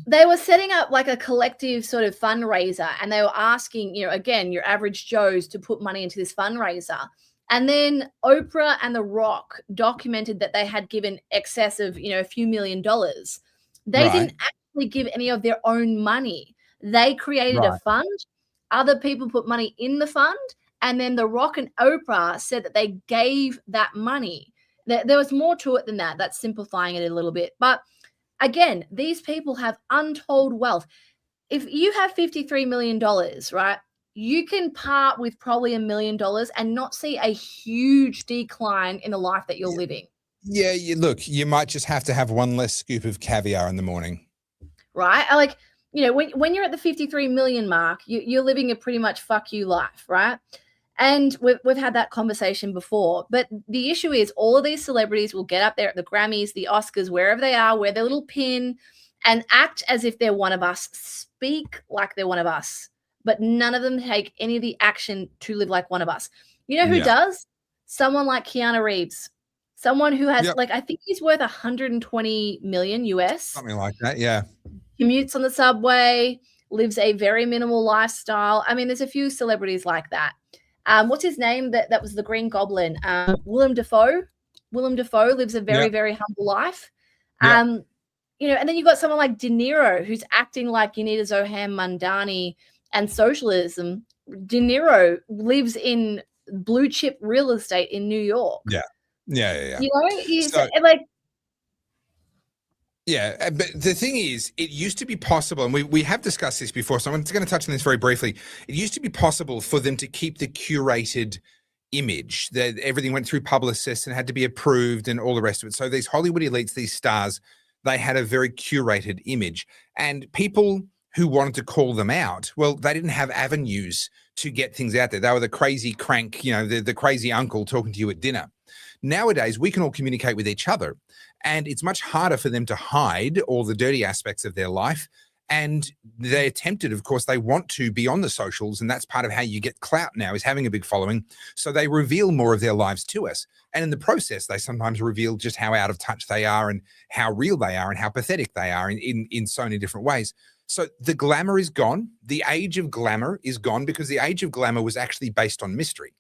They were setting up like a collective sort of fundraiser and they were asking, you know, again, your average Joes to put money into this fundraiser. And then Oprah and The Rock documented that they had given excess of, you know, a few $1 million. They didn't actually give any of their own money. They created a fund. Other people put money in the fund. And then The Rock and Oprah said that they gave that money. There was more to it than that. That's simplifying it a little bit. But again, these people have untold wealth. If you have $53 million, right, you can part with probably $1 million and not see a huge decline in the life that you're living. Yeah, look, you might just have to have one less scoop of caviar in the morning. Right? Like, you know, when you're at the 53 million mark, you're living a pretty much fuck you life, right? And we've had that conversation before. But the issue is all of these celebrities will get up there at the Grammys, the Oscars, wherever they are, wear their little pin and act as if they're one of us, speak like they're one of us. But none of them take any of the action to live like one of us. You know who does? Someone like Keanu Reeves. Someone who has, like, I think he's worth 120 million US. Something like that, yeah. Commutes on the subway, lives a very minimal lifestyle. I mean, there's a few celebrities like that. What's his name? That was the Green Goblin. Willem Dafoe. Willem Dafoe lives a very, very humble life. You know, and then you've got someone like De Niro who's acting like Yanida Zoham Mandani and socialism. De Niro lives in blue chip real estate in New York. Yeah. You know, he's like, Yeah, but the thing is, it used to be possible, and we have discussed this before, so I'm just going to touch on this very briefly. It used to be possible for them to keep the curated image, that everything went through publicists and had to be approved and all the rest of it. So these Hollywood elites, these stars, they had a very curated image. And people who wanted to call them out, well, they didn't have avenues to get things out there. They were the crazy crank, the crazy uncle talking to you at dinner. Nowadays, we can all communicate with each other, and it's much harder for them to hide all the dirty aspects of their life. And they're tempted, of course, they want to be on the socials, and that's part of how you get clout now, is having a big following. So they reveal more of their lives to us. And in the process, they sometimes reveal just how out of touch they are and how real they are and how pathetic they are in so many different ways. So the glamour is gone. The age of glamour is gone, because the age of glamour was actually based on mystery.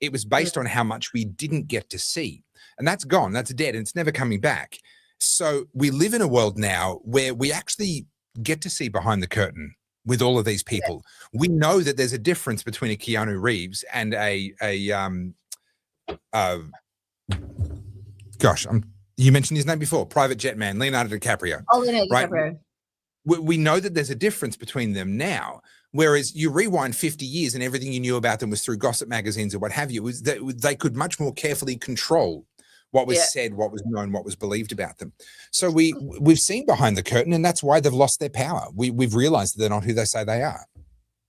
It was based on how much we didn't get to see. And that's gone. That's dead. And it's never coming back. So we live in a world now where we actually get to see behind the curtain with all of these people. Yeah. We know that there's a difference between a Keanu Reeves and you mentioned his name before, Private Jet Man, Leonardo DiCaprio. Oh, Leonardo DiCaprio. We know that there's a difference between them now. Whereas you rewind 50 years and everything you knew about them was through gossip magazines or what have you, was that they could much more carefully control what was said, what was known, what was believed about them. So we've seen behind the curtain, and that's why they've lost their power. We've realized that they're not who they say they are.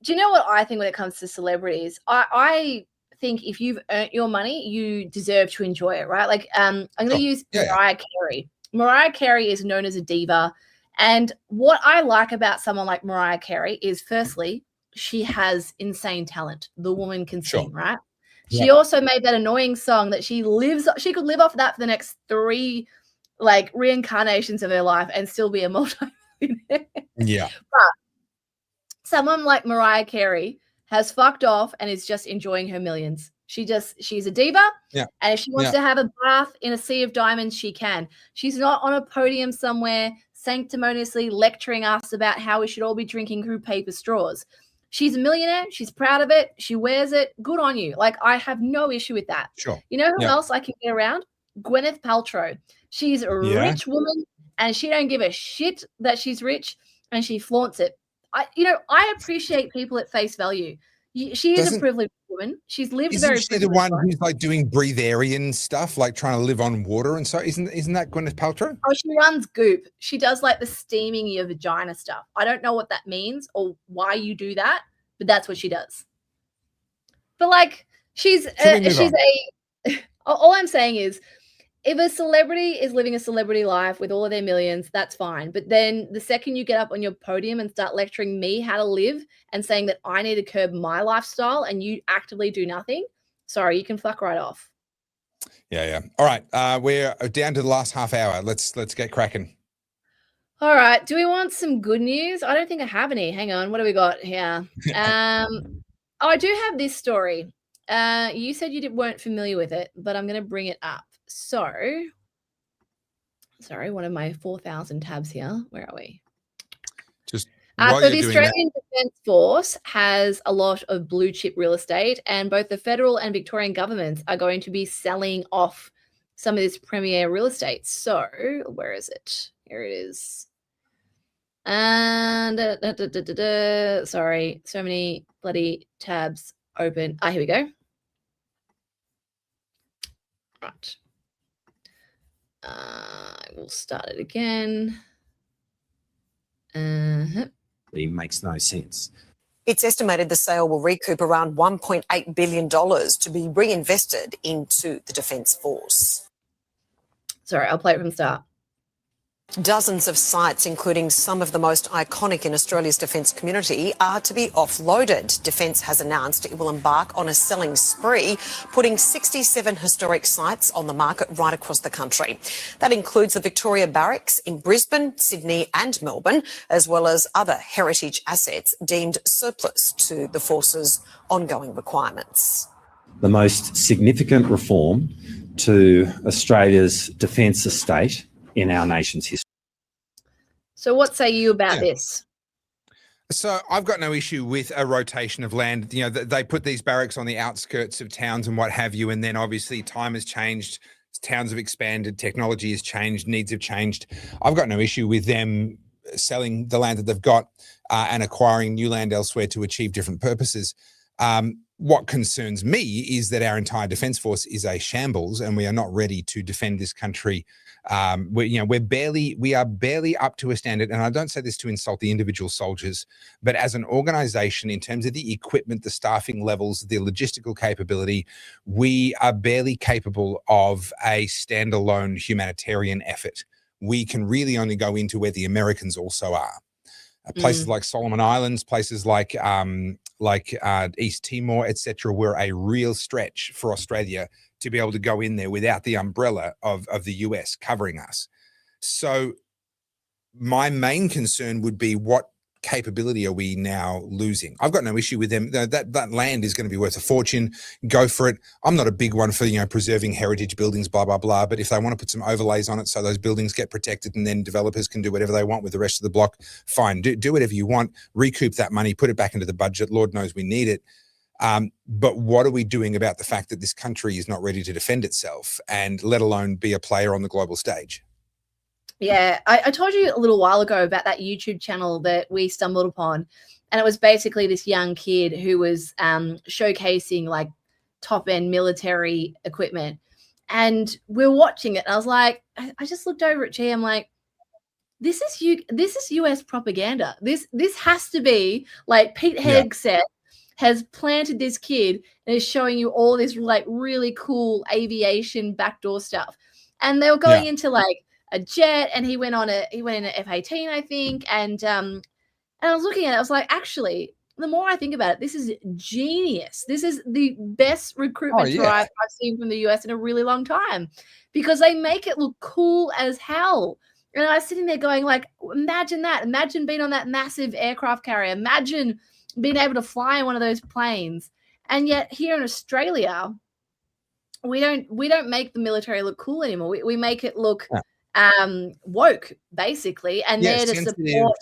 Do you know what I think when it comes to celebrities? I think if you've earned your money, you deserve to enjoy it, right? Like, I'm going to use Mariah Carey. Mariah Carey is known as a diva. And what I like about someone like Mariah Carey is, firstly, she has insane talent. The woman can sing, right? Yeah. She also made that annoying song that she could live off that for the next 3 reincarnations of her life and still be a multi-millionaire. Yeah. But someone like Mariah Carey has fucked off and is just enjoying her millions. She's a diva. Yeah. And if she wants to have a bath in a sea of diamonds, she can. She's not on a podium somewhere sanctimoniously lecturing us about how we should all be drinking through paper straws. She's a millionaire. She's proud of it. She wears it. Good on you. Like, I have no issue with that. Sure. You know who else I can get around? Gwyneth Paltrow. She's a rich woman, and she don't give a shit that she's rich, and she flaunts it. I appreciate people at face value. She is a privileged woman. She's lived very. Isn't she the one who's like doing breatharian stuff, like trying to live on water and so? Isn't that Gwyneth Paltrow? Oh, she runs Goop. She does like the steaming your vagina stuff. I don't know what that means or why you do that, but that's what she does. But like, all I'm saying is, if a celebrity is living a celebrity life with all of their millions, that's fine. But then the second you get up on your podium and start lecturing me how to live and saying that I need to curb my lifestyle and you actively do nothing, sorry, you can fuck right off. Yeah. All right. We're down to the last half hour. Let's get cracking. All right. Do we want some good news? I don't think I have any. Hang on. What do we got here? I do have this story. You said you weren't familiar with it, but I'm going to bring it up. So, sorry, one of my 4,000 tabs here. Where are we? Just so the Australian Defence Force has a lot of blue chip real estate, and both the federal and Victorian governments are going to be selling off some of this premier real estate. So, where is it? Here it is. And sorry, so many bloody tabs open. Here we go. Right. I will start it again. It makes no sense. It's estimated the sale will recoup around $1.8 billion to be reinvested into the Defence Force. Sorry, I'll play it from the start. Dozens of sites, including some of the most iconic in Australia's defence community, are to be offloaded. Defence has announced it will embark on a selling spree, putting 67 historic sites on the market right across the country. That includes the Victoria Barracks in Brisbane, Sydney and Melbourne, as well as other heritage assets deemed surplus to the Force's ongoing requirements. The most significant reform to Australia's defence estate in our nation's history. So what say you about this? So I've got no issue with a rotation of land. You know, they put these barracks on the outskirts of towns and what have you, and then obviously time has changed. towns have expanded, technology has changed, needs have changed. I've got no issue with them selling the land that they've got and acquiring new land elsewhere to achieve different purposes. What concerns me is that our entire defence force is a shambles, and we are not ready to defend this country. We are barely up to a standard, and I don't say this to insult the individual soldiers, but as an organisation, in terms of the equipment, the staffing levels, the logistical capability, we are barely capable of a standalone humanitarian effort. We can really only go into where the Americans also are. Places like Solomon Islands, places like East Timor, etc., were a real stretch for Australia to be able to go in there without the umbrella of the US covering us. So my main concern would be, what capability are we now losing? I've got no issue with them. That land is going to be worth a fortune. Go for it. I'm not a big one for, preserving heritage buildings, blah, blah, blah. But if they want to put some overlays on it so those buildings get protected and then developers can do whatever they want with the rest of the block, fine. Do whatever you want. Recoup that money, put it back into the budget. Lord knows we need it. But what are we doing about the fact that this country is not ready to defend itself, and let alone be a player on the global stage? Yeah, I told you a little while ago about that YouTube channel that we stumbled upon, and it was basically this young kid who was showcasing like top-end military equipment, and we're watching it. And I was like, I just looked over at G. I'm like, this is US propaganda. This has to be like Pete Hegseth has planted this kid and is showing you all this like really cool aviation backdoor stuff, and they were going into like a jet, and he went in an F-18, I think, and I was looking at it, I was like, actually, the more I think about it, this is genius. This is the best recruitment drive I've seen from the US in a really long time, because they make it look cool as hell. And I was sitting there going, like, imagine that. Imagine being on that massive aircraft carrier. Imagine being able to fly in one of those planes. And yet here in Australia, we don't make the military look cool anymore. We make it look woke, basically, and there to support.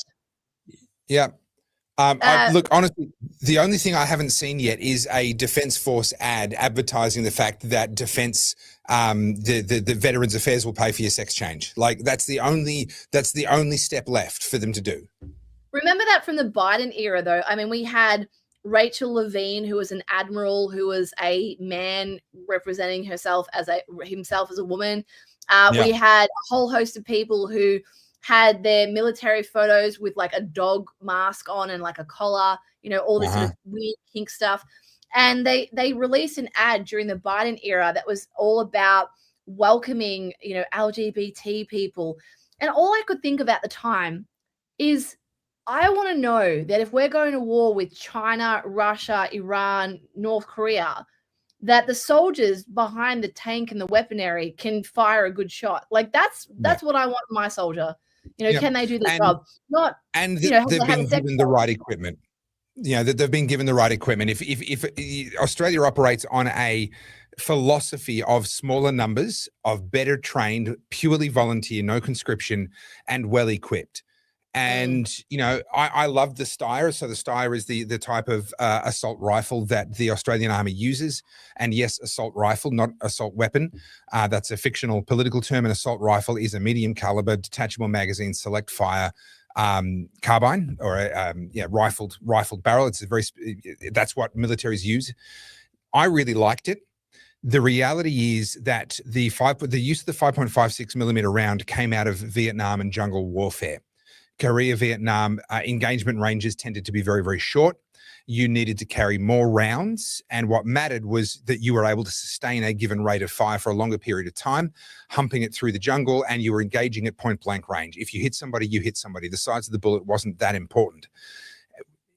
Look, honestly, the only thing I haven't seen yet is a Defence Force ad advertising the fact that defence, the Veterans Affairs will pay for your sex change. Like that's the only step left for them to do. Remember that from the Biden era, though. I mean, we had Rachel Levine, who was an admiral, who was a man representing himself as a woman. We had a whole host of people who had their military photos with like a dog mask on and like a collar, all this sort of weird kink stuff. And they released an ad during the Biden era that was all about welcoming, LGBT people. And all I could think of at the time is, I want to know that if we're going to war with China, Russia, Iran, North Korea, that the soldiers behind the tank and the weaponry can fire a good shot. Like that's what I want in my soldier. Can they do the job? They've been given the right equipment. That they've been given the right equipment. If Australia operates on a philosophy of smaller numbers, of better trained, purely volunteer, no conscription, and well equipped. And, I love the Steyr. So the Steyr is the type of assault rifle that the Australian Army uses. And yes, assault rifle, not assault weapon. That's a fictional political term. An assault rifle is a medium caliber, detachable magazine, select fire carbine, or a rifled barrel. That's what militaries use. I really liked it. The reality is that the use of the 5.56 millimeter round came out of Vietnam and jungle warfare. Korea, Vietnam, engagement ranges tended to be very, very short. You needed to carry more rounds. And what mattered was that you were able to sustain a given rate of fire for a longer period of time, humping it through the jungle, and you were engaging at point blank range. If you hit somebody, you hit somebody. The size of the bullet wasn't that important.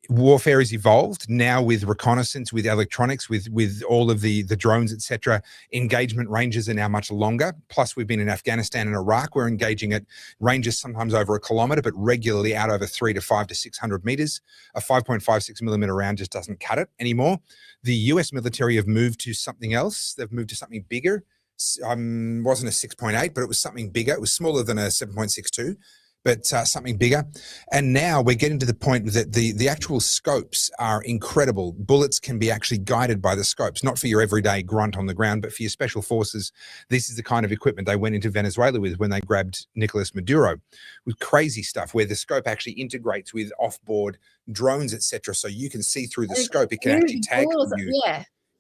Warfare has evolved now with reconnaissance, with electronics, with all of the drones, etc. Engagement ranges are now much longer. Plus, we've been in Afghanistan and Iraq. We're engaging at ranges sometimes over a kilometre, but regularly out over 300 to 500 to 600 metres. A 5.56 millimetre round just doesn't cut it anymore. The US military have moved to something else. They've moved to something bigger. Wasn't a 6.8, but it was something bigger. It was smaller than a 7.62. but something bigger. And now we're getting to the point that the actual scopes are incredible. Bullets can be actually guided by the scopes, not for your everyday grunt on the ground, but for your special forces. This is the kind of equipment they went into Venezuela with when they grabbed Nicolas Maduro, with crazy stuff where the scope actually integrates with off-board drones, etc. So you can see through the scope. It can actually tag you.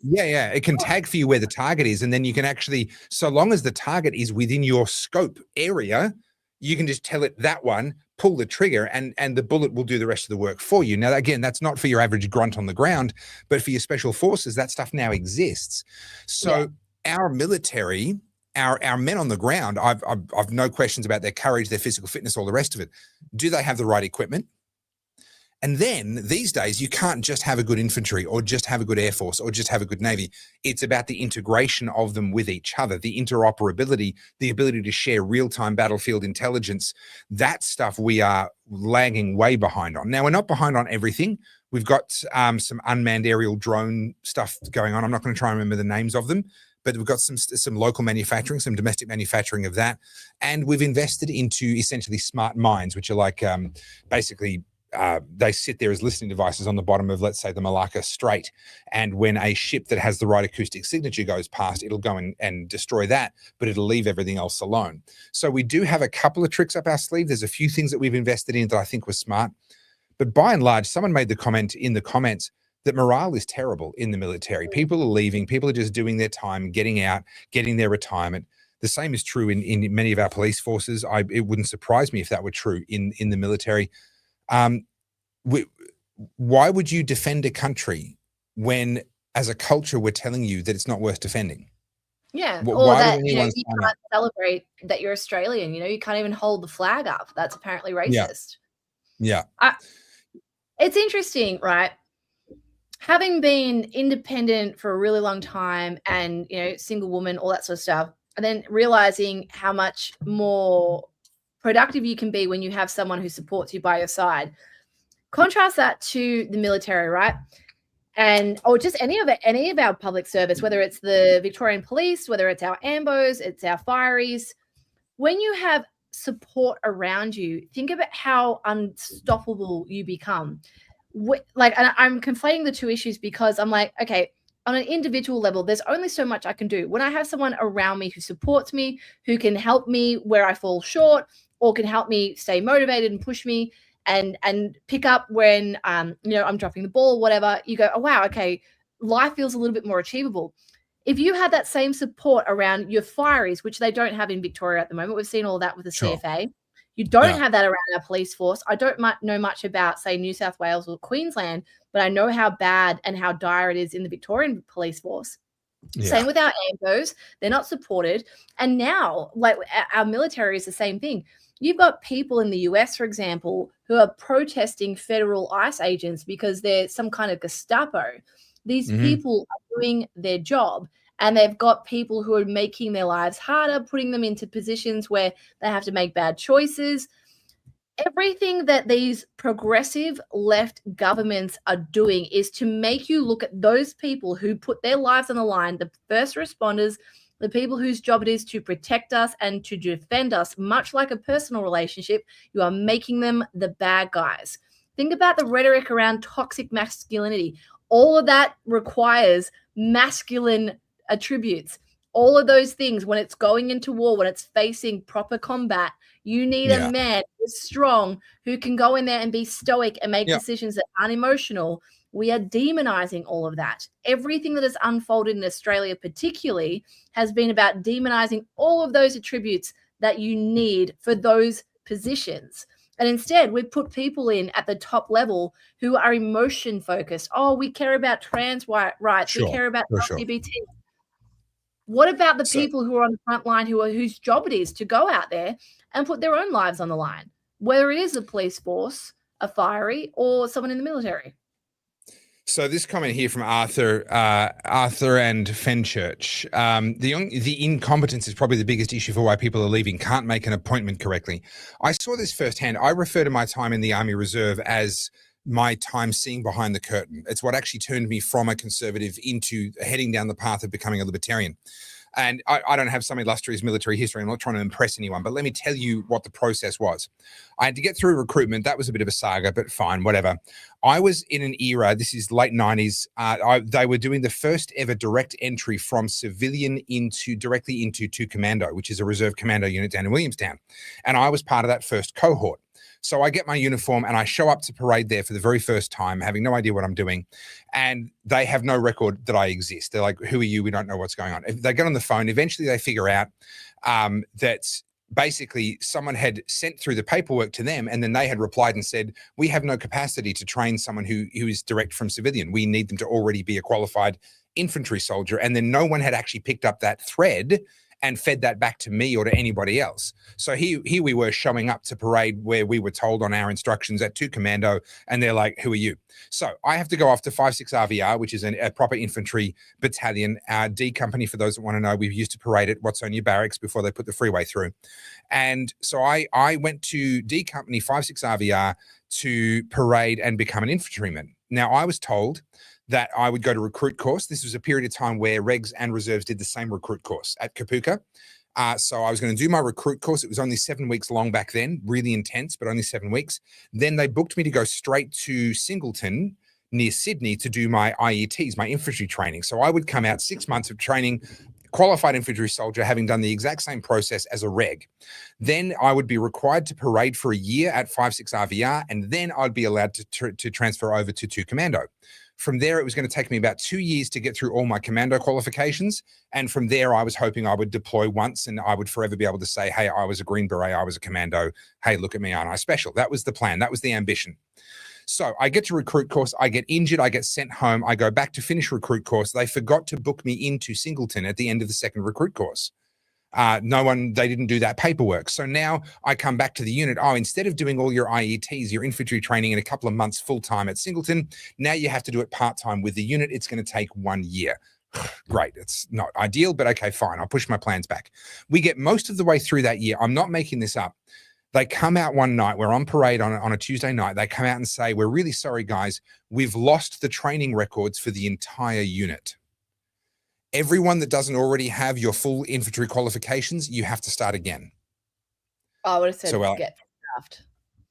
Yeah. It can tag for you where the target is. And then you can actually, so long as the target is within your scope area, you can just tell it that one, pull the trigger, and the bullet will do the rest of the work for you. Now, again, that's not for your average grunt on the ground, but for your special forces, that stuff now exists. So our military, our men on the ground, I've no questions about their courage, their physical fitness, all the rest of it. Do they have the right equipment? And then these days, you can't just have a good infantry or just have a good air force or just have a good navy. It's about the integration of them with each other, the interoperability, the ability to share real-time battlefield intelligence. That stuff we are lagging way behind on. Now, we're not behind on everything. We've got some unmanned aerial drone stuff going on. I'm not going to try and remember the names of them, but we've got some local manufacturing, some domestic manufacturing of that. And we've invested into essentially smart mines, which are like basically they sit there as listening devices on the bottom of, let's say, the Malacca Strait. And when a ship that has the right acoustic signature goes past, it'll go and destroy that, but it'll leave everything else alone. So we do have a couple of tricks up our sleeve. There's a few things that we've invested in that I think were smart. But by and large, someone made the comment in the comments that morale is terrible in the military. People are leaving. People are just doing their time, getting out, getting their retirement. The same is true in many of our police forces. It wouldn't surprise me if that were true in the military. Why would you defend a country when, as a culture, we're telling you that it's not worth defending? Yeah, or that you can't celebrate that you're Australian. You can't even hold the flag up. That's apparently racist. Yeah. It's interesting, right? Having been independent for a really long time and, single woman, all that sort of stuff, and then realizing how much more productive you can be when you have someone who supports you by your side. Contrast that to the military, right? Or just any of our public service, whether it's the Victorian Police, whether it's our AMBOs, it's our fireys. When you have support around you, think about how unstoppable you become. And I'm conflating the two issues because I'm like, okay, on an individual level, there's only so much I can do. When I have someone around me who supports me, who can help me where I fall short, or can help me stay motivated and push me and pick up when I'm dropping the ball or whatever, you go, oh wow, okay, life feels a little bit more achievable. If you had that same support around your fireys, which they don't have in Victoria at the moment, we've seen all that with the CFA. You don't have that around our police force. I don't know much about, say, New South Wales or Queensland, but I know how bad and how dire it is in the Victorian police force. Same with our AMBOs. They're not supported. And now, like, our military is the same thing. You've got people in the US, for example, who are protesting federal ICE agents because they're some kind of Gestapo. These people are doing their job, and they've got people who are making their lives harder, putting them into positions where they have to make bad choices. Everything that these progressive left governments are doing is to make you look at those people who put their lives on the line, the first responders, the people whose job it is to protect us and to defend us, much like a personal relationship. You are making them the bad guys. Think about the rhetoric around toxic masculinity. All of that requires masculine attributes. All of those things, when it's going into war, when it's facing proper combat, you need a man who's strong, who can go in there and be stoic and make decisions that aren't emotional. We are demonizing all of that. Everything that has unfolded in Australia particularly has been about demonizing all of those attributes that you need for those positions. And instead, we've put people in at the top level who are emotion focused. Oh, we care about trans rights. We care about LGBT. What about the people who are on the front line whose job it is to go out there and put their own lives on the line, whether it is a police force, a fiery, or someone in the military? So this comment here from Arthur and Fenchurch. The incompetence is probably the biggest issue for why people are leaving, can't make an appointment correctly. I saw this firsthand. I refer to my time in the Army Reserve as my time seeing behind the curtain. It's what actually turned me from a conservative into heading down the path of becoming a libertarian. And I don't have some illustrious military history. I'm not trying to impress anyone, but let me tell you what the process was. I had to get through recruitment. That was a bit of a saga, but fine, whatever. I was in an era, this is late 90s. They were doing the first ever direct entry from civilian directly into 2 Commando, which is a reserve commando unit down in Williamstown. And I was part of that first cohort. So I get my uniform and I show up to parade there for the very first time, having no idea what I'm doing. And they have no record that I exist. They're like, who are you? We don't know what's going on. If they get on the phone, eventually they figure out that basically someone had sent through the paperwork to them, and then they had replied and said, we have no capacity to train someone who is direct from civilian. We need them to already be a qualified infantry soldier. And then no one had actually picked up that thread and fed that back to me or to anybody else. So here we were showing up to parade where we were told on our instructions at 2 Commando, and they're like, who are you? So I have to go off to 56 RVR, which is a proper infantry battalion. Our D company, for those that want to know, we've used to parade at what's on your barracks before they put the freeway through. And so I went to D company 56 RVR to parade and become an infantryman. Now, I was told that I would go to recruit course. This was a period of time where regs and reserves did the same recruit course at Kapuka. So I was going to do my recruit course. It was only 7 weeks long back then, really intense, but only 7 weeks. Then they booked me to go straight to Singleton near Sydney to do my IETs, my infantry training. So I would come out 6 months of training, qualified infantry soldier, having done the exact same process as a reg. Then I would be required to parade for a year at 56 RVR, and then I'd be allowed to transfer over to 2 Commando. From there, it was going to take me about 2 years to get through all my commando qualifications. And from there, I was hoping I would deploy once and I would forever be able to say, hey, I was a Green Beret, I was a commando. Hey, look at me, aren't I special? That was the plan. That was the ambition. So I get to recruit course. I get injured. I get sent home. I go back to finish recruit course. They forgot to book me into Singleton at the end of the second recruit course. They didn't do that paperwork. So now I come back to the unit. Oh, instead of doing all your IETs, your infantry training in a couple of months full-time at Singleton, now you have to do it part-time with the unit. It's going to take 1 year. Great. It's not ideal, but okay, fine. I'll push my plans back. We get most of the way through that year. I'm not making this up. They come out one night, we're on parade on a Tuesday night. They come out and say, we're really sorry, guys. We've lost the training records for the entire unit. Everyone that doesn't already have your full infantry qualifications, you have to start again. I would have said get draft.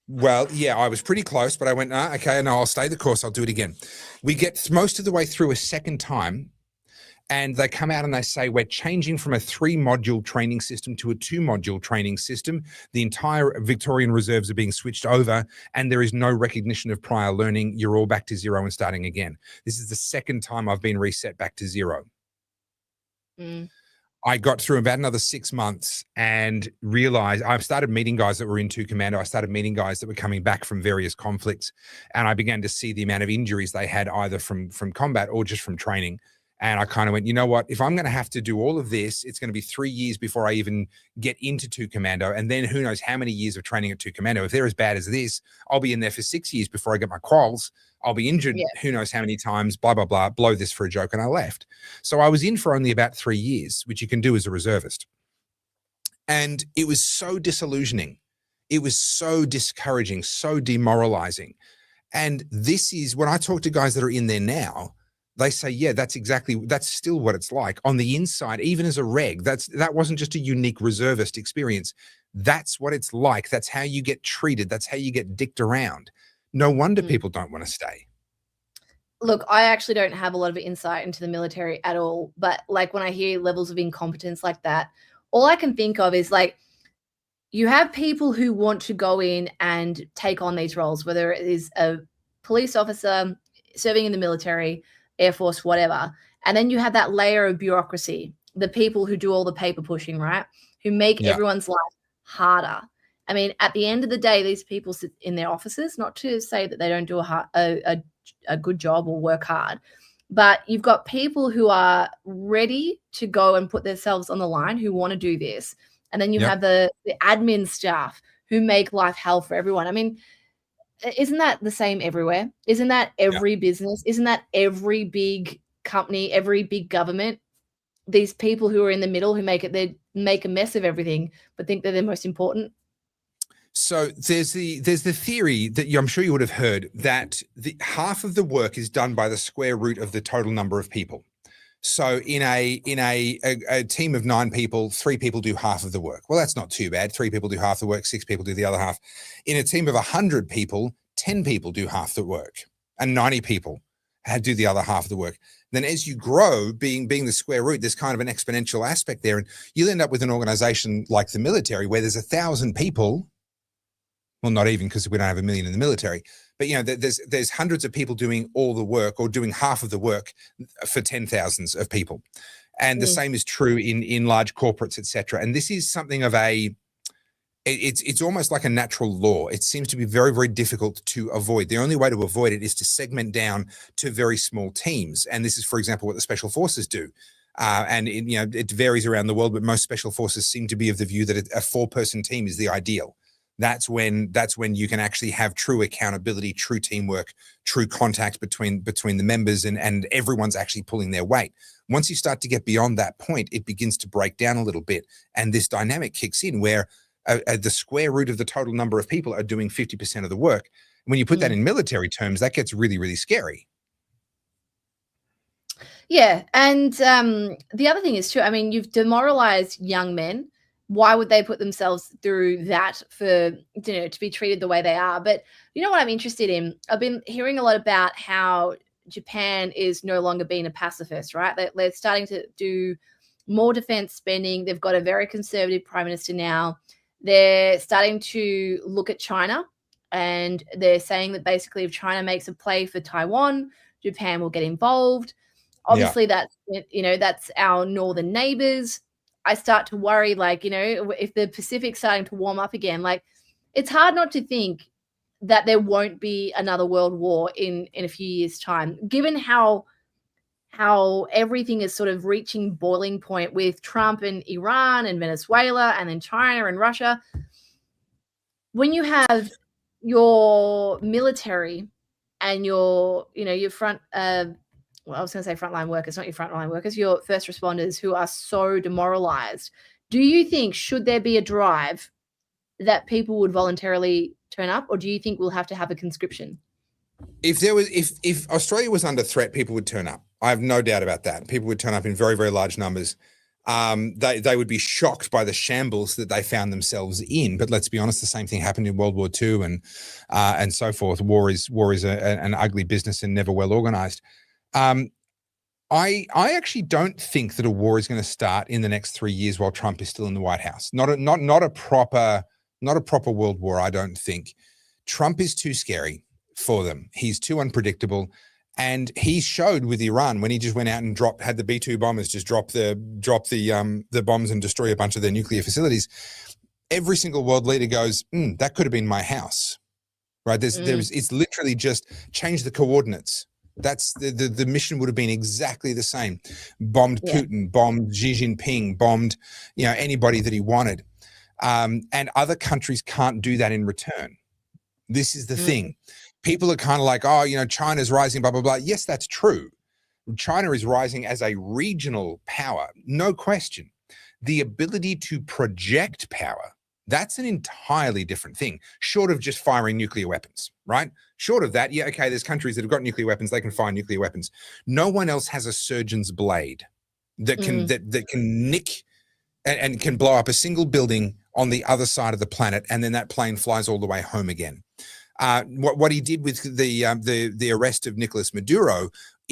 Well, yeah, I was pretty close, but I went, okay, no, I'll stay the course. I'll do it again. We get most of the way through a second time, and they come out and they say, we're changing from a 3-module training system to a 2-module training system. The entire Victorian Reserves are being switched over, and there is no recognition of prior learning. You're all back to zero and starting again. This is the second time I've been reset back to zero. I got through about another 6 months and realized I started meeting guys that were in 2 Commando. I started meeting guys that were coming back from various conflicts, and I began to see the amount of injuries they had either from combat or just from training. And I kind of went, you know what, if I'm going to have to do all of this, it's going to be 3 years before I even get into 2 Commando. And then who knows how many years of training at 2 Commando. If they're as bad as this, I'll be in there for 6 years before I get my quals. I'll be injured who knows how many times, blah, blah, blah, blow this for a joke. And I left. So I was in for only about 3 years, which you can do as a reservist. And it was so disillusioning. It was so discouraging, so demoralizing. And this is when I talk to guys that are in there now, they say, yeah, that's still what it's like on the inside, even as a reg. That wasn't just a unique reservist experience. That's what it's like. That's how you get treated. That's how you get dicked around. No wonder people don't want to stay. Look, I actually don't have a lot of insight into the military at all. But like when I hear levels of incompetence like that, all I can think of is like, you have people who want to go in and take on these roles, whether it is a police officer serving in the military, Air Force, whatever. And then you have that layer of bureaucracy, the people who do all the paper pushing, right? Who make everyone's life harder. I mean, at the end of the day, these people sit in their offices, not to say that they don't do a good job or work hard, but you've got people who are ready to go and put themselves on the line, who want to do this. And then you have the admin staff who make life hell for everyone. I mean, isn't that the same everywhere? Isn't that every business? Isn't that every big company, every big government? These people who are in the middle who make a mess of everything, but think they're the most important. So there's the theory that I'm sure you would have heard that half of the work is done by the square root of the total number of people. So in a team of 9 people, 3 people do half of the work. Well, that's not too bad. 3 people do half the work, 6 people do the other half. In a team of 100 people, 10 people do half the work, and 90 people do the other half of the work. Then as you grow, being the square root, there's kind of an exponential aspect there. And you'll end up with an organization like the military where there's 1,000 people. Well, not even, because we don't have 1 million in the military. But, there's hundreds of people doing all the work, or doing half of the work for 10,000s of people. And the same is true in large corporates, et cetera. And this is something of it's almost like a natural law. It seems to be very, very difficult to avoid. The only way to avoid it is to segment down to very small teams. And this is, for example, what the special forces do. And it varies around the world, but most special forces seem to be of the view that a 4-person team is the ideal. That's when you can actually have true accountability, true teamwork, true contact between the members, and everyone's actually pulling their weight. Once you start to get beyond that point, it begins to break down a little bit, and this dynamic kicks in where the square root of the total number of people are doing 50% of the work. When you put that in military terms, that gets really, really scary. Yeah, and the other thing is too, I mean, you've demoralized young men. Why would they put themselves through that for, to be treated the way they are? But you know what I'm interested in? I've been hearing a lot about how Japan is no longer being a pacifist, right? They're starting to do more defense spending. They've got a very conservative prime minister now. They're starting to look at China, and they're saying that basically if China makes a play for Taiwan, Japan will get involved. Obviously, that's our northern neighbors. I start to worry, if the Pacific's starting to warm up again, it's hard not to think that there won't be another world war in a few years' time, given how everything is sort of reaching boiling point with Trump and Iran and Venezuela and then China and Russia. When you have your military and your front, I was going to say frontline workers, not your frontline workers, your first responders who are so demoralized, do you think, should there be a drive that people would voluntarily turn up, or do you think we'll have to have a conscription? If Australia was under threat, people would turn up. I have no doubt about that. People would turn up in very, very large numbers. They would be shocked by the shambles that they found themselves in. But let's be honest, the same thing happened in World War II and so forth. War is an ugly business and never well organized. I actually don't think that a war is going to start in the next 3 years while Trump is still in the White House. Not a proper world war, I don't think. Trump is too scary for them. He's too unpredictable. And he showed with Iran when he just went out and had the B-2 bombers just drop the bombs and destroy a bunch of their nuclear facilities. Every single world leader goes, that could have been my house, right? It's literally just change the coordinates. That's the mission would have been exactly the same. Bombed Putin, bombed Xi Jinping, bombed anybody that he wanted, and other countries can't do that in return. This is the thing. People are kind of like, China's rising, blah blah blah. Yes, that's true. China is rising as a regional power, no question. The ability to project power, that's an entirely different thing, short of just firing nuclear weapons, right? Short of that, there's countries that have got nuclear weapons, they can fire nuclear weapons. No one else has a surgeon's blade that can that can nick and can blow up a single building on the other side of the planet, and then that plane flies all the way home again. What he did with the arrest of Nicolas Maduro,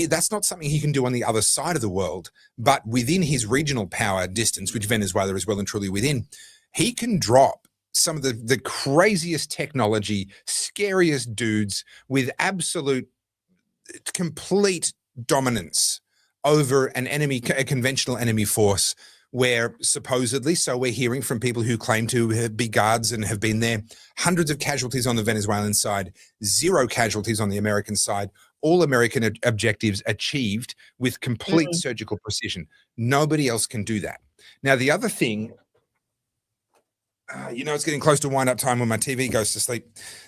that's not something he can do on the other side of the world, but within his regional power distance, which Venezuela is well and truly within, he can drop some of the craziest technology, scariest dudes with absolute complete dominance over an enemy, a conventional enemy force, where supposedly, so we're hearing from people who claim to be guards and have been there, hundreds of casualties on the Venezuelan side, 0 casualties on the American side, all American objectives achieved with complete surgical precision. Nobody else can do that. Now, the other thing, it's getting close to wind-up time when my TV goes to sleep.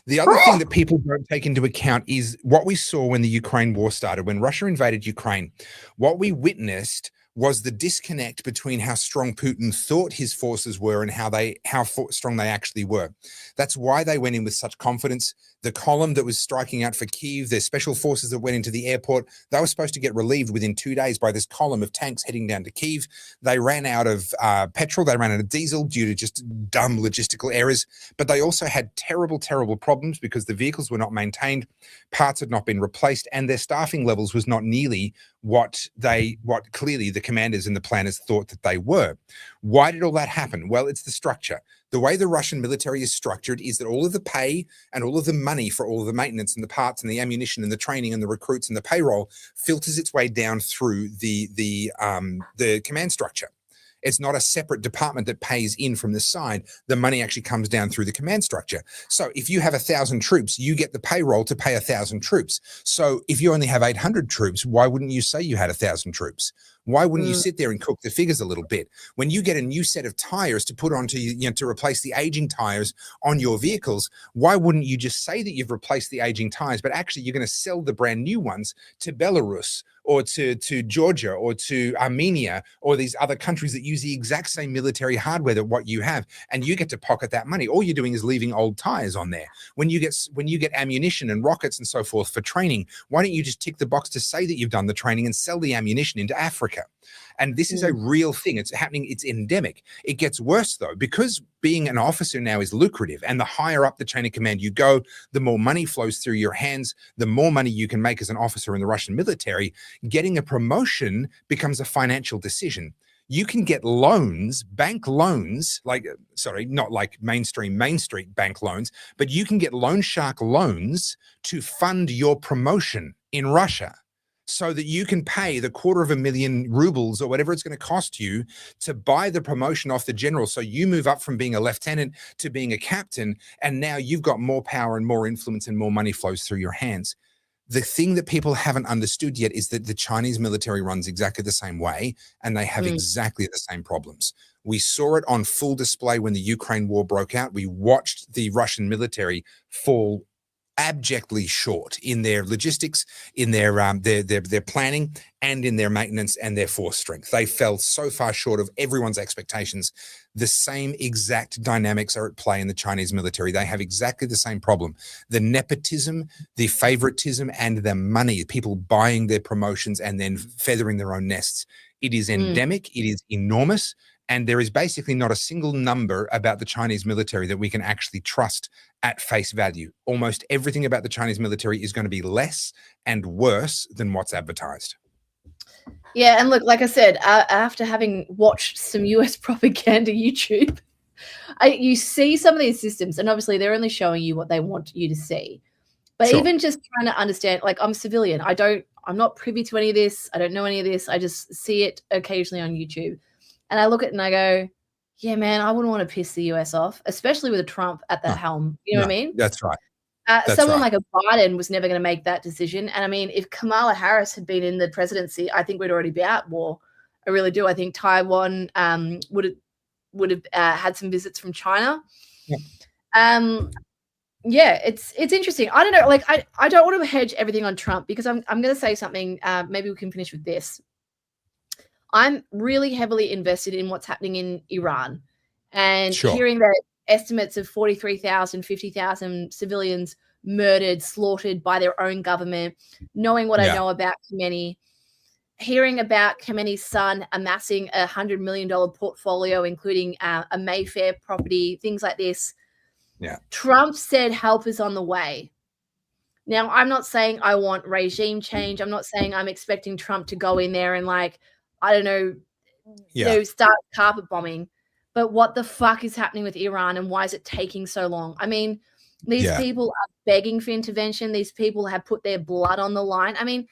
The other thing that people don't take into account is what we saw when the Ukraine war started. When Russia invaded Ukraine, what we witnessed was the disconnect between how strong Putin thought his forces were and how strong they actually were. That's why they went in with such confidence. The column that was striking out for Kyiv, the special forces that went into the airport, they were supposed to get relieved within 2 days by this column of tanks heading down to Kyiv. They ran out of petrol, they ran out of diesel due to just dumb logistical errors, but they also had terrible, terrible problems because the vehicles were not maintained, parts had not been replaced, and their staffing levels was not nearly what clearly the commanders and the planners thought that they were. Why did all that happen? Well, it's the structure. The way the Russian military is structured is that all of the pay and all of the money for all of the maintenance and the parts and the ammunition and the training and the recruits and the payroll filters its way down through the command structure. It's not a separate department that pays in from the side. The money actually comes down through the command structure. So if you have 1,000 troops, you get the payroll to pay 1,000 troops. So if you only have 800 troops, why wouldn't you say you had 1,000 troops? Why wouldn't you sit there and cook the figures a little bit? When you get a new set of tires to put onto, to replace the aging tires on your vehicles, why wouldn't you just say that you've replaced the aging tires, but actually you're going to sell the brand new ones to Belarus or to Georgia or to Armenia or these other countries that use the exact same military hardware that what you have, and you get to pocket that money. All you're doing is leaving old tires on there. When you get ammunition and rockets and so forth for training, why don't you just tick the box to say that you've done the training and sell the ammunition into Africa? And this is a real thing. It's happening. It's endemic. It gets worse, though, because being an officer now is lucrative. And the higher up the chain of command you go, the more money flows through your hands, the more money you can make as an officer in the Russian military. Getting a promotion becomes a financial decision. You can get loans, bank loans, not like Main Street bank loans, but you can get loan shark loans to fund your promotion in Russia, so that you can pay the 250,000 rubles or whatever it's going to cost you to buy the promotion off the general. So you move up from being a lieutenant to being a captain, and now you've got more power and more influence and more money flows through your hands. The thing that people haven't understood yet is that the Chinese military runs exactly the same way, and they have exactly the same problems. We saw it on full display when the Ukraine war broke out. We watched the Russian military fall abjectly short in their logistics, in their planning, and in their maintenance and their force strength. They fell so far short of everyone's expectations. The same exact dynamics are at play in the Chinese military. They have exactly the same problem. The nepotism, the favoritism, and the money, people buying their promotions and then feathering their own nests. It is endemic. It is enormous. And there is basically not a single number about the Chinese military that we can actually trust at face value. Almost everything about the Chinese military is going to be less and worse than what's advertised. Yeah, and look, like I said, after having watched some US propaganda YouTube, you see some of these systems, and obviously they're only showing you what they want you to see. But even just trying to understand, like, I'm a civilian. I'm not privy to any of this. I don't know any of this. I just see it occasionally on YouTube. And I look at it and I go, yeah, man, I wouldn't want to piss the US off, especially with a Trump at the helm. You know what I mean? That's right. Someone like a Biden was never going to make that decision. And I mean, if Kamala Harris had been in the presidency, I think we'd already be at war. I really do. I think Taiwan would have had some visits from China. Yeah, it's interesting. I don't know. Like, I don't want to hedge everything on Trump because I'm going to say something. Maybe we can finish with this. I'm really heavily invested in what's happening in Iran, and hearing that estimates of 43,000, 50,000 civilians murdered, slaughtered by their own government, knowing what I know about Khamenei, hearing about Khamenei's son amassing a $100 million portfolio, including a Mayfair property, things like this. Yeah. Trump said help is on the way. Now, I'm not saying I want regime change. I'm not saying I'm expecting Trump to go in there and, like, I don't know, start carpet bombing. But what the fuck is happening with Iran, and why is it taking so long? I mean, these people are begging for intervention. These people have put their blood on the line. I mean,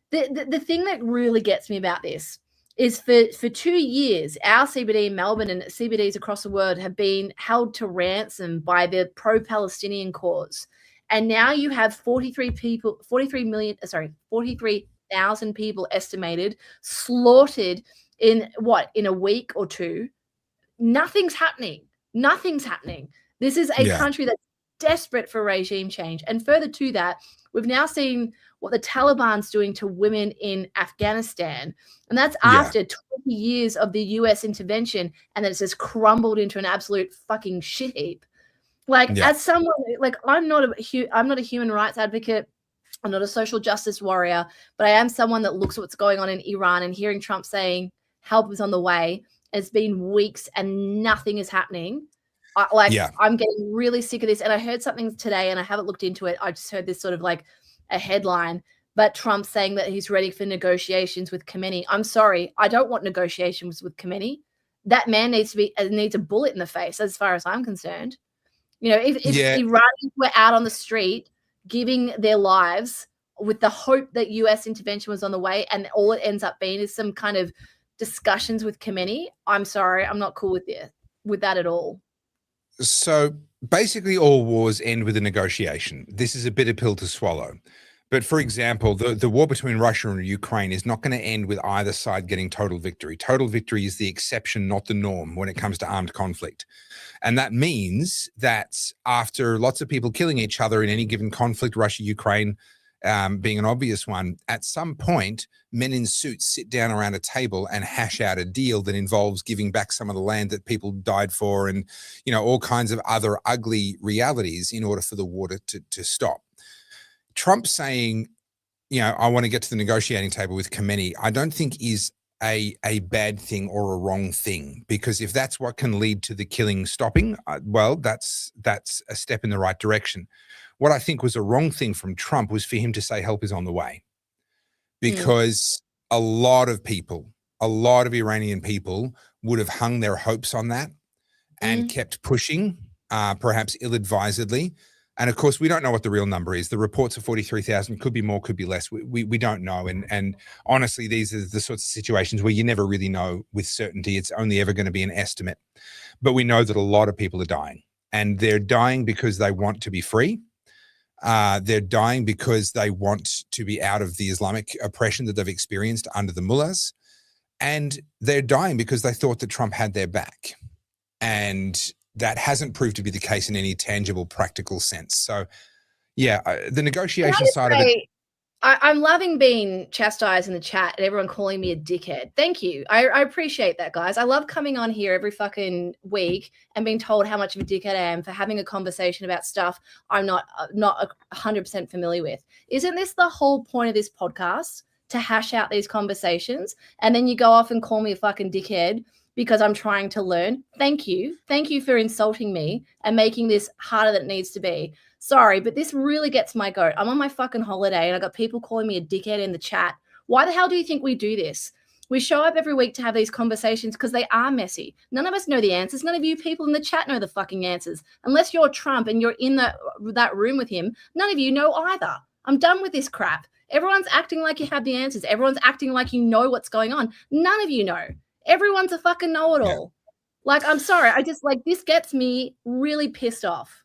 the thing that really gets me about this is for 2 years, our CBD in Melbourne and CBDs across the world have been held to ransom by the pro-Palestinian cause. And now you have 43,000 people estimated slaughtered in a week or two. Nothing's happening. This is a country that's desperate for regime change. And further to that, we've now seen what the Taliban's doing to women in Afghanistan. And that's after 20 years of the US intervention, and then it's just crumbled into an absolute fucking shit heap. Like, as someone, like, I'm not a human rights advocate. I'm not a social justice warrior, but I am someone that looks at what's going on in Iran, and hearing Trump saying help is on the way. It's been weeks and nothing is happening. I'm getting really sick of this. And I heard something today, and I haven't looked into it. I just heard this sort of like a headline, but Trump saying that he's ready for negotiations with Khamenei. I'm sorry, I don't want negotiations with Khamenei. That man needs a bullet in the face, as far as I'm concerned. You know, if Iranians were out on the street giving their lives with the hope that US intervention was on the way, and all it ends up being is some kind of discussions with Khamenei, I'm sorry, I'm not cool with that at all. So basically all wars end with a negotiation. This is a bitter pill to swallow. But for example, the war between Russia and Ukraine is not going to end with either side getting total victory. Total victory is the exception, not the norm, when it comes to armed conflict. And that means that after lots of people killing each other in any given conflict, Russia, Ukraine being an obvious one, at some point, men in suits sit down around a table and hash out a deal that involves giving back some of the land that people died for, and, you know, all kinds of other ugly realities in order for the war to stop. Trump saying, you know, I want to get to the negotiating table with Khamenei, I don't think is a bad thing or a wrong thing, because if that's what can lead to the killing stopping, well, that's a step in the right direction. What I think was a wrong thing from Trump was for him to say help is on the way, because a lot of people, a lot of Iranian people would have hung their hopes on that and kept pushing, perhaps ill-advisedly. And of course, we don't know what the real number is. The reports of 43,000 could be more, could be less. We don't know. And honestly, these are the sorts of situations where you never really know with certainty. It's only ever going to be an estimate. But we know that a lot of people are dying, and they're dying because they want to be free. They're dying because they want to be out of the Islamic oppression that they've experienced under the mullahs. And they're dying because they thought that Trump had their back. And that hasn't proved to be the case in any tangible, practical sense. So, yeah, the negotiation side of it. I'm loving being chastised in the chat and everyone calling me a dickhead. Thank you. I appreciate that, guys. I love coming on here every fucking week and being told how much of a dickhead I am for having a conversation about stuff I'm not 100% familiar with. Isn't this the whole point of this podcast? To hash out these conversations, and then you go off and call me a fucking dickhead because I'm trying to learn. Thank you. Thank you for insulting me and making this harder than it needs to be. Sorry, but this really gets my goat. I'm on my fucking holiday and I got people calling me a dickhead in the chat. Why the hell do you think we do this? We show up every week to have these conversations because they are messy. None of us know the answers. None of you people in the chat know the fucking answers. Unless you're Trump and you're in that room with him, none of you know either. I'm done with this crap. Everyone's acting like you have the answers. Everyone's acting like you know what's going on. None of you know. Everyone's a fucking know-it-all. Like, I'm sorry. I just, like, this gets me really pissed off.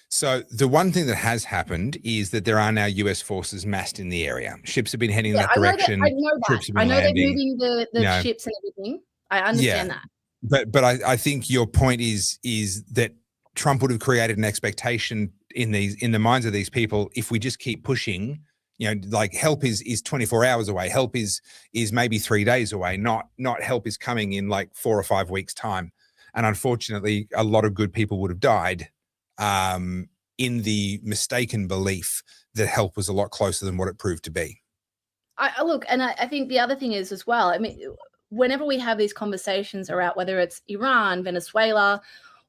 So the one thing that has happened is that there are now US forces massed in the area. Ships have been heading in that direction. I know that. I know they're moving the ships and everything. I understand that. But I think your point is that Trump would have created an expectation in the minds of these people. If we just keep pushing, you know, like help is 24 hours away. Help is maybe 3 days away. Not help is coming in like 4 or 5 weeks time. And unfortunately, a lot of good people would have died in the mistaken belief that help was a lot closer than what it proved to be. I think the other thing is as well, I mean, whenever we have these conversations about whether it's Iran, Venezuela,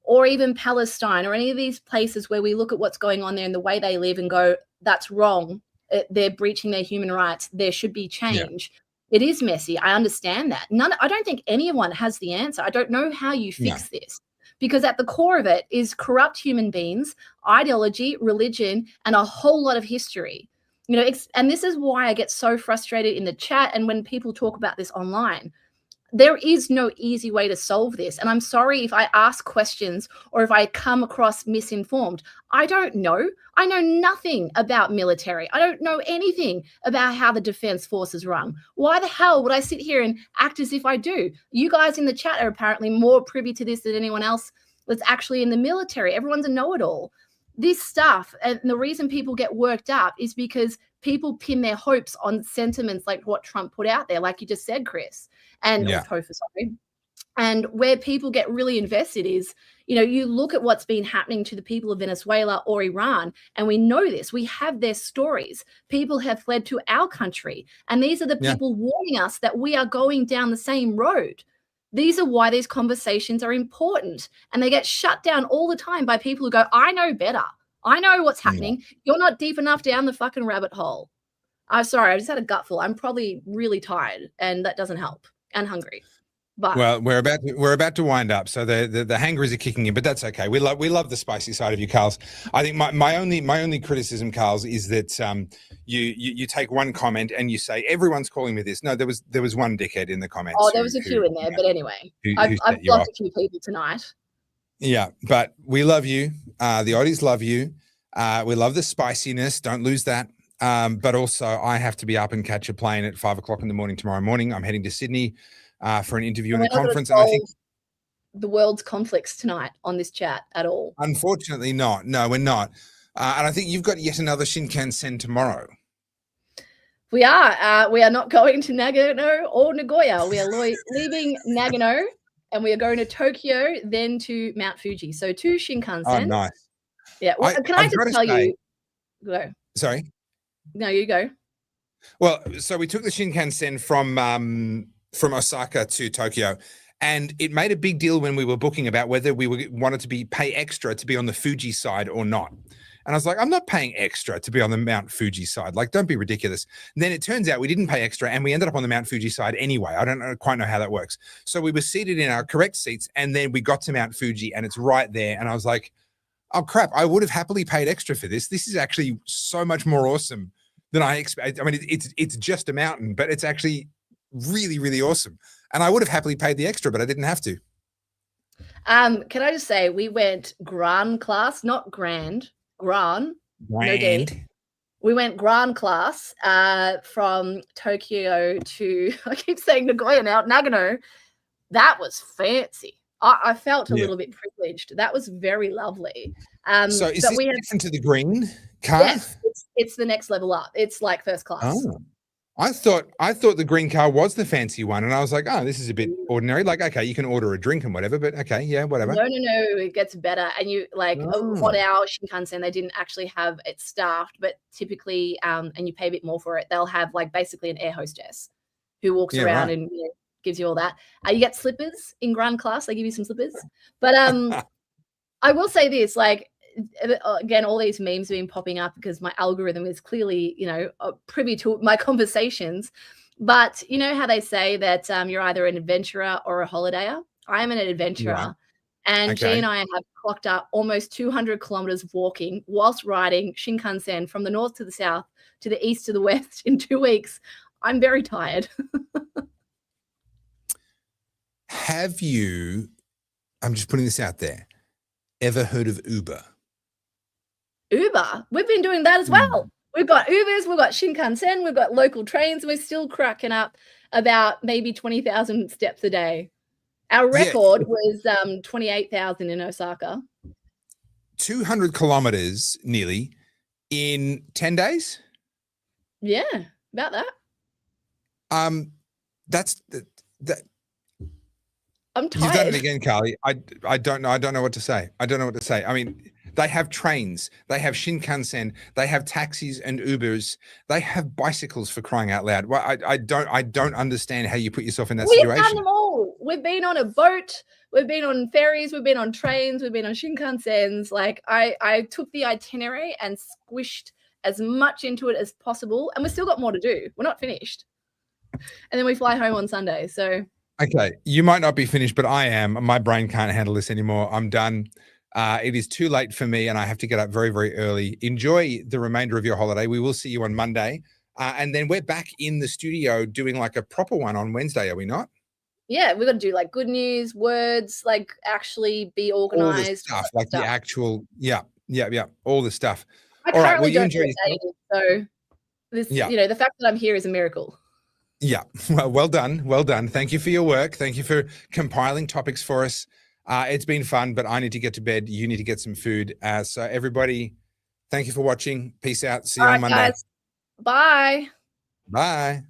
or even Palestine, or any of these places where we look at what's going on there and the way they live and go, that's wrong. They're breaching their human rights. There should be change. Yeah. It is messy. I understand that. I don't think anyone has the answer. I don't know how you fix this, because at the core of it is corrupt human beings, ideology, religion, and a whole lot of history. You know, and this is why I get so frustrated in the chat and when people talk about this online. There is no easy way to solve this. And I'm sorry if I ask questions or if I come across misinformed. I don't know. I know nothing about military. I don't know anything about how the defense forces run. Why the hell would I sit here and act as if I do? You guys in the chat are apparently more privy to this than anyone else that's actually in the military. Everyone's a know-it-all. This stuff, and the reason people get worked up is because people pin their hopes on sentiments like what Trump put out there, like you just said, Chris, and or Topher, sorry. And where people get really invested is, you look at what's been happening to the people of Venezuela or Iran, and we know this. We have their stories. People have fled to our country, and these are the people warning us that we are going down the same road. These are why these conversations are important, and they get shut down all the time by people who go, I know better. I know what's happening. You're not deep enough down the fucking rabbit hole. I'm sorry. I just had a gutful. I'm probably really tired, and that doesn't help, and hungry. But well, we're about to wind up, so the hangers are kicking in, but that's okay. We love the spicy side of you, Carlz. I think my only criticism, Carlz, is that you take one comment and you say everyone's calling me this. No, there was one dickhead in the comments. Oh, there was a few in there, but anyway, I've blocked a few people tonight. Yeah, but we love you. The Oddies love you. We love the spiciness. Don't lose that. But also, I have to be up and catch a plane at 5 o'clock in the morning tomorrow morning. I'm heading to Sydney for an interview in a conference, and I think the world's conflicts tonight on this chat at all. Unfortunately, not. No, we're not. And I think you've got yet another Shinkansen tomorrow. We are. We are not going to Nagano or Nagoya. We are leaving Nagano, and we are going to Tokyo, then to Mount Fuji. So 2 Shinkansen. Oh, nice. Yeah. Well, can I just tell you? Go. Sorry. No, you go. Well, so we took the Shinkansen from Osaka to Tokyo, and it made a big deal when we were booking about whether we wanted to pay extra to be on the Fuji side or not. And I was like, I'm not paying extra to be on the Mount Fuji side. Like, don't be ridiculous. And then it turns out we didn't pay extra, and we ended up on the Mount Fuji side anyway. I don't quite know how that works. So we were seated in our correct seats, and then we got to Mount Fuji, and it's right there. And I was like, oh crap, I would have happily paid extra for this. This is actually so much more awesome than I expected. I mean, it's just a mountain, but it's actually really, really awesome. And I would have happily paid the extra, but I didn't have to. Can I just say we went grand class, not grand, grand. No D. We went grand class from Tokyo to, I keep saying Nagoya now, Nagano. That was fancy. I felt a little bit privileged. That was very lovely. So is this different to the green car? Yes, it's the next level up. It's like first class. Oh. I thought the green car was the fancy one, and I was like, oh, this is a bit ordinary. Like, okay, you can order a drink and whatever, but okay, yeah, whatever. No, it gets better. And you like 1 hour Shinkansen, they didn't actually have it staffed, but typically, and you pay a bit more for it, they'll have like basically an air hostess who walks around and gives you all that. You get slippers in grand class. They give you some slippers. But I will say this, like, again, all these memes have been popping up because my algorithm is clearly, privy to my conversations. But you know how they say that you're either an adventurer or a holidayer? I am an adventurer. Yeah. And G and I have clocked up almost 200 kilometers walking whilst riding Shinkansen from the north to the south to the east to the west in 2 weeks. I'm very tired. Have you, I'm just putting this out there, ever heard of Uber? Uber? We've been doing that as well. We've got Ubers, we've got Shinkansen, we've got local trains, and we're still cracking up about maybe 20,000 steps a day. Our record was 28,000 in Osaka. 200 kilometers nearly in 10 days? Yeah, about that. That's that. I'm tired. You've done it again, Carly. I don't know. I don't know what to say. I mean, they have trains, they have Shinkansen, they have taxis and Ubers, they have bicycles, for crying out loud. Well, I don't understand how you put yourself in that situation. We've done them all. We've been on a boat, we've been on ferries, we've been on trains, we've been on Shinkansens. Like I took the itinerary and squished as much into it as possible, and we've still got more to do. We're not finished. And then we fly home on Sunday. So okay, you might not be finished, but I am. My brain can't handle this anymore. I'm done. It is too late for me, and I have to get up very, very early. Enjoy the remainder of your holiday. We will see you on Monday. And then we're back in the studio doing like a proper one on Wednesday, are we not? Yeah, we've got to do like good news, words, like actually be organized. All the stuff, like the actual, yeah, all the stuff. I all right, well, you don't enjoy yourself. So this, the fact that I'm here is a miracle. Yeah, well done. Thank you for your work. Thank you for compiling topics for us. It's been fun, but I need to get to bed. You need to get some food. So everybody, thank you for watching. Peace out. See you on Monday. Guys. Bye. Bye.